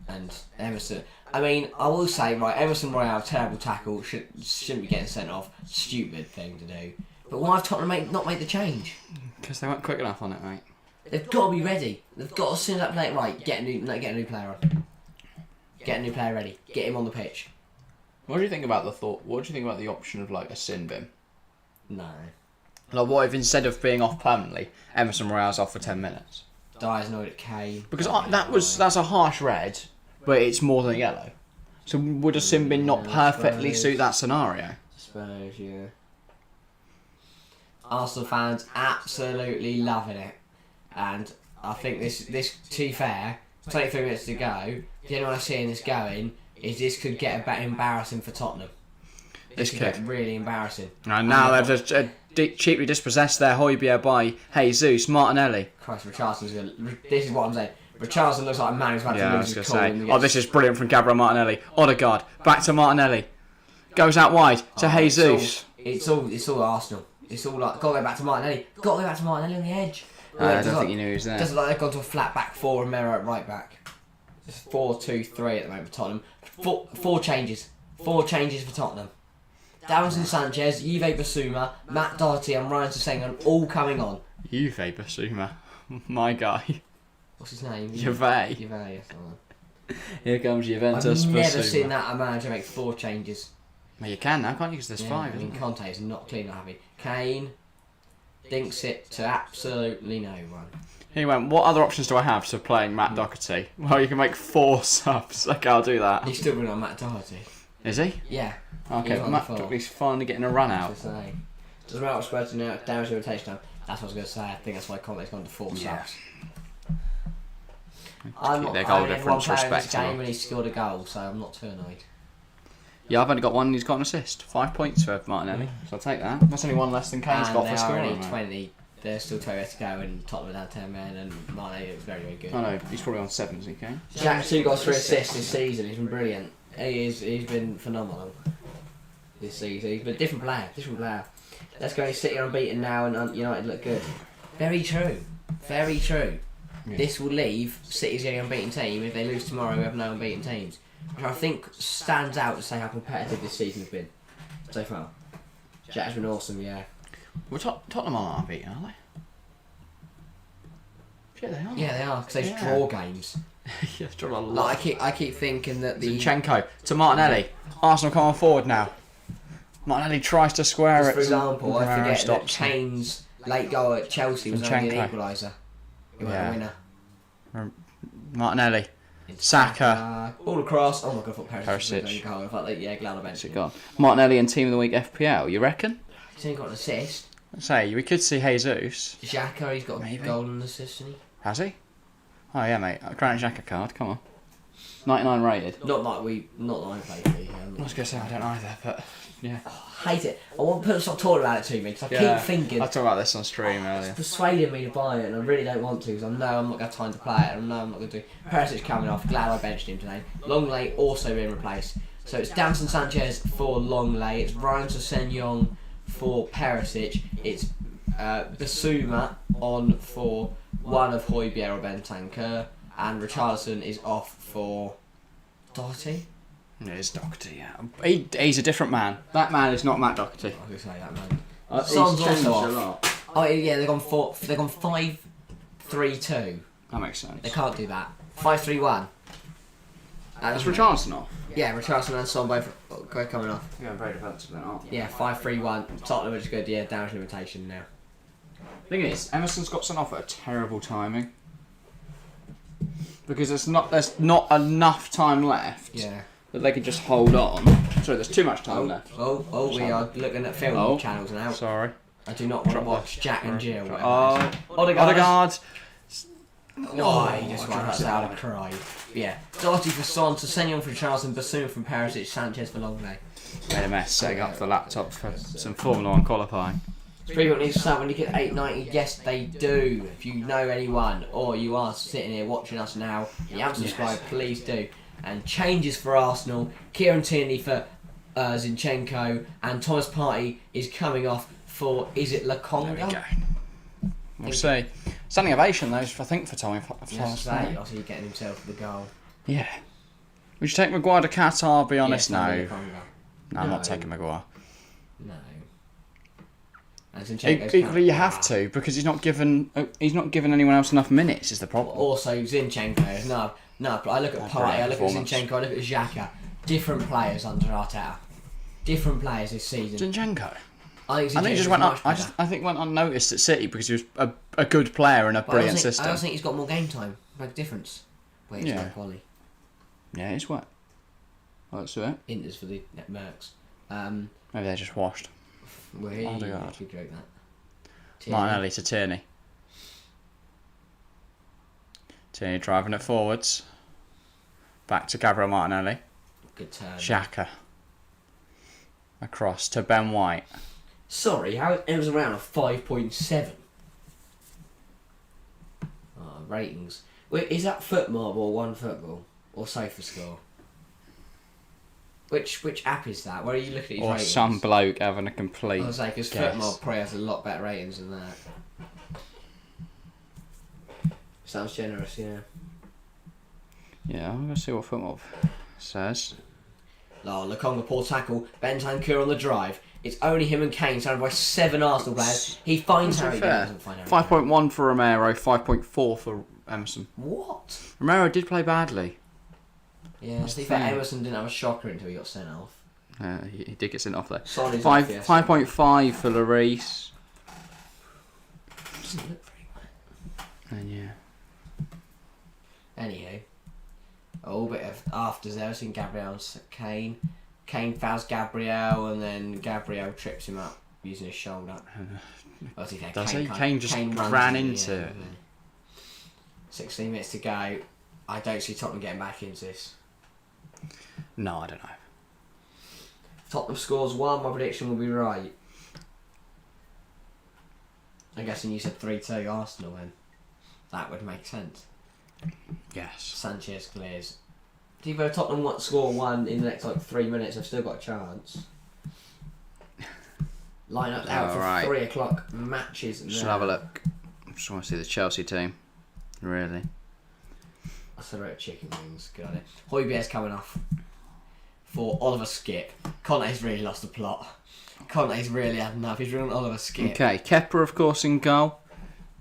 And Emerson, I mean, I will say, right, Emerson Royal, terrible tackle, shouldn't be getting sent off. Stupid thing to do. But why have Tottenham not made the change? Because they weren't quick enough on it, mate. They've got to be ready. They've got to, as soon as that play, right, get a new player on. Get a new player ready. Get him on the pitch. What do you think about what do you think about the option of like a sin bin? No. Like what if instead of being off permanently, Emerson Royal's off for 10 minutes? Dyer's annoyed at Kane. Because that's a harsh red. but it's more than a yellow. So would a sin bin not perfectly suit that scenario? Spurs, yeah. Arsenal fans absolutely loving it, and I think this to be fair, 23 minutes to go. The only one I see in this going is this could get a bit embarrassing for Tottenham. This could get really embarrassing. And now they've just cheaply dispossessed their Højbjerg by Jesus Martinelli. Christ, Richardson's gonna. This is what I'm saying. Richardson looks like a man who's about to lose his cool. This is brilliant from Gabriel Martinelli. Odegaard, back to Martinelli. Goes out wide to Jesus. It's all Arsenal. It's all like, gotta go back to Martinelli. Gotta go back to Martinelli on the edge. I don't think you knew he was there. Doesn't like they've gone to a flat back four and Mero at right back. It's 4-2-3 at the moment for Tottenham. Four changes. 4 changes for Tottenham. Davinson Sanchez, Juve Basuma, Matt Doherty and Ryan Sessegnon all coming on. Juve Basuma. My guy. What's his name? Juve, yes. Here comes Juventus I've never Basuma. seen that a manager make 4 changes. Well, you can now, can't you? Because there's 5. I mean, Conte is not clean, not happy. Kane dinks it to absolutely no one. He went, what other options do I have to playing Matt Doherty? Well, you can make 4 subs. Okay, I'll do that. He's still been on Matt Doherty. Is he? Yeah. Okay, but Matt Doherty's finally getting a run out. Doesn't matter what Spurs do now, damage limitation time. That's what I was going to say. I think that's why Conte's gone to 4 subs. I'm not their goal difference one player in this respectable. game when he scored a goal, so I'm not too annoyed. Yeah, I've only got 1 and he's got an assist. 5 points for Martinelli, so I'll take that. That's only 1 less than Kane's got for scoring. 20. There's still 20 minutes to go, and Tottenham had 10 men, and Martinelli was very, very good. Oh no, he's probably on 7, isn't he, Kane? Jack's got 3 assists this season. He's been brilliant. He's been phenomenal this season. He's been a different player. Let's go City are unbeaten now, and United look good. Very true. Yeah. This will leave City's the only unbeaten team. If they lose tomorrow, we have no unbeaten teams. Which I think stands out to say how competitive this season has been so far. Jack's been awesome, yeah. Well, Tottenham aren't unbeaten, are they? Yeah, they are. Yeah, they are, because they just draw games. Yeah, draw a lot. Like, I keep thinking that the... Zinchenko to Martinelli. Arsenal come on forward now. Martinelli tries to square it. For example, I forget that stops. Kane's late goal at Chelsea was only an equaliser. He wasn't a winner. Martinelli. Saka. All across. Oh my god, I thought Perisic. was goal. I thought, glad I benched him. Martinelli and Team of the Week FPL, you reckon? He's only got an assist. Say, we could see Jesus. Xhaka, he's got a golden assist, hasn't he? Has he? Oh yeah, mate. Granite Xhaka card, come on. 99 rated. Not that I played for you. I was going to say I don't either, but yeah. I hate it. I want people to stop talking about it to me because I keep thinking. I talked about this on stream earlier. It's persuading me to buy it, and I really don't want to because I know I'm not going to have time to play it, and I know I'm not going to do. Perisic coming off. Glad I benched him today. Longley also being replaced. So it's Davinson Sanchez for Longley. It's Ryan Sessegnon for Perisic. It's Basuma on for one of Højbjerg or Bentancur, and Richarlison is off for Doherty. It is Doherty, yeah. He's a different man. That man is not Matt Doherty. I was going to say that man. He's changed a lot. Oh yeah, they've gone 5-3-2. That makes sense. They can't do that. 5-3-1. Is Richarlison off? Yeah, Richarlison and Son both coming off. Yeah, very defensive then, aren't you? Yeah, 5-3-1. Tottenham is good. Yeah, damage limitation now. Thing is, Emerson's got sent off at a terrible timing. Because there's not enough time left. Yeah. That they can just hold on. Sorry, there's too much time left. We are looking at film channels now. Sorry. I do not want to watch Jack and Jill. Odegaard. He just went out and cried. Yeah. Doherty for Son, Sessegnon for Richarlison, Basuma from Perisic, Sanchez for Longley. Made a mess setting up the laptop for some Formula 1 qualifying. People need to start when you get 890. Yes, they do. If you know anyone, or you are sitting here watching us now, and you haven't subscribed, please do. And changes for Arsenal. Kieran Tierney for Zinchenko, and Thomas Partey is coming off for, is it Lakonga? There we go. We'll see. Standing ovation though, I think, for Thomas Partey. Obviously getting himself the goal. Yeah. Would you take Maguire to Qatar? Be honest, yes, no. I'm not taking Maguire. No. Equally, you have to because he's not given anyone else enough minutes. Is the problem? Also, Zinchenko. No. But I look at Partey. I look at Zinchenko. I look at Xhaka. Different players under Arteta. Different players this season. Zinchenko. I think he just went up. I think went unnoticed at City because he was a good player and a brilliant system. I don't think he's got more game time. Make a difference. Wait, it's not quality. Yeah, it's wet. Let's do it. Inters for the Mercs. Maybe they're just washed. Odegaard. Good joke that. Martinelli to Tierney. Tierney driving it forwards. Back to Gabriel Martinelli. Good turn. Xhaka. Across to Ben White. Sorry, how it was around a 5.7. Ratings. Wait, is that Footmob or One Football or SofaScore? Which app is that? Where are you looking at his ratings? Some bloke having a complete. I was like, because Footmob probably has a lot better ratings than that. Sounds generous, yeah. Yeah, I'm gonna see what Footmob says. Lokonga, poor tackle. Bentancur on the drive. It's only him and Kane, surrounded by 7 Arsenal players. He finds Harry Kane. Doesn't find Harry 5.1 for Romero, 5.4 for Emerson. What? Romero did play badly. Yeah, to be fair, Emerson didn't have a shocker until he got sent off. He did get sent off though. 5.5 for Lloris. Doesn't look very well. And yeah. Anywho, a little bit of afters there. I've seen Gabriel and Kane. Kane fouls Gabriel, and then Gabriel trips him up using his shoulder. Does he? Kane just ran into it. 16 minutes to go. I don't see Tottenham getting back into this. No, I don't know. If Tottenham scores 1, my prediction will be right. I'm guessing you said 3-2 Arsenal then. That would make sense. Yes. Sanchez clears. If Tottenham want to score 1 in the next 3 minutes, I've still got a chance. Line up out for 3 o'clock matches. Just have a look. I just want to see the Chelsea team. Really. That's a roast chicken wings. Good on it. Højbjerg's coming off for Oliver Skip. Conte's really lost the plot. Conte's really had enough. He's running Oliver Skip. Okay, Kepa of course in goal.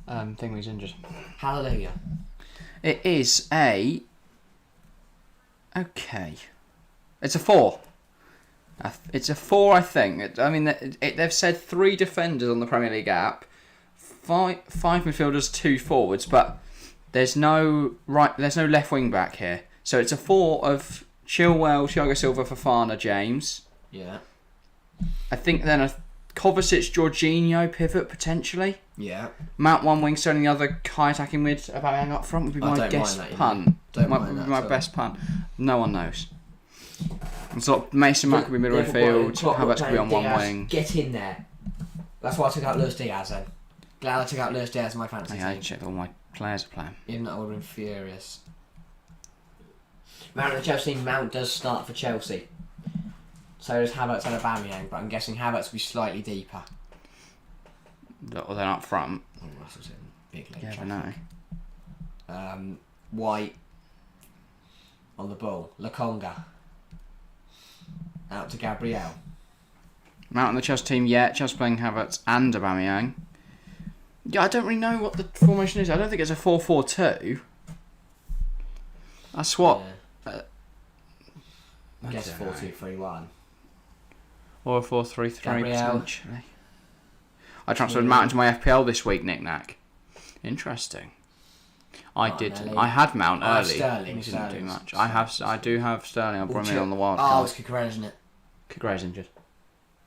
Think he's injured. Hallelujah. It is a. Okay. It's a 4. It's a 4, I think. They've said 3 defenders on the Premier League app, 5 midfielders, 2 forwards, but there's no left wing back here. So it's a 4 of Chilwell, Thiago Silva, Fofana, James. Yeah. I think then a Kovacic, Jorginho pivot potentially. Yeah. Mount one wing, Sterling the other, high attacking mid, Aubameyang up front would be my guess punt. My best punt. No one knows. And so Mason Mount could be middle field. Havertz could be on one wing. Get in there. That's why I took out Luis Diaz then. Glad I took out Luis Diaz in my fantasy team. I checked all my players are playing. Even though I would have been furious. Mount and Chelsea. Mount does start for Chelsea. So does Havertz and Aubameyang, but I'm guessing Havertz will be slightly deeper. Or then up front. Oh, Russell's in big league. You never know. White on the ball. Lokonga. Out to Gabriel. Mount on the Chelsea team yet. Chelsea playing Havertz and Aubameyang. Yeah, I don't really know what the formation is. I don't think it's a 4-4-2. That's what. Yeah. I guess 4-2-3-1. Or a 4-3-3 Gabriel. potentially. I transferred Mount into my FPL this week, Nick Nack. Interesting. I had Mount early. Sterling. He didn't do much. I do have Sterling. I brought him in on the wild card. Oh, it's Cucurella, isn't it? Cucurella's injured.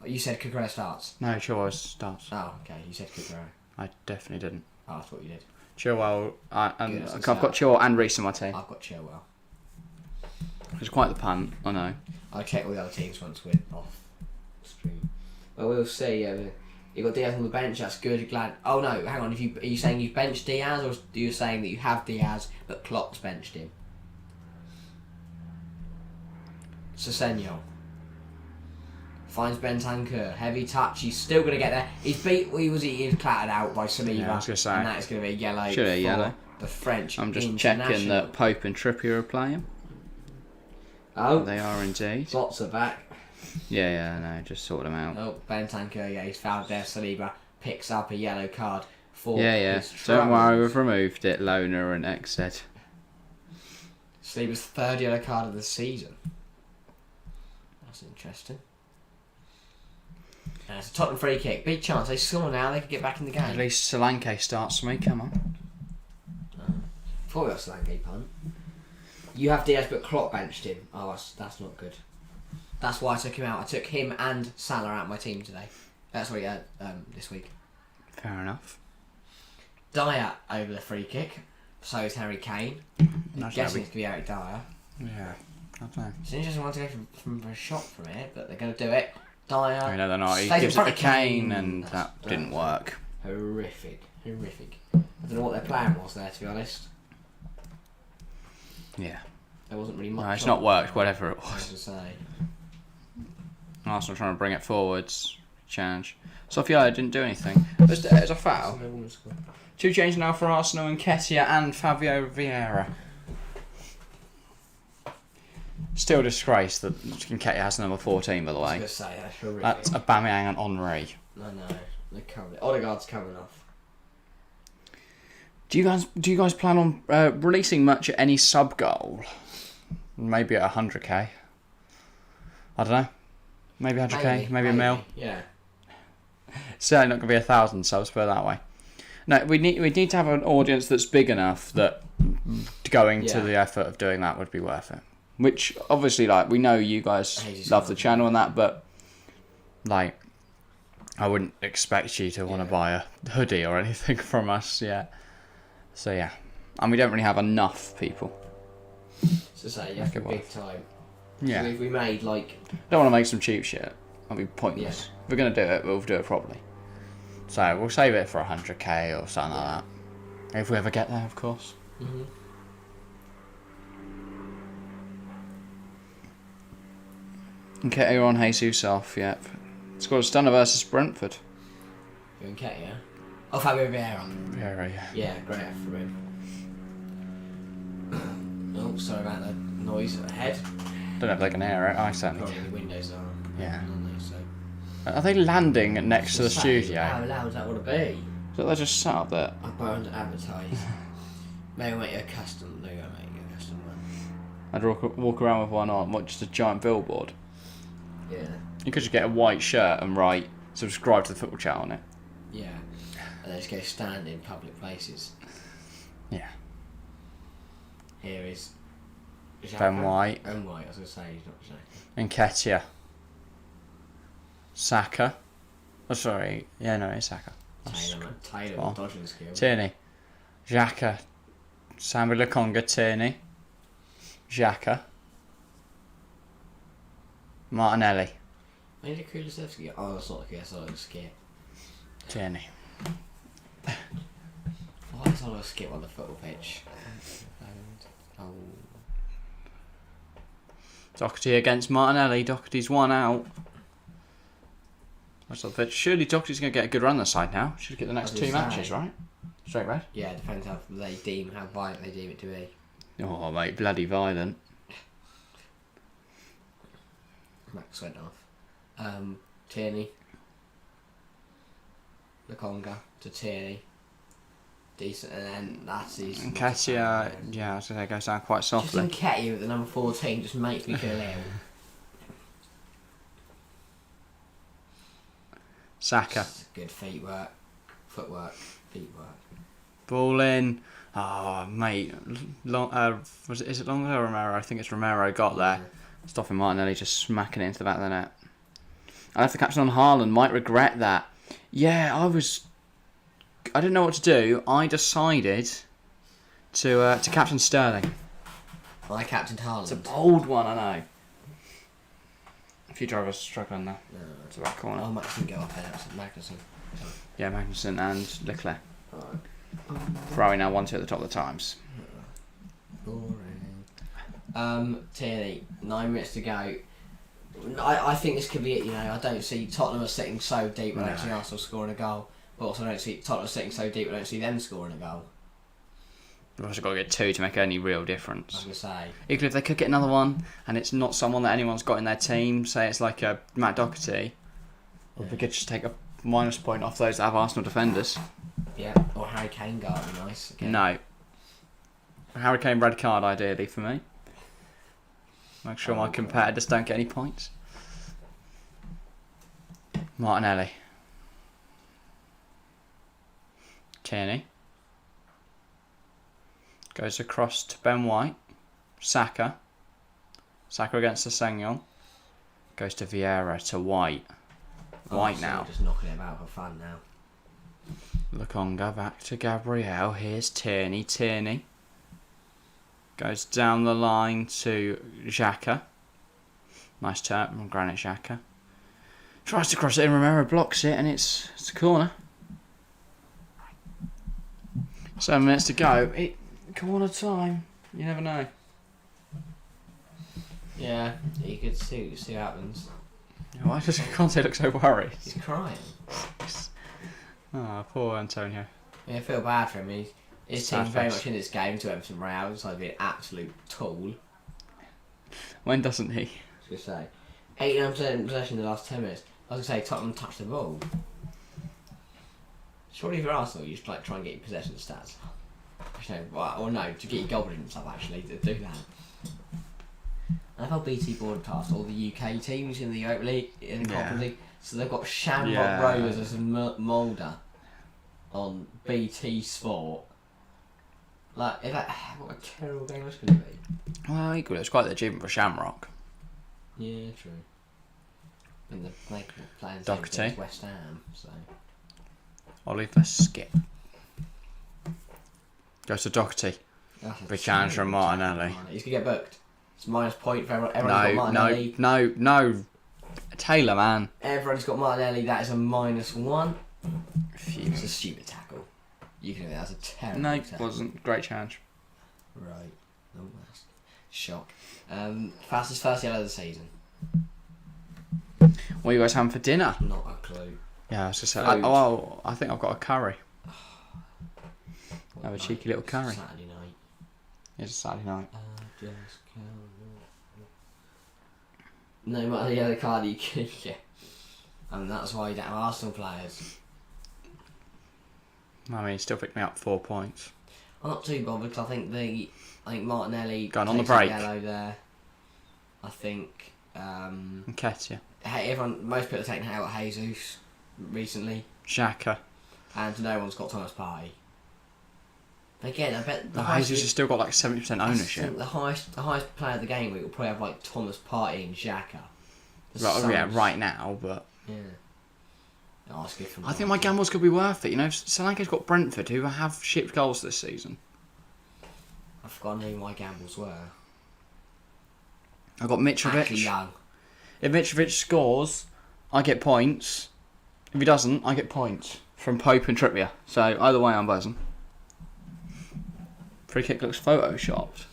You said Cucurella starts. No, Chilwell starts. Oh, okay. You said Cucurella. I definitely didn't. Oh, I thought you did. Chilwell, and I've got Chilwell and Reece in my team. I've got Chilwell. It's quite the punt, I know. I'll check all the other teams once we're off stream. Well, we'll see. You've got Diaz on the bench, that's good. Glad. Oh no, hang on. Are you saying you've benched Diaz, or are you saying that you have Diaz but Klopp's benched him? Sesenyo finds Bentancur. Heavy touch. He's still going to get there. He's clattered out by Saliba. Yeah, I was going to say. And that is going to be a yellow. Should have yellow. The French. I'm just checking that Pope and Trippier are playing. Oh, they are indeed. Lots are back. Yeah, no, just sort them out. Oh, Bentancur, yeah, he's fouled there. Saliba picks up a yellow card for his Don't worry, we've removed it, Loner and XZ. Saliba's 3rd yellow card of the season. That's interesting. And it's a Tottenham free kick. Big chance. They score now, they could get back in the game. At least Solanke starts for me, come on. Thought we got Solanke punt. You have Diaz, but Klopp benched him. Oh, that's not good. That's why I took him out. I took him and Salah out of my team today. That's what he had this week. Fair enough. Dyer over the free kick. So is Harry Kane. I'm guessing it's going to be Eric Dyer. Yeah, I don't know. It's an interesting one to go for a shot from it, but they're going to do it. Dyer. I know they're not. He gives it to Kane, and that didn't work. Horrific. I don't know what their plan was there, to be honest. Yeah. There wasn't really much. No, it's not worked, whatever it I was was. to say. Arsenal trying to bring it forwards. Challenge. Sofiane didn't do anything. There's a foul. 2 changes now for Arsenal and Nketiah and Fabio Vieira. Still disgrace that Nketiah has number 14, by the I way. was going to say, that's horrific. That's Aubameyang and Henry. No, they're coming. Odegaard's coming off. Do you guys plan on releasing much at any sub goal? Maybe at 100k. I don't know. Maybe 100k. Maybe a mil. Yeah. Certainly not going to be 1,000 subs, put it that way. No, we need to have an audience that's big enough that going to the effort of doing that would be worth it. Which obviously, like, we know you guys love the channel and that, but like, I wouldn't expect you to want to buy a hoodie or anything from us yet. So yeah, and we don't really have enough people. So say you have to big time. Yeah. So if we made like. Don't want to make some cheap shit. That'd be pointless. Yeah. If we're gonna do it, we'll do it properly. So we'll save it for 100k or something like that. If we ever get there, of course. Mm-hmm. Okay, you're on Jesus off, yep. Scored a stunner versus Brentford. You're in Ket, yeah? Oh, Fabio Vieira. Yeah. Yeah, great effort from him. Oh, sorry about the noise ahead. Don't know if they can hear it, I certainly Probably can. the windows are. Yeah. Aren't they? So. Are they landing next to the studio? How loud is that want to be? So they're just sat up there. I burned advertise. Maybe we'll make you a custom. There you go, make you a custom one. I'd walk around with one on, what, just a giant billboard. Yeah. You could just get a white shirt and write subscribe to the football chat on it. Yeah. And then just go stand in public places. Yeah. Here is. Ben White. Ben White, I was going to say, he's not Xhaka. And Nketiah. Saka. Oh, sorry. Yeah, no, it's Saka. Taylor dodging skill. Tierney. Xhaka. Samuel Lokonga. Tierney. Xhaka. Martinelli. When did Kulusevski? Oh, that's not the case. I was skip. Tierney. Why is I skip on the football pitch? Doherty against Martinelli. Doherty's one out. Surely Doherty's going to get a good run this side now. Should get the next 2 matches, right? Straight red? Yeah, it depends how violent they deem it to be. Oh, mate, bloody violent. Max went off. Tierney. Lokonga to Tierney. Decent, and then that's his. Nketiah, yeah, I was going to say, goes down quite softly. Just Nketiah with the number 14 just makes me feel ill. Saka. Good footwork, feet work. Ball in. Oh, mate. Is it Longo or Romero? I think it's Romero got there. Stopping Martinelli just smacking it into the back of the net. I left the captain on Haaland. Might regret that. Yeah, I didn't know what to do. I decided to captain Sterling. I captained Haaland. It's a bold one, I know. A few drivers struggling there. No, It's a back corner. Oh, Magnussen go up there. That's Magnussen. Yeah, Magnussen and Leclerc. Alright. Ferrari now 1-2 at the top of the times. Boring. Tierney, 9 minutes to go. I think this could be it, you know. I don't see Tottenham are sitting so deep, I don't see Arsenal scoring a goal. But also I don't see Tottenham sitting so deep, I don't see them scoring a goal. We've also got to get 2 to make any real I was difference. going to say. Even if they could get another one, and it's not someone that anyone's got in their team, say it's like a Matt Doherty, or we could just take a minus point off those that have Arsenal defenders. Yeah, or Harry Kane guard would be nice. Again. No. Harry Kane red card ideally for me. Make sure my competitors don't get any points. Martinelli. Tierney. Goes across to Ben White. Saka. Saka against the Sengyon. Goes to Vieira to White. White now. Just knocking it about for fun now. Lokonga back to Gabriel. Here's Tierney. Tierney goes down the line to Xhaka. Nice turn from Granit Xhaka. Tries to cross it in. Romero blocks it, and it's a corner. 7 minutes to go. Corner time. You never know. Yeah, you could see what happens. Why does Conte look so worried? He's crying. Oh, poor Antonio. Yeah, I feel bad for him. His Sad team's very face. much in this game to Emerson Royal. It's like being an absolute tool. When doesn't he? I was going to say, 89% possession in the last 10 minutes. I was going to say, Tottenham touched the ball. Surely if you're Arsenal, you should like try and get your possession stats. Actually, or no, to get your goal and stuff actually, to do that. I love how BT broadcast all the UK teams in the Europa League, in the Conference League. So they've got Shamrock Rovers as a Mulder on BT Sport. Like, what a terrible game that's going to be. Well, equally, it's quite the achievement for Shamrock. Yeah, true. And they're playing Doherty. West Ham, so. Oliver Skip. Goes to Doherty. Big challenge from Martinelli. He's going to get booked. It's minus point for everyone. Everyone's got Martinelli. No. Taylor, man. Everyone's got Martinelli. That is a -1. Phew. It's a stupid tackle. You can do that. That's a terrible No, tackle. wasn't. Great challenge. Right. Oh, that's shock. Fastest first yellow of the season. What are you guys having for dinner? Not a clue. Yeah, I was just saying. Food. I think I've got a curry. Have a night? cheeky little curry. Saturday night. It's a Saturday night. No matter the other card you can get. And that's why you don't have Arsenal players. I mean, he still picked me up 4 points. I'm not too bothered because I think Martinelli Going on the takes a break. yellow there. I think Nketiah. most people are taking out Jesus recently, Xhaka. and no one's got Thomas Partey. Again, I bet Jesus has still got like 70% ownership. The highest player of the game week will probably have like Thomas Partey and Xhaka. Right now, but Yeah. Oh, that's good for I think my gambles could be worth it. You know, Solanke's got Brentford, who have shipped goals this season. I've forgotten who my gambles were. I've got Actually, Mitrovic. young. If Mitrovic scores, I get points. If he doesn't, I get points from Pope and Trippier. So either way, I'm buzzing. Free kick looks photoshopped.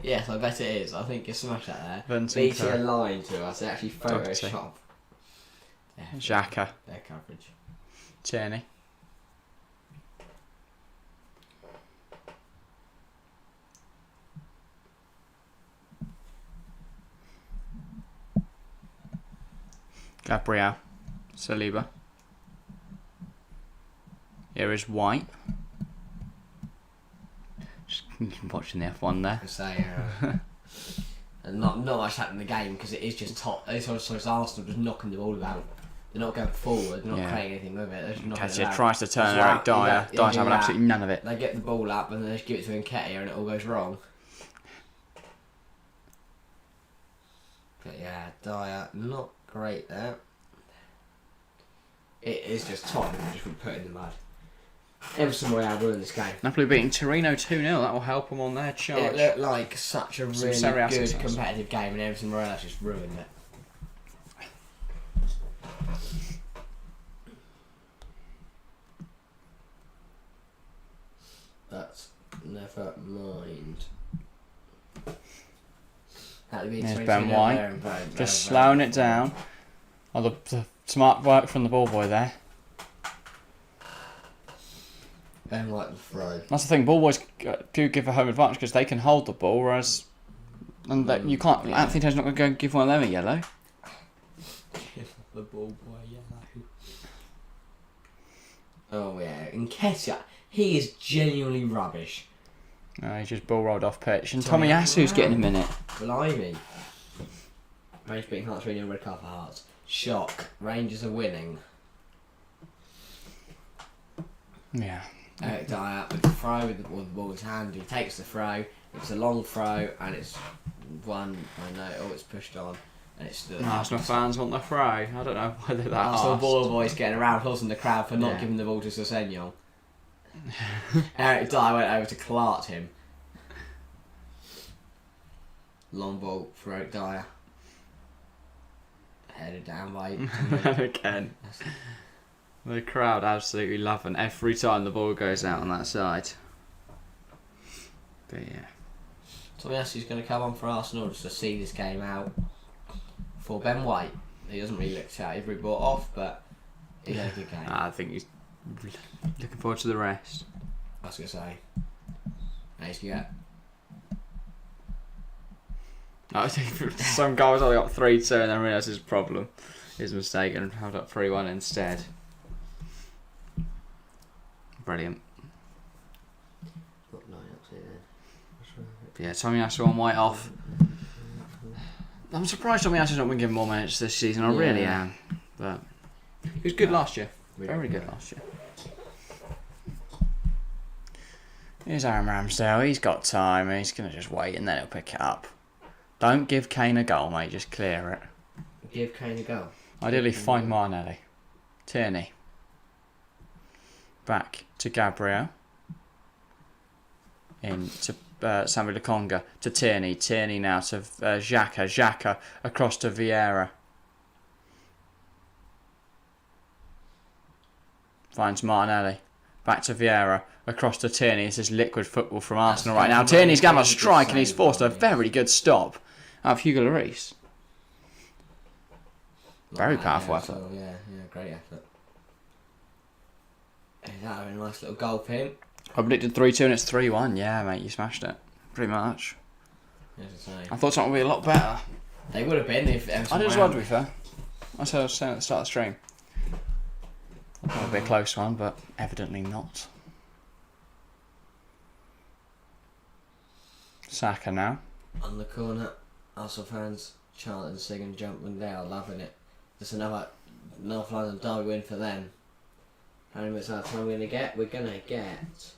Yes, I bet it is. I think you smashed that there. Vincent BT Kerr. are lying to us. They actually Photoshop Xhaka. their coverage. Tierney. Gabriel. Saliba. Here is White. Just watching the F1 there. I say, and not much happened in the game because it is just It's Arsenal just knocking the ball about. They're not going forward. They're not creating anything with it. They're just knocking it Nketiah about. tries to turn That's Eric Dyer. Dyer's having absolutely none of it. They get the ball up and then they just give it to Nketiah and it all goes wrong. But yeah, Dyer, not great there. It is just Tottenham just been put in the mud. Emerson Royal ruined this game. Napoli beating Torino 2-0. That will help them on their charge. It looked like such a really Serie A good success. competitive game and Emerson Royal just ruined it. But never mind. There's Ben White. Just slowing it down. Oh, the smart work from the ball boy there. Ben White the throw. That's the thing. Ball boys do give a home advantage because they can hold the ball, whereas you can't. Yeah. Anthony Taylor's not going to go and give one of them a yellow. The ball boy yellow. Oh yeah, Nketiah. He is genuinely rubbish. No, he's just ball rolled off pitch, and Tommy Yasu's getting a minute. Blimey. Rangers beating Hearts 3-0 red card for Hearts. Shock. Rangers are winning. Yeah. Eric Dyer with the throw with the ball in his hand. He takes the throw. It's a long throw and it's one. I know. Oh, it's pushed on. And it's the Arsenal fans want the throw. I don't know whether that Arsenal asked. ball boys getting around, causing the crowd for not giving the ball to Sessegnon. Eric Dyer went over to Clark him. Long ball for Eric Dyer. Headed down by. Again. The crowd absolutely loving every time the ball goes out on that side. But yeah. Tomiasi's going to come on for Arsenal just to see this game out. For Ben White, he doesn't really look shattered. He brought off, but he had a good game. I think he's looking forward to the rest. I was going to say. Nice to get. I think some guy was only up 3-2 and then realised his problem, his mistake, and held up 3-1 instead. Brilliant. Yeah, Tomiyasu on White off. I'm surprised Tomiyasu's not been given more minutes this season. I really am. But he was good last year. Very good last year. Here's Aaron Ramsdale. He's got time. He's going to just wait and then he'll pick it up. Don't give Kane a goal, mate. Just clear it. Give Kane a goal. Ideally, find Martinelli. Tierney. Back to Gabriel. In to Samuel Lukonga. To Tierney. Tierney now to Xhaka. Xhaka across to Vieira. Finds Martinelli. Back to Vieira. Across to Tierney. This is liquid football from Arsenal right now. Tierney's going to strike and he's forced a very good stop out of Hugo Lloris. Very powerful effort. So, yeah, great effort. Is that a nice little goal pin? I predicted 3-2 and it's 3-1. Yeah, mate, you smashed it. Pretty much. I thought something would be a lot better. They would have been if Emerson I did as well, to be fair. I said I was saying at the start of the stream. It would be a close one, but evidently not. Saka now. On the corner, Arsenal fans chanting, singing, jumping, they are loving it. It's another North London derby win for them. How many minutes out of time we're going to get? We're going to get...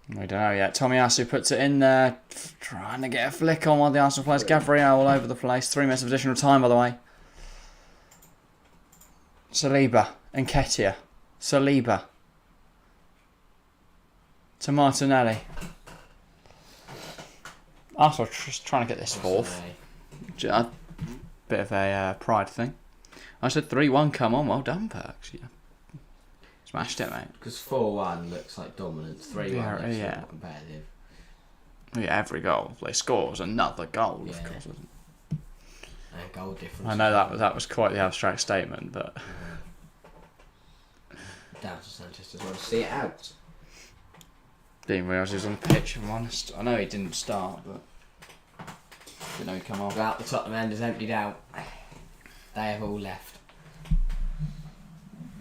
We don't know yet. Tomiyasu puts it in there, trying to get a flick on while the Arsenal players. Gabriel all over the place. 3 minutes of additional time, by the way. Saliba and Nketiah. Saliba. To Martinelli. Arsenal just trying to get this fourth. A bit of a pride thing. I said 3-1, come on, well done, Perks. Yeah. Smashed it, mate. Because 4-1 looks like dominance, 3-1 looks like competitive. Yeah, every goal they score is another goal, of course. And goal difference. I know that was quite the abstract statement, but... Down to Sanchez as well to see it out. Didn't realise he was on the pitch, if I'm honest. I know he didn't start, but... Didn't know he'd come on. Throughout the Tottenham end is emptied out. They have all left.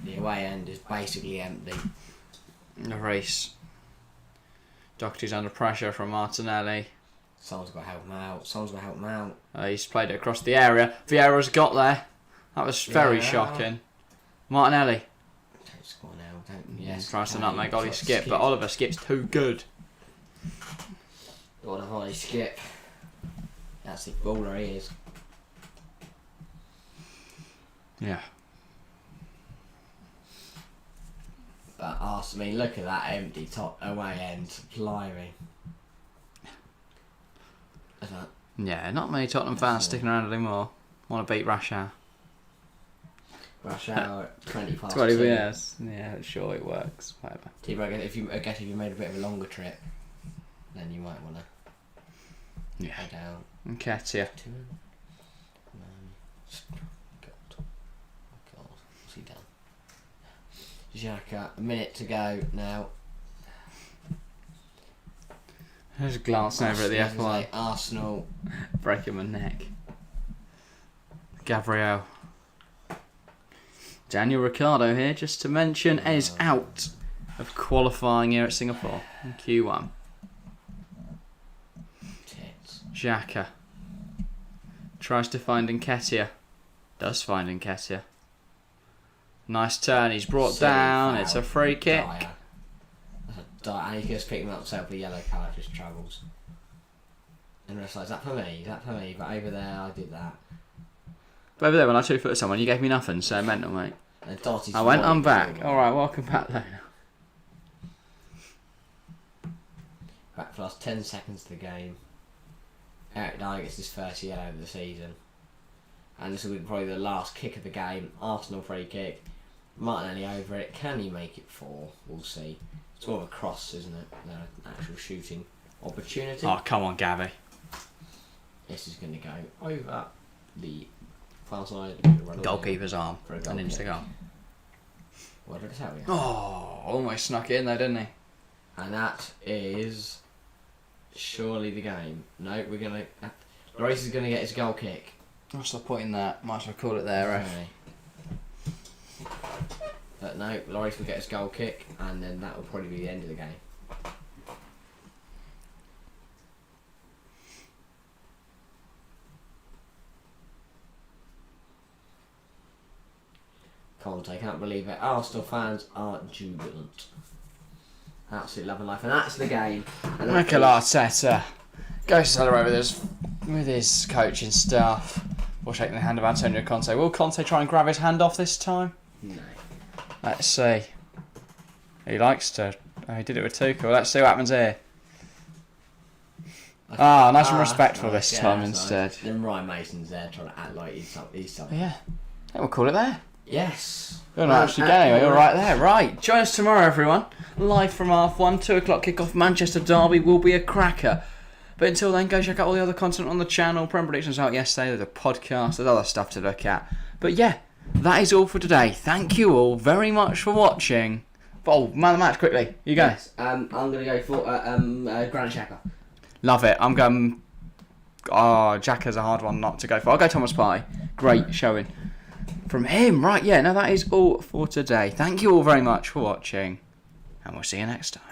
The away end is basically empty. The race. Doherty's under pressure from Martinelli. Someone's got to help him out. He's played it across the area. Vieira's got there. That was very shocking. Martinelli. Don't score now. Tries to nutmeg Ollie skip, but Oliver Skip's too good. What a Ollie Skip. That's the baller he is. Yeah. But Arsenal, I mean, look at that empty top away end. Blimey. Yeah, not many Tottenham fans sticking around anymore. Want to beat Rush Hour. Rush Hour at 20 past 20 2. minutes. Yeah, sure, it works. Whatever. If you made a bit of a longer trip, then you might want to head out. Nketiah. God, what's he done? Xhaka, a minute to go now. Just glancing over at the F1. Arsenal. Breaking my neck. Gabriel. Daniel Ricciardo here, just to mention, is out of qualifying here at Singapore in Q1. Xhaka. Tries to find Nketiah. Does find Nketiah. Nice turn, he's brought down, it's a free kick. and he just picking himself a yellow card, just travels. And it's like, is that for me? Is that for me? But over there, I did that. But over there, when I 2-footed someone, you gave me nothing, so mental, mate. And Dottie's I'm back. Alright, welcome back then. Back for the last 10 seconds of the game. Eric Dyer gets his first yellow of the season. And this will be probably the last kick of the game. Arsenal free kick. Martinelli over it. Can he make it 4? We'll see. It's more of a cross, isn't it? Than an actual shooting opportunity. Oh, come on, Gabby. This is going to go over the far side. Goalkeeper's arm. For a goal and into the kick. goal. What did I tell you? Oh, almost snuck it in there, didn't he? And that is surely the game. No, we're going to... Lloris is going to get his goal kick. What's the point in that? Might as well call it there, eh? Okay. But no, Lloris will get his goal kick, and then that will probably be the end of the game. Conte, can't believe it. Arsenal fans are jubilant. Absolutely loving life, and that's the game. And Mikel Arteta goes to celebrate with his coaching staff. We'll shake the hand of Antonio Conte. Will Conte try and grab his hand off this time? No. Let's see. He likes to. Oh, he did it with Tuchel. Let's see what happens here. Nice and respectful nice. this time that's instead. Nice. Then Ryan Mason's there trying to act like he's something. Yeah. We'll call it there. Yes. You're not actually going anyway. You're right there. Right. Join us tomorrow, everyone. Live from 1:30, 2 o'clock kickoff. Manchester Derby will be a cracker. But until then, go check out all the other content on the channel. Prem predictions out yesterday. There's a podcast. There's other stuff to look at. But yeah, that is all for today. Thank you all very much for watching. Oh, man of the match, quickly. You go. Yes. I'm going to go for Granit Xhaka. Love it. I'm going... Oh, Xhaka's a hard one not to go for. I'll go Thomas Partey. Great showing from him. Right, yeah, no, that is all for today. Thank you all very much for watching. And we'll see you next time.